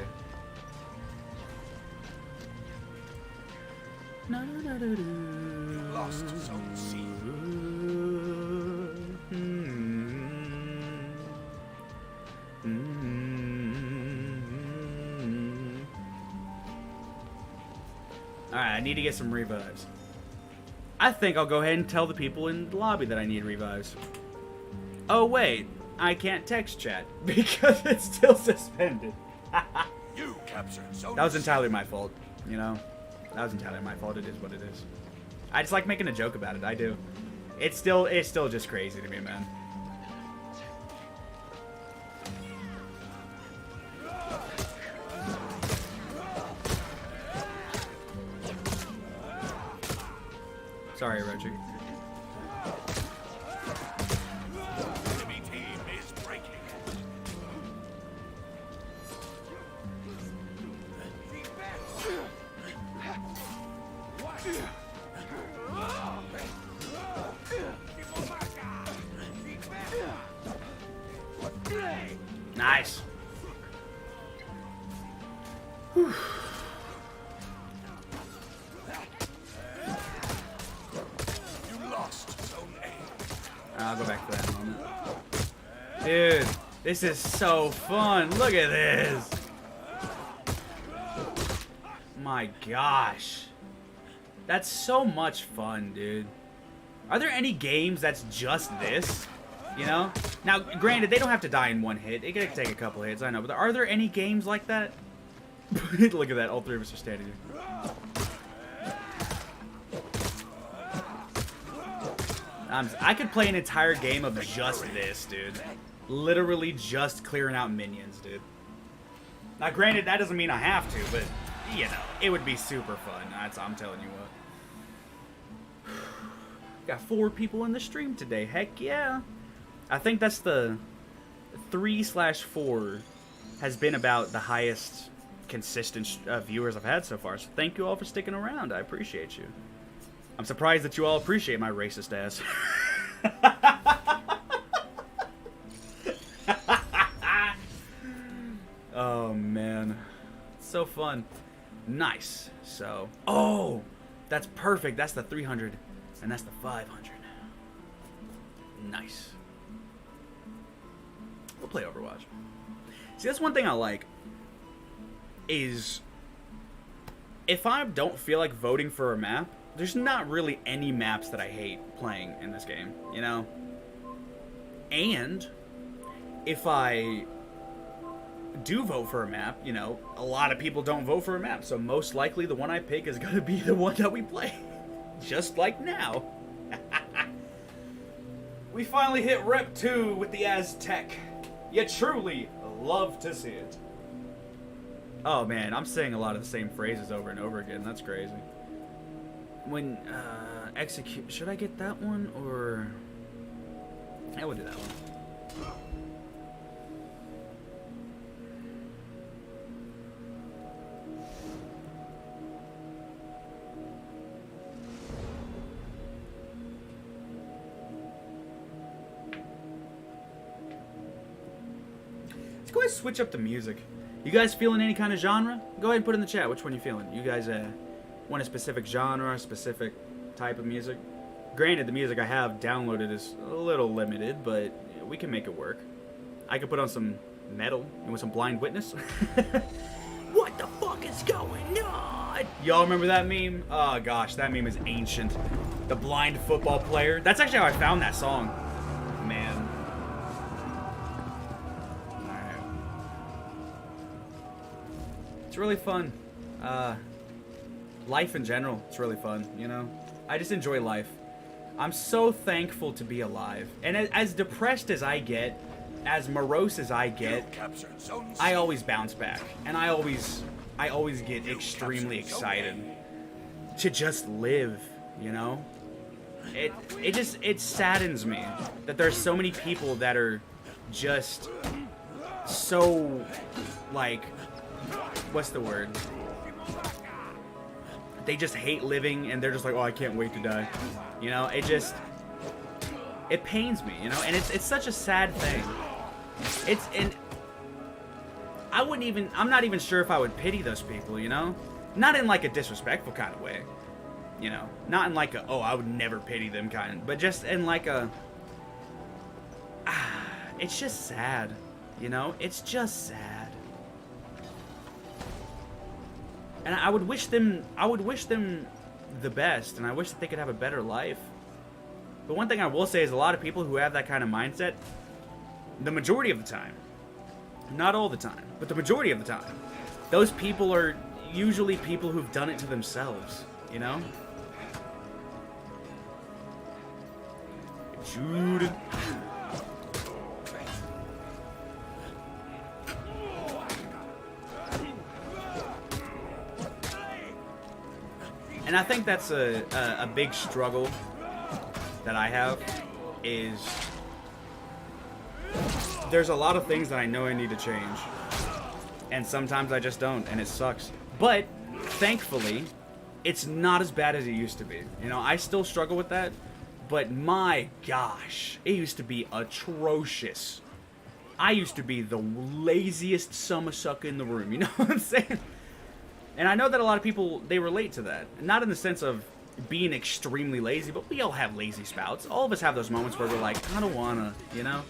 Lost Zone C. Alright, I need to get some revives. I think I'll go ahead and tell the people in the lobby that I need revives. Oh wait, I can't text chat because it's still suspended. You captured Zone That was C. entirely my fault, you know? That was entirely my fault. It is what it is. I just like making a joke about it. I do. It's still just crazy to me, man. Sorry, Roger. Enemy team is breaking. Nice. Whew. I'll go back to that moment. Dude, this is so fun. Look at this. My gosh. That's so much fun, dude. Are there any games that's just this? You know? Now, granted, they don't have to die in one hit. It can take a couple hits, I know. But are there any games like that? Look at that. All three of us are standing here. I could play an entire game of just this, dude. Literally just clearing out minions, dude. Now, granted, that doesn't mean I have to, but, you know, it would be super fun. I'm telling you what. Got 4 people in the stream today. Heck yeah. I think that's the 3/4 has been about the highest consistent viewers I've had so far. So thank you all for sticking around. I appreciate you. I'm surprised that you all appreciate my racist ass. Oh, man. It's so fun. Nice. So, oh, that's perfect. That's the 300, and that's the 500. Nice. We'll play Overwatch. See, that's one thing I like, is if I don't feel like voting for a map, there's not really any maps that I hate playing in this game, you know? And if I do vote for a map, you know, a lot of people don't vote for a map, so most likely the one I pick is going to be the one that we play. Just like now. We finally hit Rep 2 with the Aztec. You truly love to see it. Oh man, I'm saying a lot of the same phrases over and over again. That's crazy. When, execute... Should I get that one, or... I will do that one. Let's go ahead and switch up the music. You guys feeling any kind of genre? Go ahead and put in the chat which one you feeling. You guys want a specific genre, a specific type of music? Granted, the music I have downloaded is a little limited, but we can make it work. I could put on some metal and with some Blind Witness. What the fuck is going on? Y'all remember that meme? Oh gosh, that meme is ancient. The blind football player. That's actually how I found that song. Man. Alright. It's really fun. Life in general, it's really fun, you know? I just enjoy life. I'm so thankful to be alive. And as depressed as I get, as morose as I get, I always bounce back. And I always get extremely excited to just live, you know? It saddens me that there's so many people that are just so, like, what's the word? They just hate living, and they're just like, oh, I can't wait to die. You know, it pains me, you know, and it's such a sad thing. I'm not even sure if I would pity those people, you know? Not in like a disrespectful kind of way, you know? Not in like a, oh, I would never pity them kind, but just in like a, it's just sad, you know? It's just sad. And I would wish them the best, and I wish that they could have a better life. But one thing I will say is a lot of people who have that kind of mindset, the majority of the time, not all the time, but the majority of the time, those people are usually people who've done it to themselves, you know? Jude. And I think that's a big struggle that I have, is there's a lot of things that I know I need to change, and sometimes I just don't, and it sucks. But thankfully, it's not as bad as it used to be. You know, I still struggle with that, but my gosh, it used to be atrocious. I used to be the laziest summer sucker in the room, you know what I'm saying? And I know that a lot of people, they relate to that. Not in the sense of being extremely lazy, but we all have lazy spouts. All of us have those moments where we're like, I don't wanna, you know?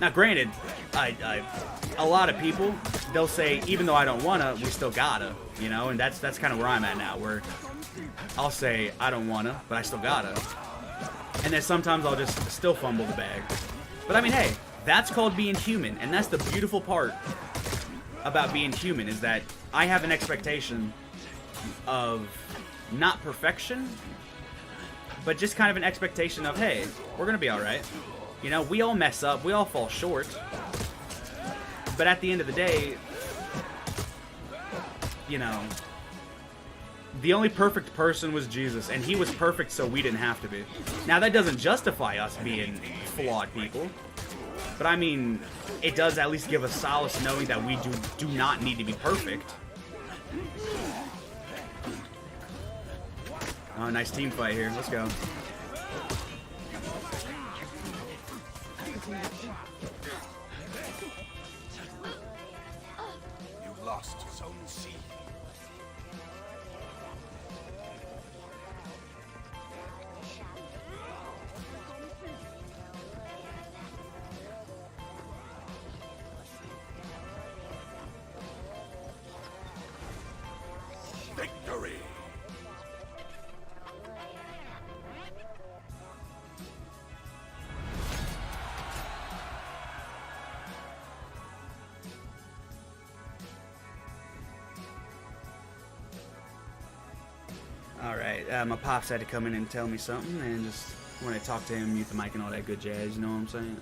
Now, granted, a lot of people, they'll say, even though I don't wanna, we still gotta, you know? And that's kind of where I'm at now, where I'll say, I don't wanna, but I still gotta. And then sometimes I'll just still fumble the bag. But I mean, hey, that's called being human, and that's the beautiful part about being human, is that I have an expectation of not perfection, but just kind of an expectation of, hey, we're gonna be alright. You know, we all mess up, we all fall short, but at the end of the day, you know, the only perfect person was Jesus, and he was perfect so we didn't have to be. Now, that doesn't justify us being flawed people, but I mean, it does at least give us solace knowing that we do not need to be perfect. Oh, nice team fight here. Let's go. You lost Zone C. Victory! Alright, my pops had to come in and tell me something, and just when I talk to him, mute the mic and all that good jazz, you know what I'm saying?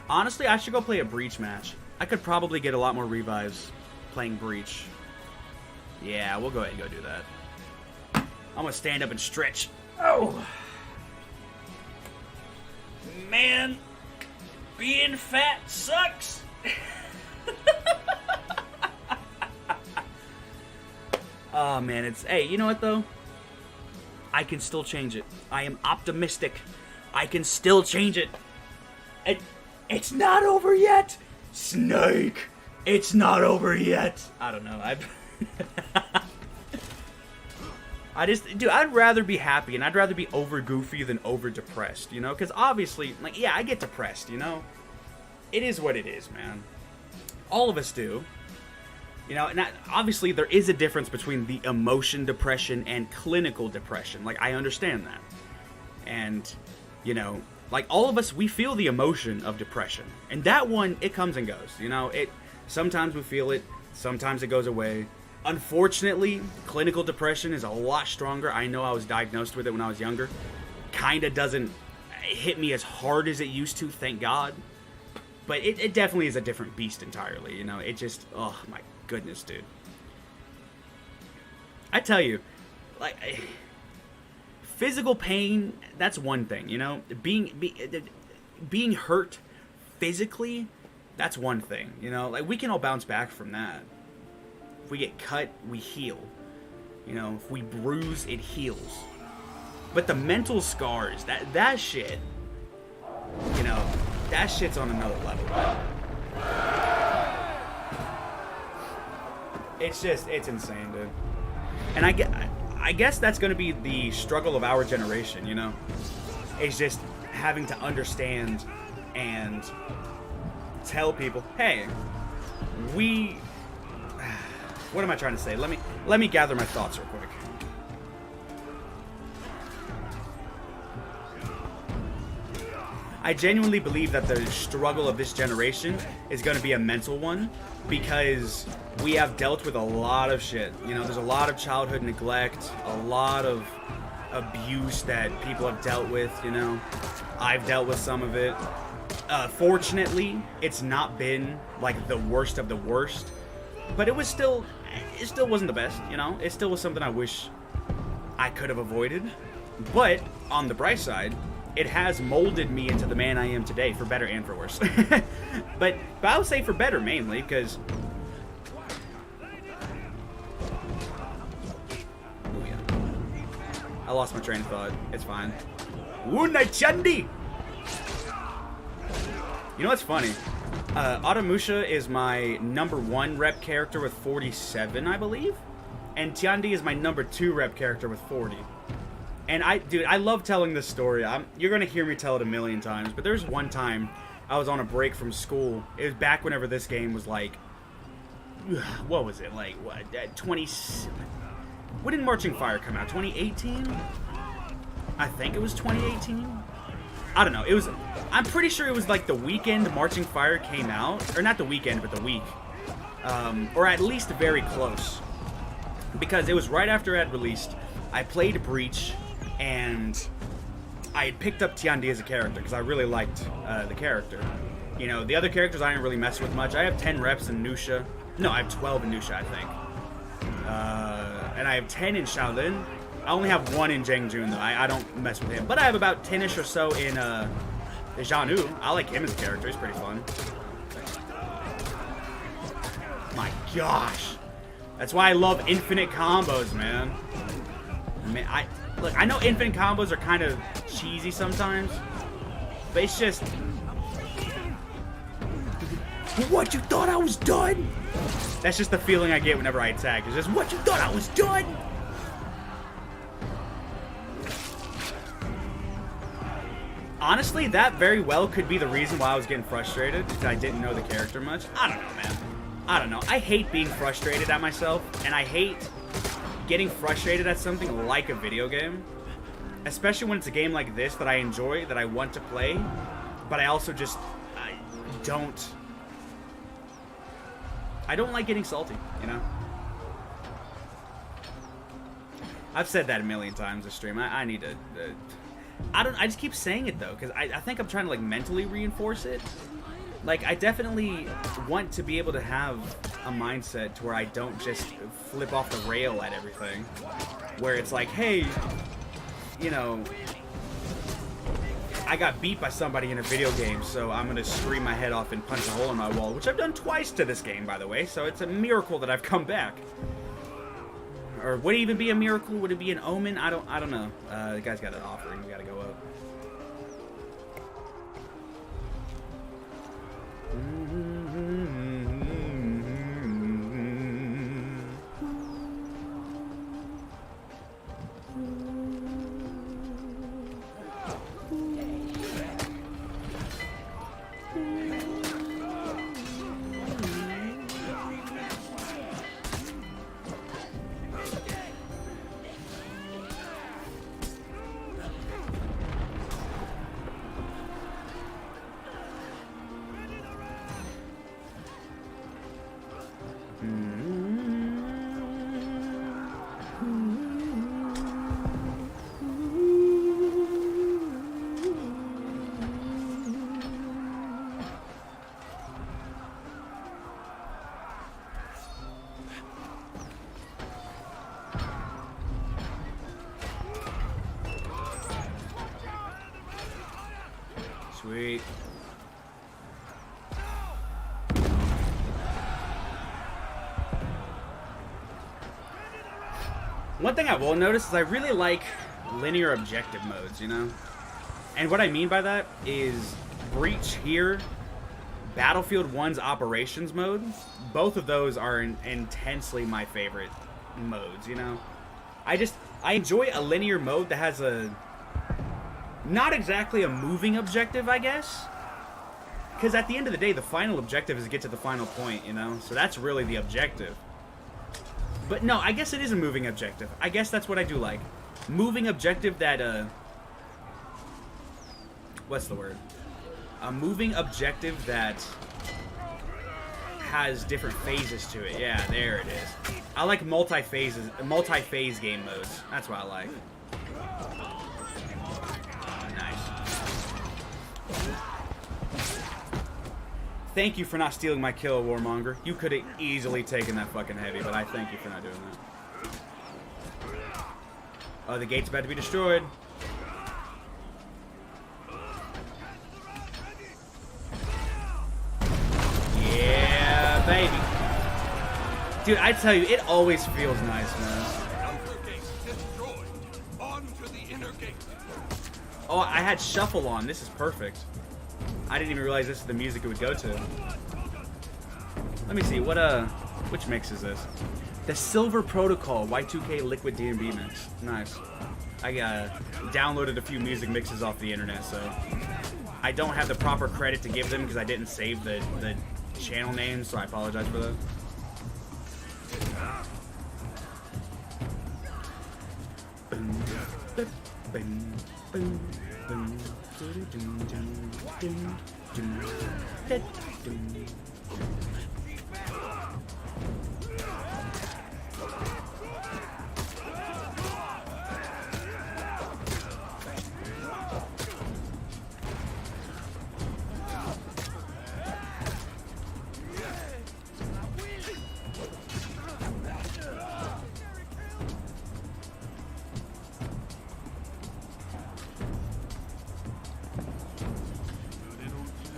Honestly, I should go play a Breach match. I could probably get a lot more revives playing Breach. Yeah, we'll go ahead and go do that. I'm gonna stand up and stretch. Oh! Man, Being fat sucks. Oh man, it's, hey, you know what though? I can still change it. I am optimistic. I can still change it. It's not over yet. Snake. It's not over yet. I don't know. I'd rather be happy, and I'd rather be over goofy than over depressed, you know? Because obviously, like, yeah, I get depressed, you know? It is what it is, man. All of us do. You know, and obviously there is a difference between the emotion depression and clinical depression. Like, I understand that. And, you know, like, all of us, we feel the emotion of depression. And that one, it comes and goes, you know? Sometimes we feel it, sometimes it goes away. Unfortunately, clinical depression is a lot stronger. I know I was diagnosed with it when I was younger. Kinda doesn't hit me as hard as it used to, thank God. But it definitely is a different beast entirely, you know? It just, oh my goodness, dude. I tell you, like, physical pain, that's one thing, you know? Being hurt physically, that's one thing, you know? Like, we can all bounce back from that. If we get cut, we heal. You know, if we bruise, it heals. But the mental scars, that shit, you know, that shit's on another level. It's insane, dude. And I guess that's going to be the struggle of our generation, you know? It's just having to understand and tell people, hey, what am I trying to say? Let me gather my thoughts real quick. I genuinely believe that the struggle of this generation is going to be a mental one, because we have dealt with a lot of shit. You know, there's a lot of childhood neglect, a lot of abuse that people have dealt with, you know. I've dealt with some of it. Fortunately, it's not been like the worst of the worst, but it still wasn't the best, you know. It still was something I wish I could have avoided. But on the bright side, it has molded me into the man I am today, for better and for worse. but I would say for better, mainly, because... Oh, yeah. I lost my train of thought. It's fine. Wuna Chandi! You know what's funny? Adamusha is my #1 rep character with 47, I believe. And Tiandi is my #2 rep character with 40. And I love telling this story. You're going to hear me tell it a million times. But there's one time I was on a break from school. It was back whenever this game was like... What was it? Like, what? 20... When did Marching Fire come out? 2018? I think it was 2018. I don't know. It was... I'm pretty sure it was like the weekend Marching Fire came out. Or not the weekend, but the week. Or at least very close. Because it was right after it had released. I played Breach... And I had picked up Tiandi as a character because I really liked the character. You know, the other characters I didn't really mess with much. I have 10 reps in Nusha. No, I have 12 in Nusha, I think. And I have 10 in Shaolin. I only have 1 in Zhengjun, though. I don't mess with him. But I have about 10-ish or so in Zhanu. I like him as a character. He's pretty fun. My gosh. That's why I love infinite combos, man. Look, I know infinite combos are kind of cheesy sometimes, but it's just... What, you thought I was done? That's just the feeling I get whenever I attack. It's just, what, you thought I was done? Honestly, that very well could be the reason why I was getting frustrated, because I didn't know the character much. I don't know, man. I don't know. I hate being frustrated at myself, and I hate... getting frustrated at something like a video game, especially when it's a game like this that I enjoy, that I want to play, but I also just I don't like getting salty, you know? I've said that a million times this stream. I need to... I just keep saying it, though, because I think I'm trying to, like, mentally reinforce it. Like, I definitely want to be able to have a mindset to where I don't just flip off the rail at everything. Where it's like, hey, you know, I got beat by somebody in a video game, so I'm gonna scream my head off and punch a hole in my wall, which I've done twice to this game, by the way, so it's a miracle that I've come back. Or would it even be a miracle? Would it be an omen? I don't know. The guy's got an offering. We gotta go up. Sweet. One thing I will notice is I really like linear objective modes, you know? And what I mean by that is Breach here, Battlefield 1's operations mode, both of those are intensely my favorite modes, you know? I enjoy a linear mode that has a, not exactly a moving objective, I guess. Because at the end of the day, the final objective is to get to the final point, you know? So that's really the objective. But no, I guess it is a moving objective. I guess that's what I do like. Moving objective that, what's the word? A moving objective that has different phases to it. Yeah, there it is. I like multi-phase game modes. That's what I like. Thank you for not stealing my kill, Warmonger. You could have easily taken that fucking heavy, but I thank you for not doing that. Oh, the gate's about to be destroyed. Yeah, baby. Dude, I tell you, it always feels nice, man. Oh, I had shuffle on. This is perfect. I didn't even realize this is the music it would go to. Let me see, which mix is this? The Silver Protocol Y2K Liquid D&B mix. Nice. I downloaded a few music mixes off the internet, so I don't have the proper credit to give them because I didn't save the channel name, so I apologize for that.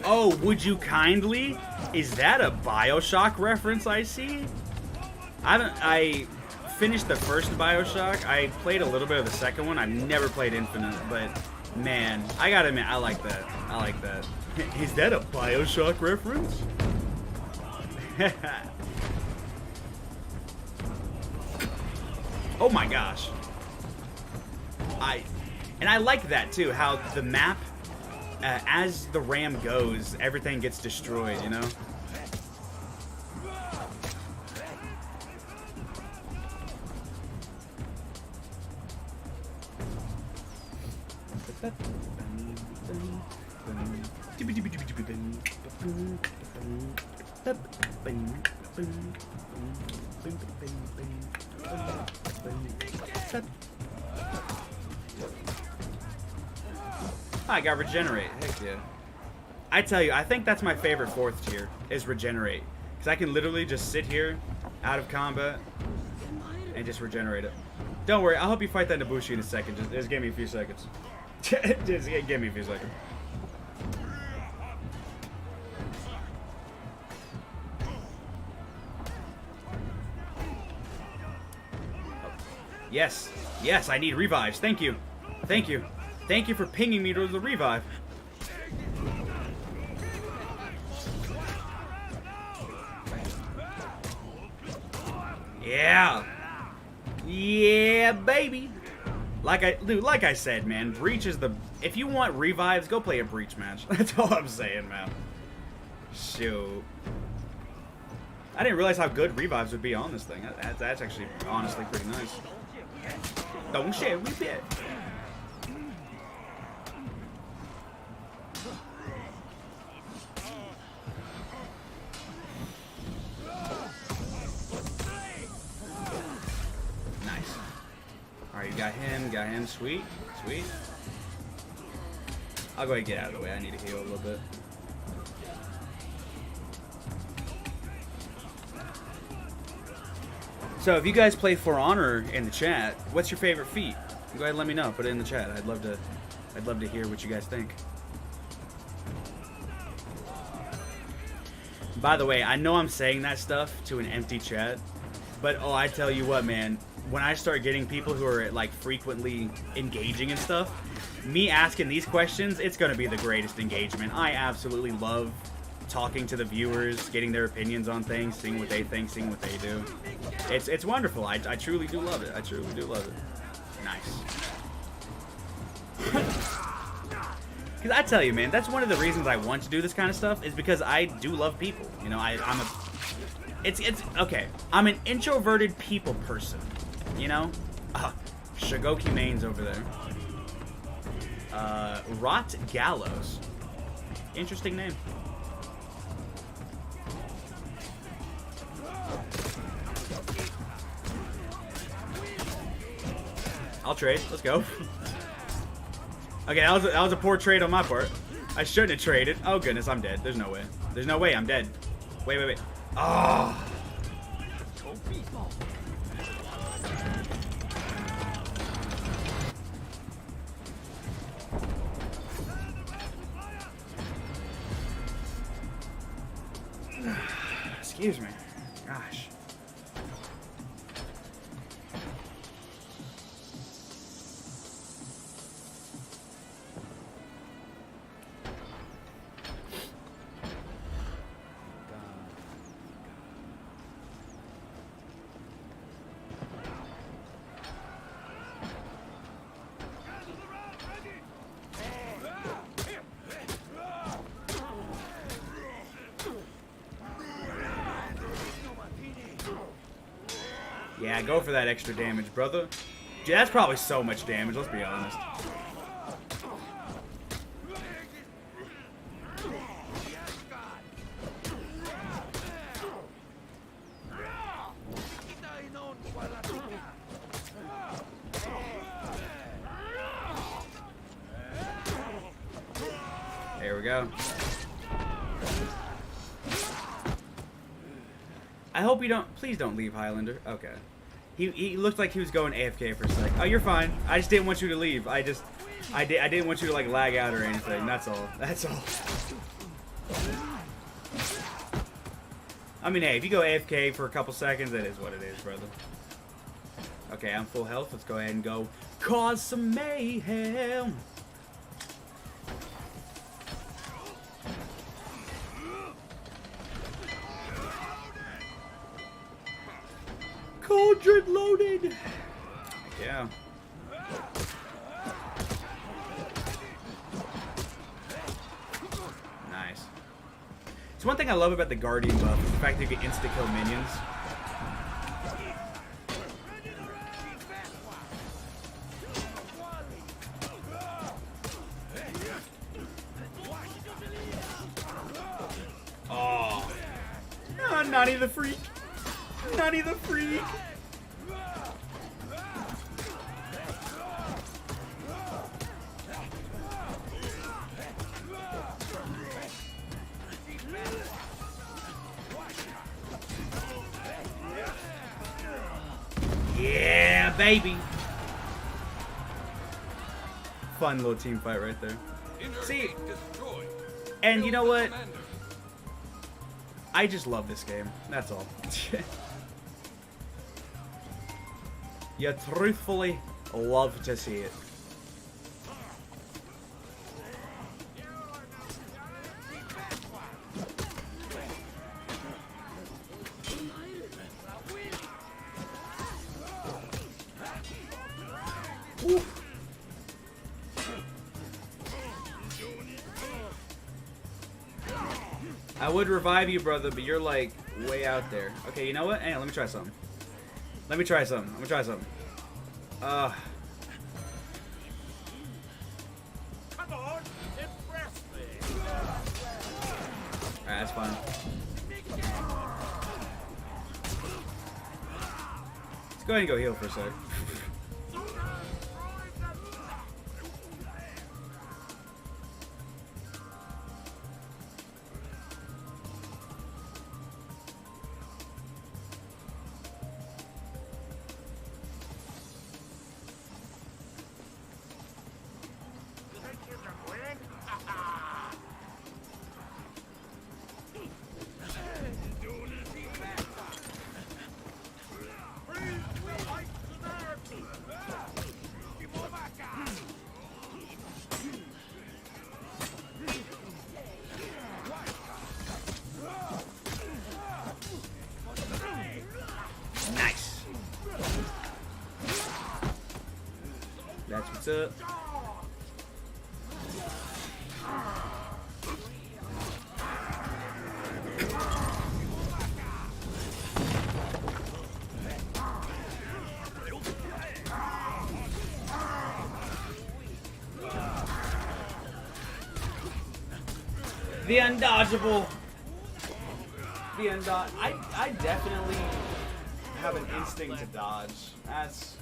Oh, would you kindly? Is that a BioShock reference I see? I finished the first BioShock. I played a little bit of the second one. I've never played Infinite, but man, I gotta admit, I like that. I like that. Is that a BioShock reference? Oh my gosh. And I like that too, how the map, as the ram goes, everything gets destroyed, you know? I got regenerate. Heck yeah. I tell you, I think that's my favorite fourth tier, is regenerate. Because I can literally just sit here, out of combat, and just regenerate it. Don't worry, I'll help you fight that Nabushi in a second. Just give me a few seconds. Just give me a few seconds. Yes. Yes, I need revives. Thank you. Thank you. Thank you for pinging me to the revive. Yeah. Yeah, baby. Like I said, man, Breach is the... If you want revives, go play a Breach match. That's all I'm saying, man. Shoot. I didn't realize how good revives would be on this thing. That's actually, honestly, pretty nice. Don't share with it. Nice. Alright, you got him, sweet, sweet. I'll go ahead and get out of the way. I need to heal a little bit. So if you guys play For Honor in the chat, what's your favorite feat? Go ahead and let me know. Put it in the chat. I'd love to hear what you guys think. By the way, I know I'm saying that stuff to an empty chat, but oh, I tell you what, man, when I start getting people who are like frequently engaging and stuff, me asking these questions, it's gonna be the greatest engagement. I absolutely love talking to the viewers, getting their opinions on things, seeing what they think, seeing what they do. It's wonderful. I truly do love it. I truly do love it. Nice. Because I tell you, man, that's one of the reasons I want to do this kind of stuff, is because I do love people. You know, it's okay. I'm an introverted people person. You know? Shigoki Main's over there. Rot Gallows. Interesting name. I'll trade. Let's go. Okay, that was a poor trade on my part. I shouldn't have traded. Oh goodness, I'm dead. There's no way. There's no way I'm dead. Wait. Oh. Excuse me. Gosh. Yeah, go for that extra damage, brother. Dude, that's probably so much damage, let's be honest. There we go. I hope you don't... Please don't leave, Highlander. Okay. He looked like he was going AFK for a sec. Oh, you're fine. I just didn't want you to leave. I didn't want you to, like, lag out or anything. That's all. That's all. I mean, hey, if you go AFK for a couple seconds, that is what it is, brother. Okay, I'm full health. Let's go ahead and go cause some mayhem. Cauldron loaded. Yeah. Nice. So one thing I love about the Guardian buff is the fact that you can insta-kill minions. Oh. Oh, Nani the Freak. Nani the Freak. Yeah, baby. fun little team fight right there. Inner See, gate destroyed. and you know what? Commander. I just love this game. That's all. You truthfully love to see it. Oof. I would revive you, brother, but you're like way out there. Okay, you know what? Hang on, let me try something. I'm gonna try something. Come on, impress me. Alright, that's fine. Let's go ahead and go heal for a sec. Nice. That's what's up. The undodgeable. I definitely have an instinct to dodge. That's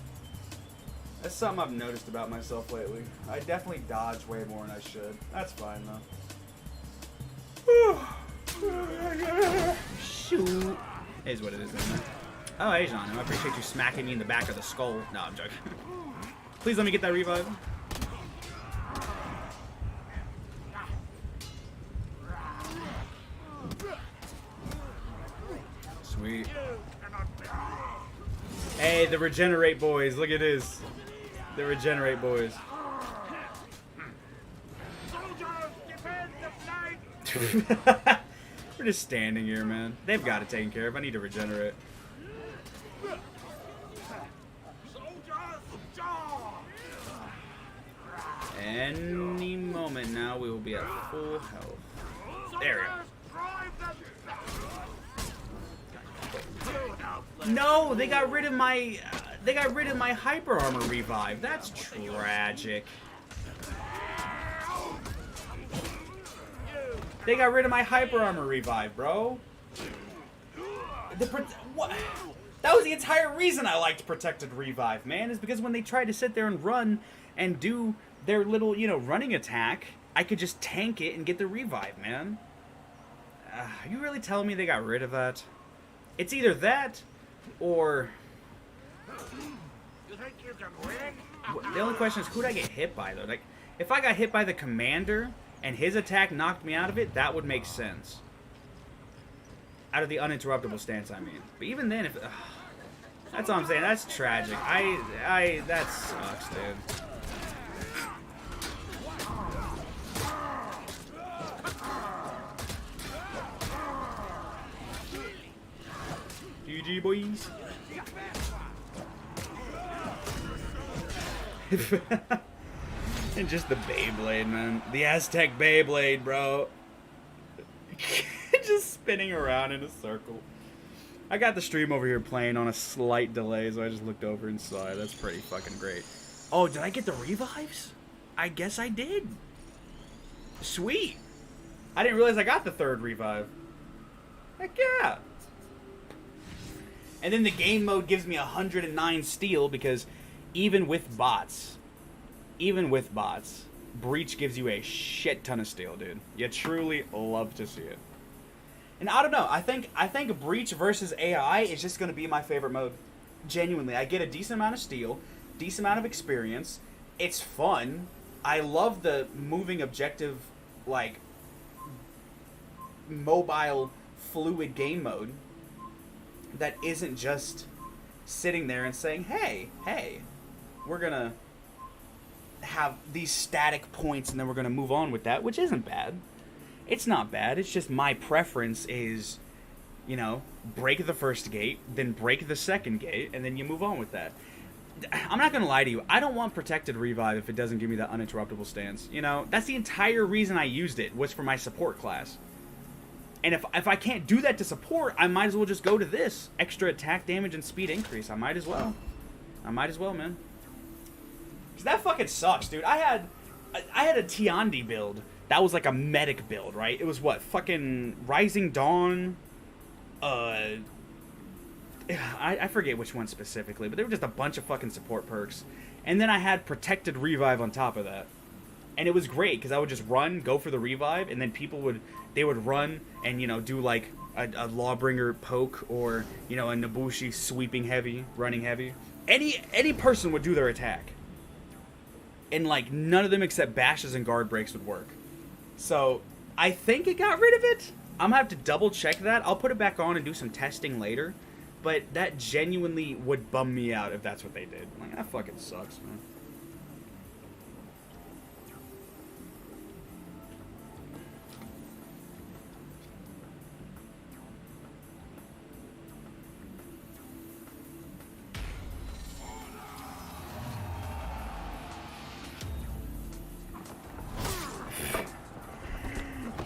something I've noticed about myself lately. I definitely dodge way more than I should. That's fine though. Shoot. It is what it is, isn't it? Oh, Asian, I appreciate you smacking me in the back of the skull. No, I'm joking. Please let me get that revive. Sweet. Hey, the regenerate boys. Look at this. The regenerate boys. We're just standing here, man. They've got it taken care of. I need to regenerate. Any moment now, we will be at full health. There we go. No, they got rid of my hyper armor revive. That's tragic. They got rid of my hyper armor revive, bro. What? That was the entire reason I liked protected revive, man. Is because when they tried to sit there and run and do their little, running attack, I could just tank it and get the revive, man. Are you really telling me they got rid of that? It's either that, or... The only question is, who'd I get hit by, though? Like, if I got hit by the commander, and his attack knocked me out of it, that would make sense. Out of the uninterruptible stance, I mean. But even then, if... that's all I'm saying, that's tragic. That sucks, dude. GG, boys. And just the Beyblade, man. The Aztec Beyblade, bro. Just spinning around in a circle. I got the stream over here playing on a slight delay, so I just looked over and saw it. That's pretty fucking great. Oh, did I get the revives? I guess I did. Sweet. I didn't realize I got the third revive. Heck yeah. And then the game mode gives me 109 steel because even with bots, Breach gives you a shit ton of steel, dude. You truly love to see it. And I don't know, I think Breach versus AI is just going to be my favorite mode. Genuinely, I get a decent amount of steel, decent amount of experience. It's fun. I love the moving objective, like, mobile, fluid game mode that isn't just sitting there and saying, hey, we're gonna have these static points and then we're gonna move on with that, which isn't bad. It's not bad. It's just my preference is, you know, break the first gate, then break the second gate, and then you move on with that. I'm not going to lie to you. I don't want protected revive if it doesn't give me that uninterruptible stance. You know, that's the entire reason I used it, was for my support class. And if I can't do that to support, I might as well just go to this. Extra attack damage and speed increase. I might as well. Man. Because that fucking sucks, dude. I had a Tiandi build. That was like a medic build, right? It was what? Fucking Rising Dawn. I forget which one specifically, but they were just a bunch of fucking support perks. And then I had protected revive on top of that. And it was great, because I would just run, go for the revive, and then people would run and, you know, do like a Lawbringer poke, or, you know, a Nobushi sweeping heavy, running heavy. Any person would do their attack. And, like, none of them except bashes and guard breaks would work. So, I think it got rid of it. I'm going to have to double check that. I'll put it back on and do some testing later. But that genuinely would bum me out if that's what they did. Like, that fucking sucks, man.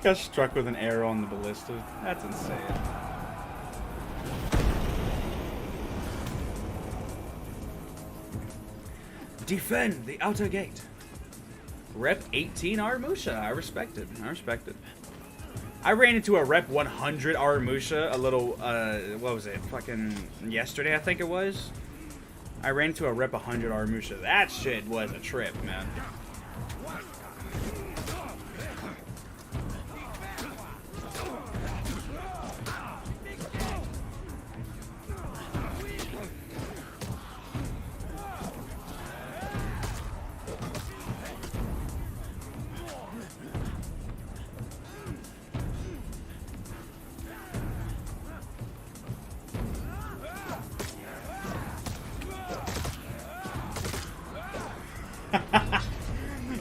Got struck with an arrow on the ballista. That's insane. Defend the outer gate. Rep 18 Aramusha. I respect it. I ran into a rep 100 Aramusha a little, what was it? Fucking yesterday, I think it was. I ran into a rep 100 Aramusha. That shit was a trip, man.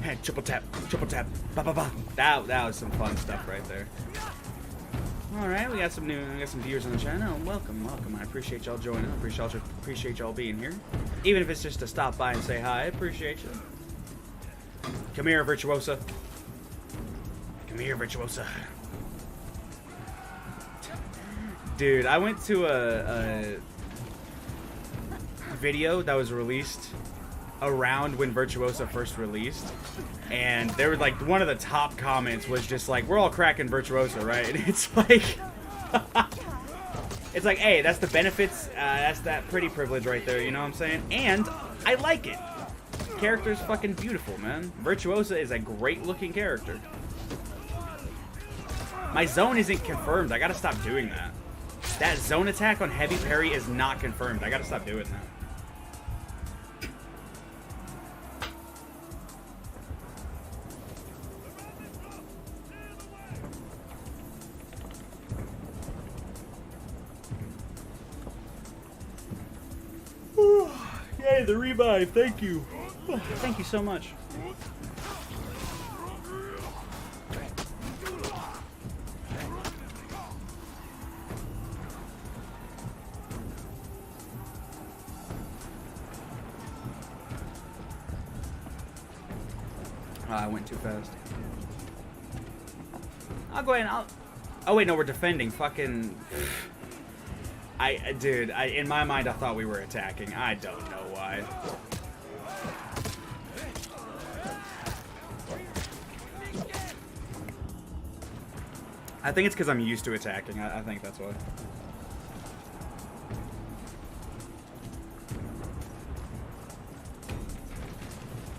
Hey, triple tap, ba ba ba. That was some fun stuff right there. All right, we got some viewers on the channel. Welcome. I appreciate y'all joining. I appreciate y'all being here. Even if it's just to stop by and say hi, I appreciate you. Come here, Virtuosa. Dude, I went to a video that was released around when Virtuosa first released, and there was like one of the top comments was just like, we're all cracking Virtuosa, right? And it's like it's like, hey, that's the benefits, that's that pretty privilege right there, you know what I'm saying? And I like it. Character's fucking beautiful, man. Virtuosa is a great looking character. My zone isn't confirmed. I gotta stop doing that. That zone attack on heavy parry is not confirmed. I gotta stop doing that. Yay, the revive, thank you. Thank you so much. I went too fast. I'll go ahead and oh wait, no, we're defending. Fucking... Dude, in my mind, I thought we were attacking. I don't know why. I think it's because I'm used to attacking. I think that's why.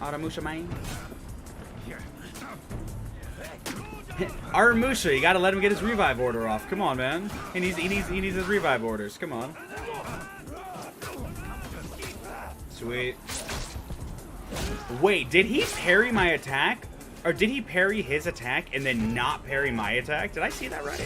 Aramusha main. Aramusha, you gotta let him get his revive order off. Come on, man. He needs his revive orders. Come on. Sweet. Wait, did he parry my attack? Or did he parry his attack and then not parry my attack? Did I see that right?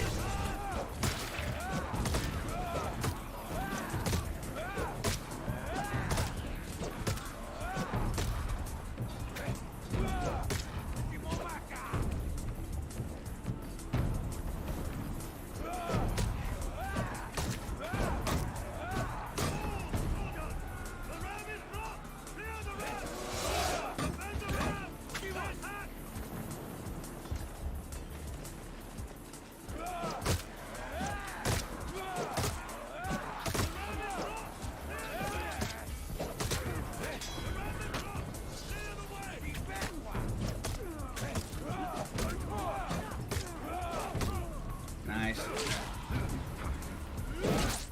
Nice.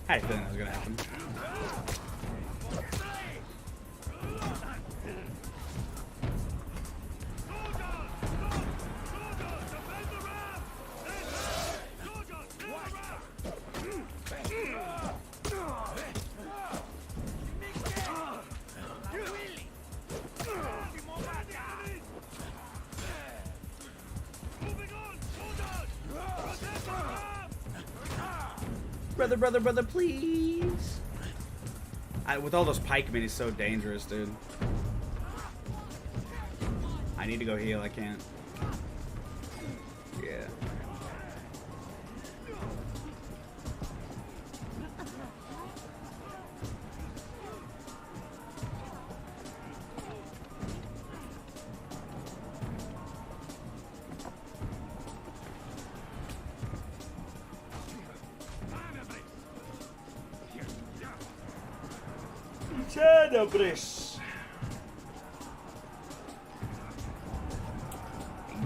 I had a feeling that was gonna happen. Brother, brother, brother, please. With all those pikemen, he's so dangerous, dude. I need to go heal. I can't. Yeah.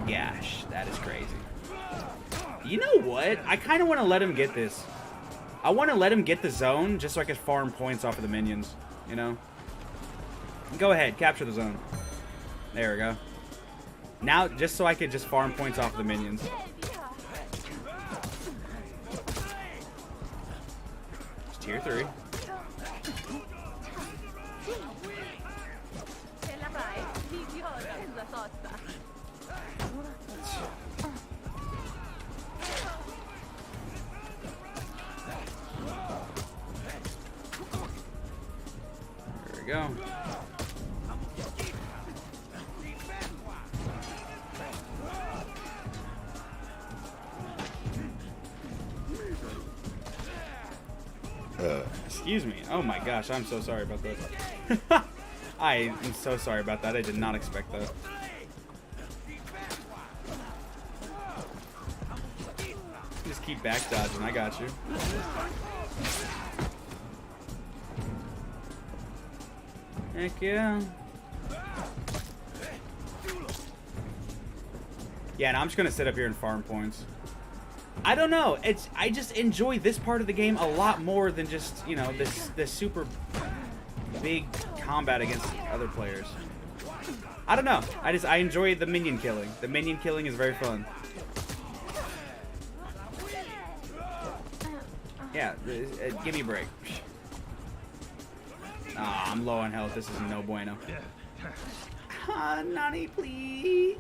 Gosh, that is crazy. You know what? I kind of want to let him get this. I want to let him get the zone just so I can farm points off of the minions, you know? Go ahead, capture the zone. There we go. Now, just so I could just farm points off of the minions. It's tier 3. There we go. Excuse me. Oh my gosh, I'm so sorry about this. I am so sorry about that. I did not expect that. Just keep back dodging. I got you. Heck yeah. Yeah, and I'm just gonna sit up here and farm points. I don't know. I just enjoy this part of the game a lot more than just, you know, this super big combat against other players. I don't know. I enjoy the minion killing. The minion killing is very fun. Yeah, give me a break. Ah, I'm low on health. This is no bueno. Ah, Nani, please.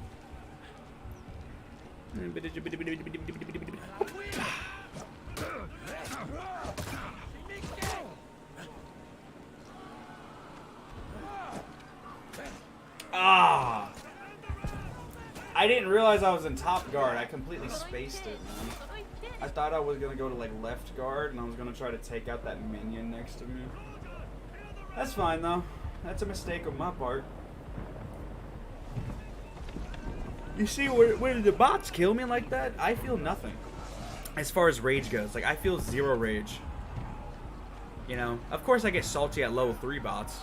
Ah! I didn't realize I was in top guard. I completely spaced it, man. I thought I was gonna go to like left guard and I was gonna try to take out that minion next to me. That's fine though. That's a mistake on my part. You see, where the bots kill me like that, I feel nothing. As far as rage goes, like I feel zero rage. You know, of course I get salty at level 3 bots,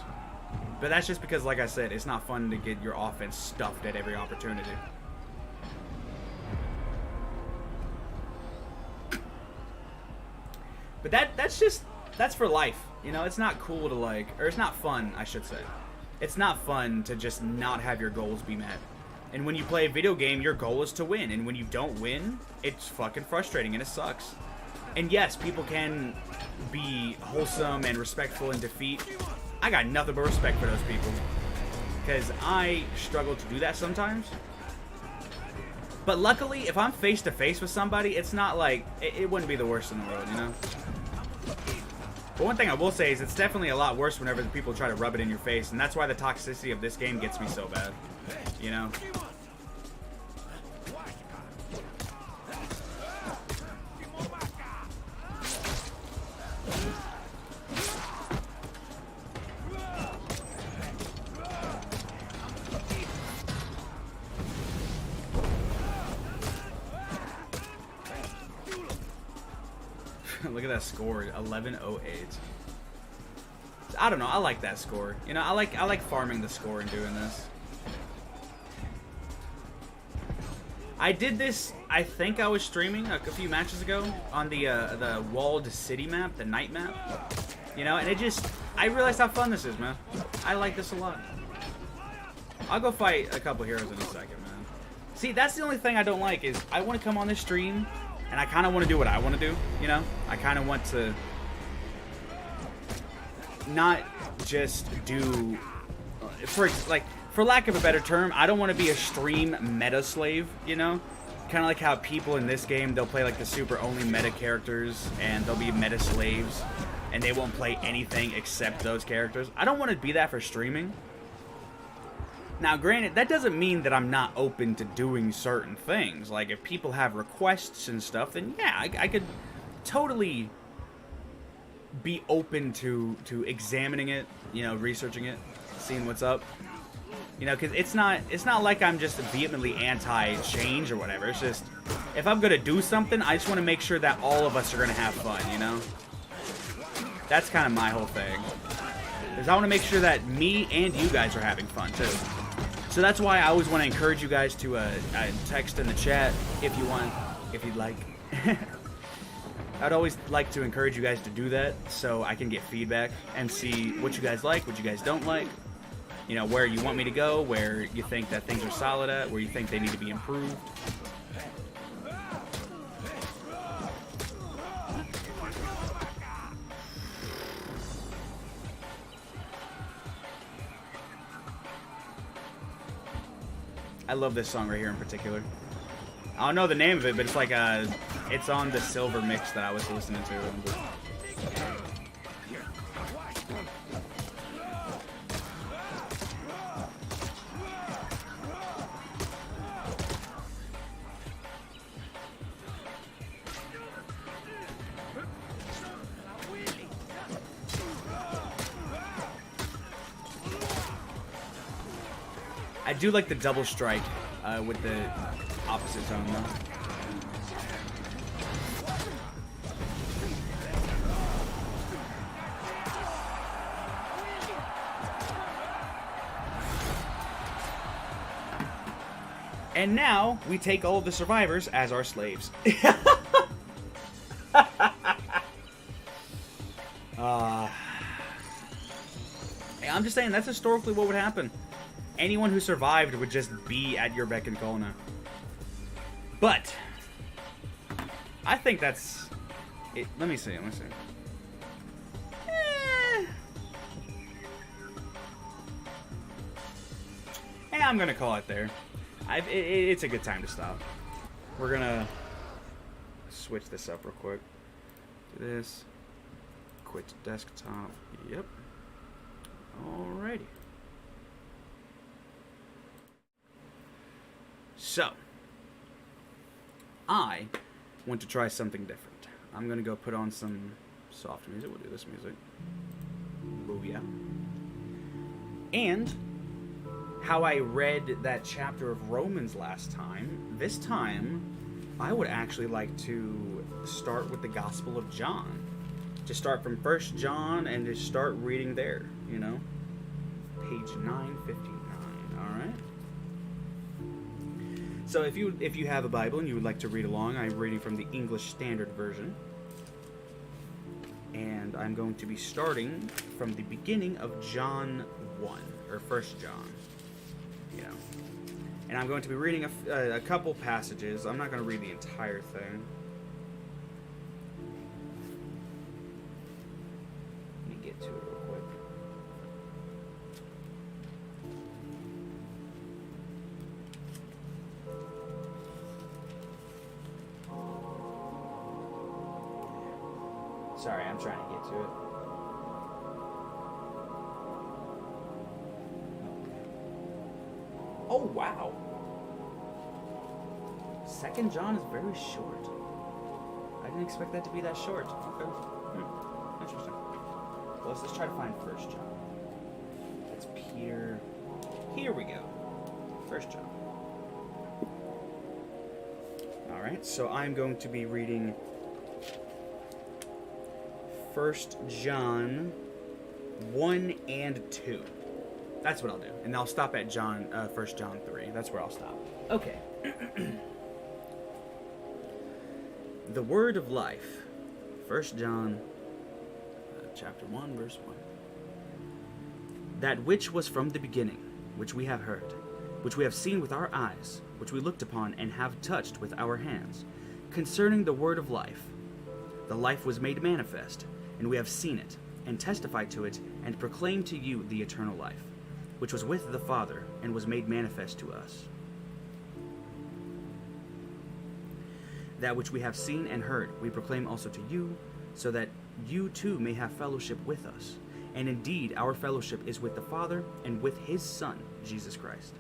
but that's just because, like I said, it's not fun to get your offense stuffed at every opportunity. But that's for life. You know, it's not cool to like, or it's not fun, I should say. It's not fun to just not have your goals be met. And when you play a video game, your goal is to win. And when you don't win, it's fucking frustrating and it sucks. And yes, people can be wholesome and respectful in defeat. I got nothing but respect for those people. because I struggle to do that sometimes. But luckily, if I'm face to face with somebody, it's not like it wouldn't be the worst in the world, you know. But one thing I will say is it's definitely a lot worse whenever the people try to rub it in your face, and that's why the toxicity of this game gets me so bad, you know. Look at that score, 1108. I don't know, I like that score. You know, I like farming the score and doing this. I did this, I think I was streaming a few matches ago on the walled city map, the night map. You know, and I realized how fun this is, man. I like this a lot. I'll go fight a couple heroes in a second, man. See, that's the only thing I don't like is I want to come on this stream and I kind of want to do what I want to do, you know? I kind of want to not just do, for lack of a better term, I don't want to be a stream meta slave, you know? Kind of like how people in this game, they'll play like the super only meta characters and they'll be meta slaves and they won't play anything except those characters. I don't want to be that for streaming. Now, granted, that doesn't mean that I'm not open to doing certain things. Like, if people have requests and stuff, then yeah, I could totally be open to examining it, you know, researching it, seeing what's up. You know, because it's not like I'm just vehemently anti-change or whatever. It's just, if I'm going to do something, I just want to make sure that all of us are going to have fun, you know? That's kind of my whole thing. Because I want to make sure that me and you guys are having fun, too. So that's why I always want to encourage you guys to text in the chat if you want, if you'd like. I'd always like to encourage you guys to do that so I can get feedback and see what you guys like, what you guys don't like. You know, where you want me to go, where you think that things are solid at, where you think they need to be improved. I love this song right here in particular. I don't know the name of it, but it's like it's on the silver mix that I was listening to. I do like the double strike with the opposite zone though. And now we take all of the survivors as our slaves. I'm just saying that's historically what would happen. Anyone who survived would just be at your beck and call now. But I think that's it. Let me see. I'm gonna call it there. It's a good time to stop. We're gonna switch this up real quick. Do this. Quit desktop. Yep. Alrighty. So, I want to try something different. I'm going to go put on some soft music. We'll do this music. Booyah. And how I read that chapter of Romans last time, this time I would actually like to start with the Gospel of John. To start from 1 John and to start reading there, you know? Page 959, alright? So if you have a Bible and you would like to read along, I'm reading from the English Standard Version. And I'm going to be starting from the beginning of John 1, or 1 John, you know. And I'm going to be reading a couple passages. I'm not going to read the entire thing. Let me get to it real quick. Sorry, I'm trying to get to it. Oh, wow. 2 John is very short. I didn't expect that to be that short. Okay. Interesting. Well, let's try to find 1 John. That's Peter. Here we go. 1 John. Alright, so I'm going to be reading 1 John 1 and 2. That's what I'll do. And I'll stop at 1 John 3. That's where I'll stop. Okay. The word of life. 1 John chapter 1, verse 1. That which was from the beginning, which we have heard, which we have seen with our eyes, which we looked upon and have touched with our hands, concerning the word of life. The life was made manifest, and we have seen it, and testified to it, and proclaimed to you the eternal life, which was with the Father, and was made manifest to us. That which we have seen and heard, we proclaim also to you, so that you too may have fellowship with us. And indeed, our fellowship is with the Father, and with his Son, Jesus Christ.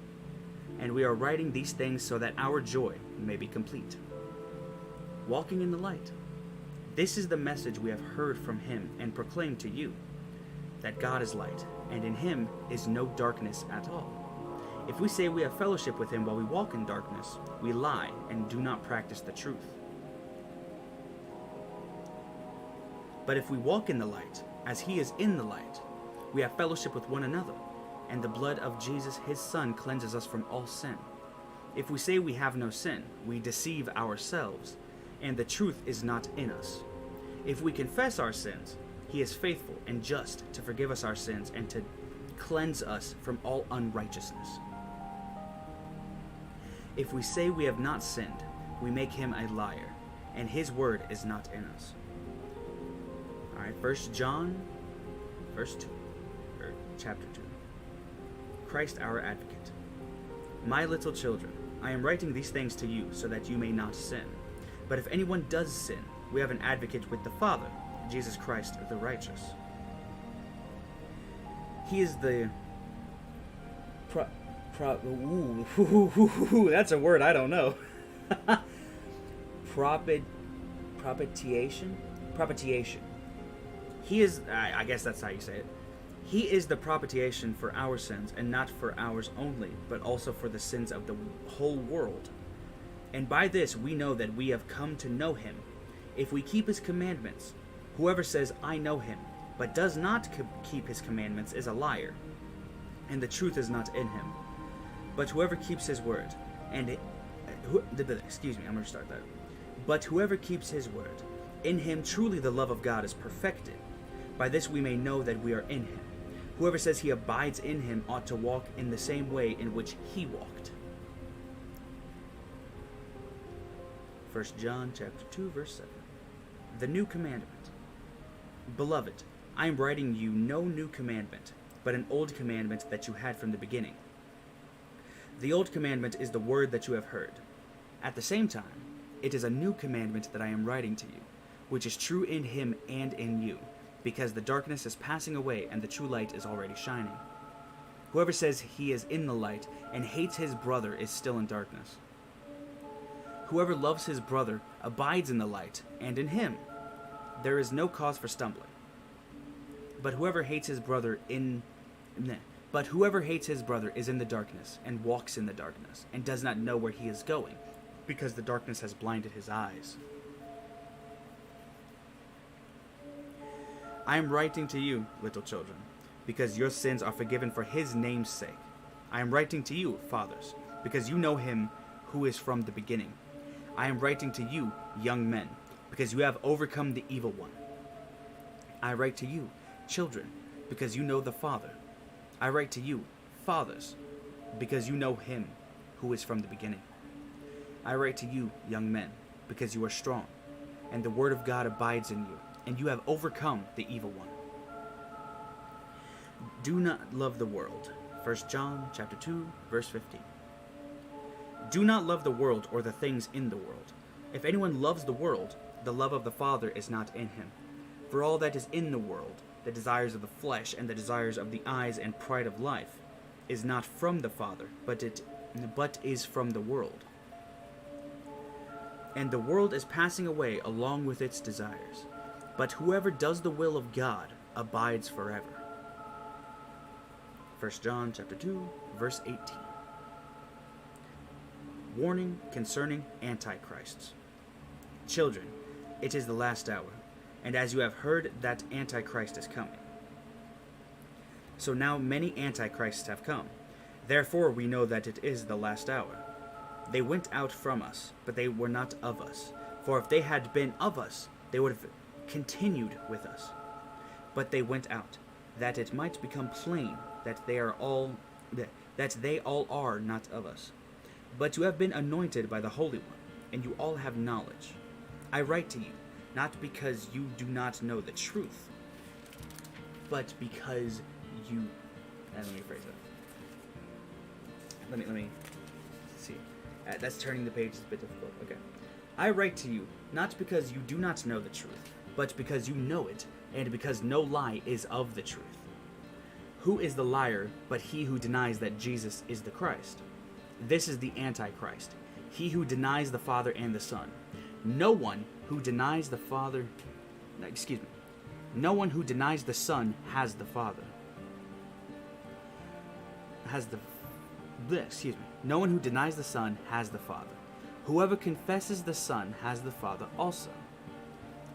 And we are writing these things so that our joy may be complete. Walking in the light. This is the message we have heard from him and proclaimed to you, that God is light, and in him is no darkness at all. If we say we have fellowship with him while we walk in darkness, we lie and do not practice the truth. But if we walk in the light, as he is in the light, we have fellowship with one another, and the blood of Jesus his Son cleanses us from all sin. If we say we have no sin, we deceive ourselves, and the truth is not in us. If we confess our sins, he is faithful and just to forgive us our sins and to cleanse us from all unrighteousness. If we say we have not sinned, we make him a liar, and his word is not in us. Alright, 1 John, verse 2, or chapter 2. Christ our advocate. My little children, I am writing these things to you so that you may not sin. But if anyone does sin, we have an advocate with the Father, Jesus Christ the righteous. He is the that's a word I don't know. Propitiation. He is, I guess that's how you say it. He is the propitiation for our sins, and not for ours only, but also for the sins of the whole world. And by this we know that we have come to know him, if we keep his commandments. Whoever says, I know him, but does not keep his commandments is a liar, and the truth is not in him. But whoever keeps his word, But whoever keeps his word, in him truly the love of God is perfected. By this we may know that we are in him. Whoever says he abides in him ought to walk in the same way in which he walked. 1 John chapter 2, verse 7. The new commandment. Beloved, I am writing you no new commandment, but an old commandment that you had from the beginning. The old commandment is the word that you have heard. At the same time, it is a new commandment that I am writing to you, which is true in him and in you, because the darkness is passing away and the true light is already shining. Whoever says he is in the light and hates his brother is still in darkness. Whoever loves his brother abides in the light, and in him there is no cause for stumbling. But whoever hates his brother is in the darkness, and walks in the darkness, and does not know where he is going, because the darkness has blinded his eyes. I am writing to you, little children, because your sins are forgiven for his name's sake. I am writing to you, fathers, because you know him who is from the beginning. I am writing to you, young men, because you have overcome the evil one. I write to you, children, because you know the Father. I write to you, fathers, because you know him who is from the beginning. I write to you, young men, because you are strong, and the word of God abides in you, and you have overcome the evil one. Do not love the world. 1 John chapter 2, verse 15. Do not love the world or the things in the world. If anyone loves the world, the love of the Father is not in him. For all that is in the world, the desires of the flesh and the desires of the eyes and pride of life, is not from the Father, but is from the world. And the world is passing away along with its desires. But whoever does the will of God abides forever. 1 John chapter 2, verse 18. Warning concerning antichrists. Children, it is the last hour, and as you have heard that Antichrist is coming. So now many antichrists have come. Therefore we know that it is the last hour. They went out from us, but they were not of us. For if they had been of us, they would have continued with us. But they went out, that it might become plain that they all are not of us. But you have been anointed by the Holy One, and you all have knowledge. I write to you, not because you do not know the truth, but because you... let me rephrase that. Let me see. That's turning the page is a bit difficult. Okay. I write to you, not because you do not know the truth, but because you know it, and because no lie is of the truth. Who is the liar but he who denies that Jesus is the Christ? This is the Antichrist, he who denies the Father and the Son. No one who denies the Father... No one who denies the Son has the Father. No one who denies the Son has the Father. Whoever confesses the Son has the Father also.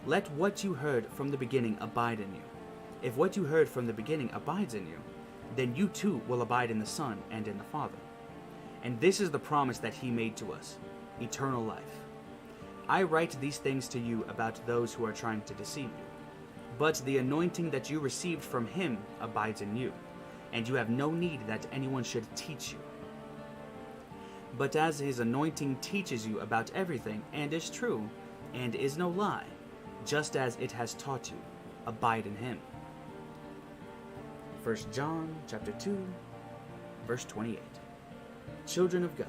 Let what you heard from the beginning abide in you. If what you heard from the beginning abides in you, then you too will abide in the Son and in the Father. And this is the promise that he made to us, eternal life. I write these things to you about those who are trying to deceive you. But the anointing that you received from him abides in you, and you have no need that anyone should teach you. But as his anointing teaches you about everything, and is true, and is no lie, just as it has taught you, abide in him. 1 John chapter 2, verse 28. Children of God,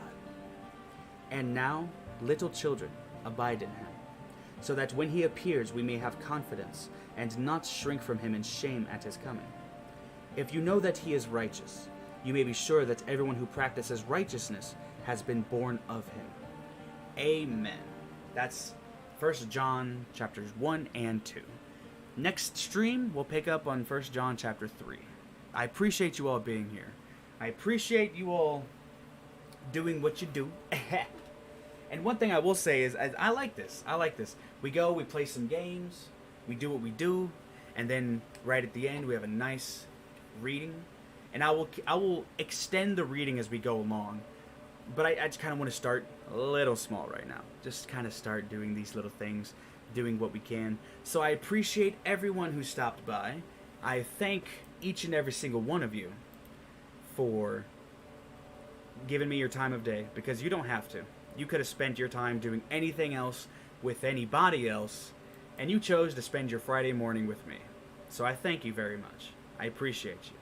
and now, little children, abide in him, so that when he appears we may have confidence, and not shrink from him in shame at his coming. If you know that he is righteous, you may be sure that everyone who practices righteousness has been born of him. Amen. That's 1 John chapters 1 and 2. Next stream, we'll pick up on 1 John chapter 3. I appreciate you all being here. I appreciate you all doing what you do. And one thing I will say is, I like this. We go, we play some games, we do what we do, and then right at the end we have a nice reading. And I will extend the reading as we go along. But I just kind of want to start a little small right now. Just kind of start doing these little things, doing what we can. So I appreciate everyone who stopped by. I thank each and every single one of you for giving me your time of day, because you don't have to. You could have spent your time doing anything else with anybody else, and you chose to spend your Friday morning with me. So I thank you very much. I appreciate you.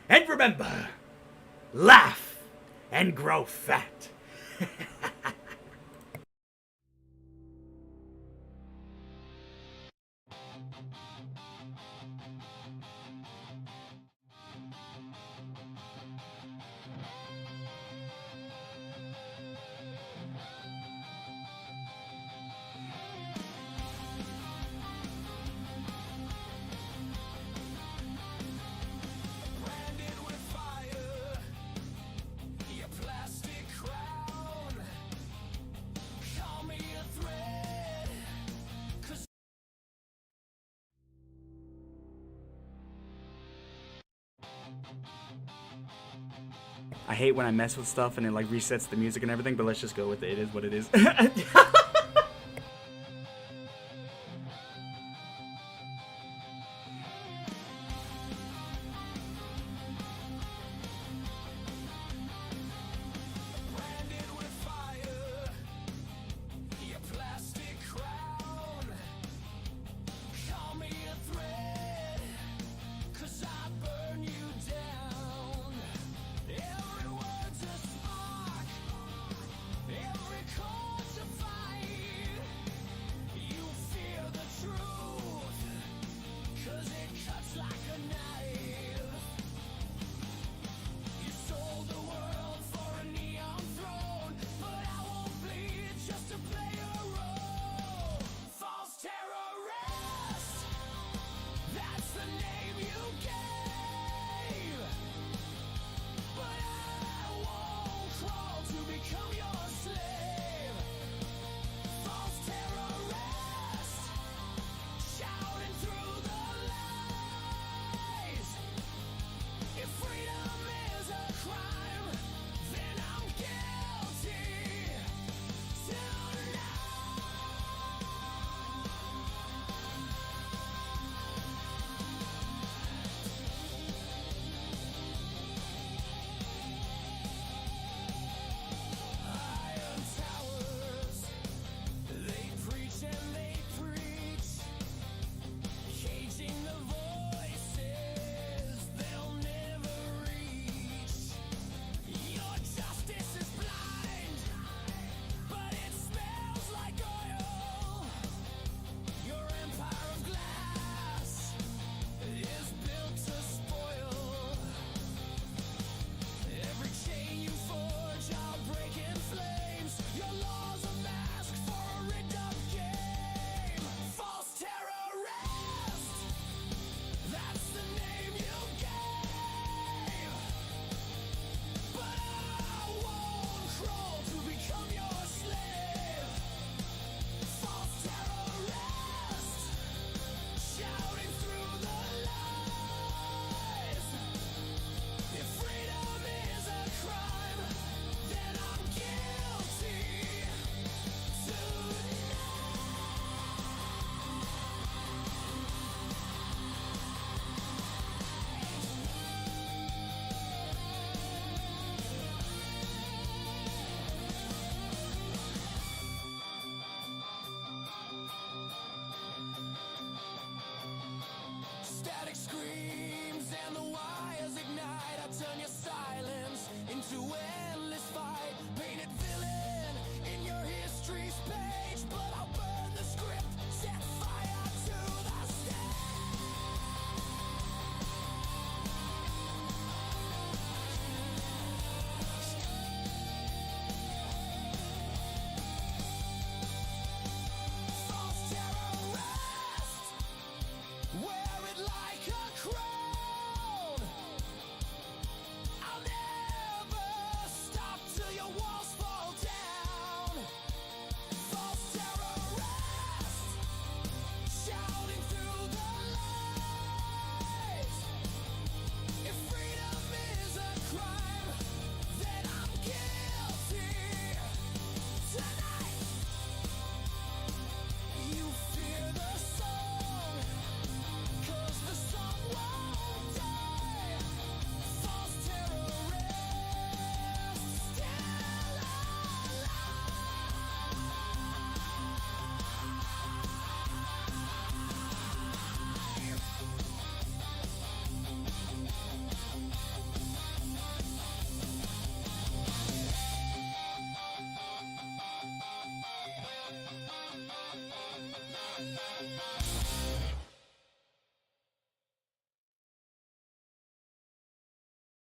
And remember, laugh and grow fat. I hate when I mess with stuff and it like resets the music and everything, but let's just go with it. It is what it is.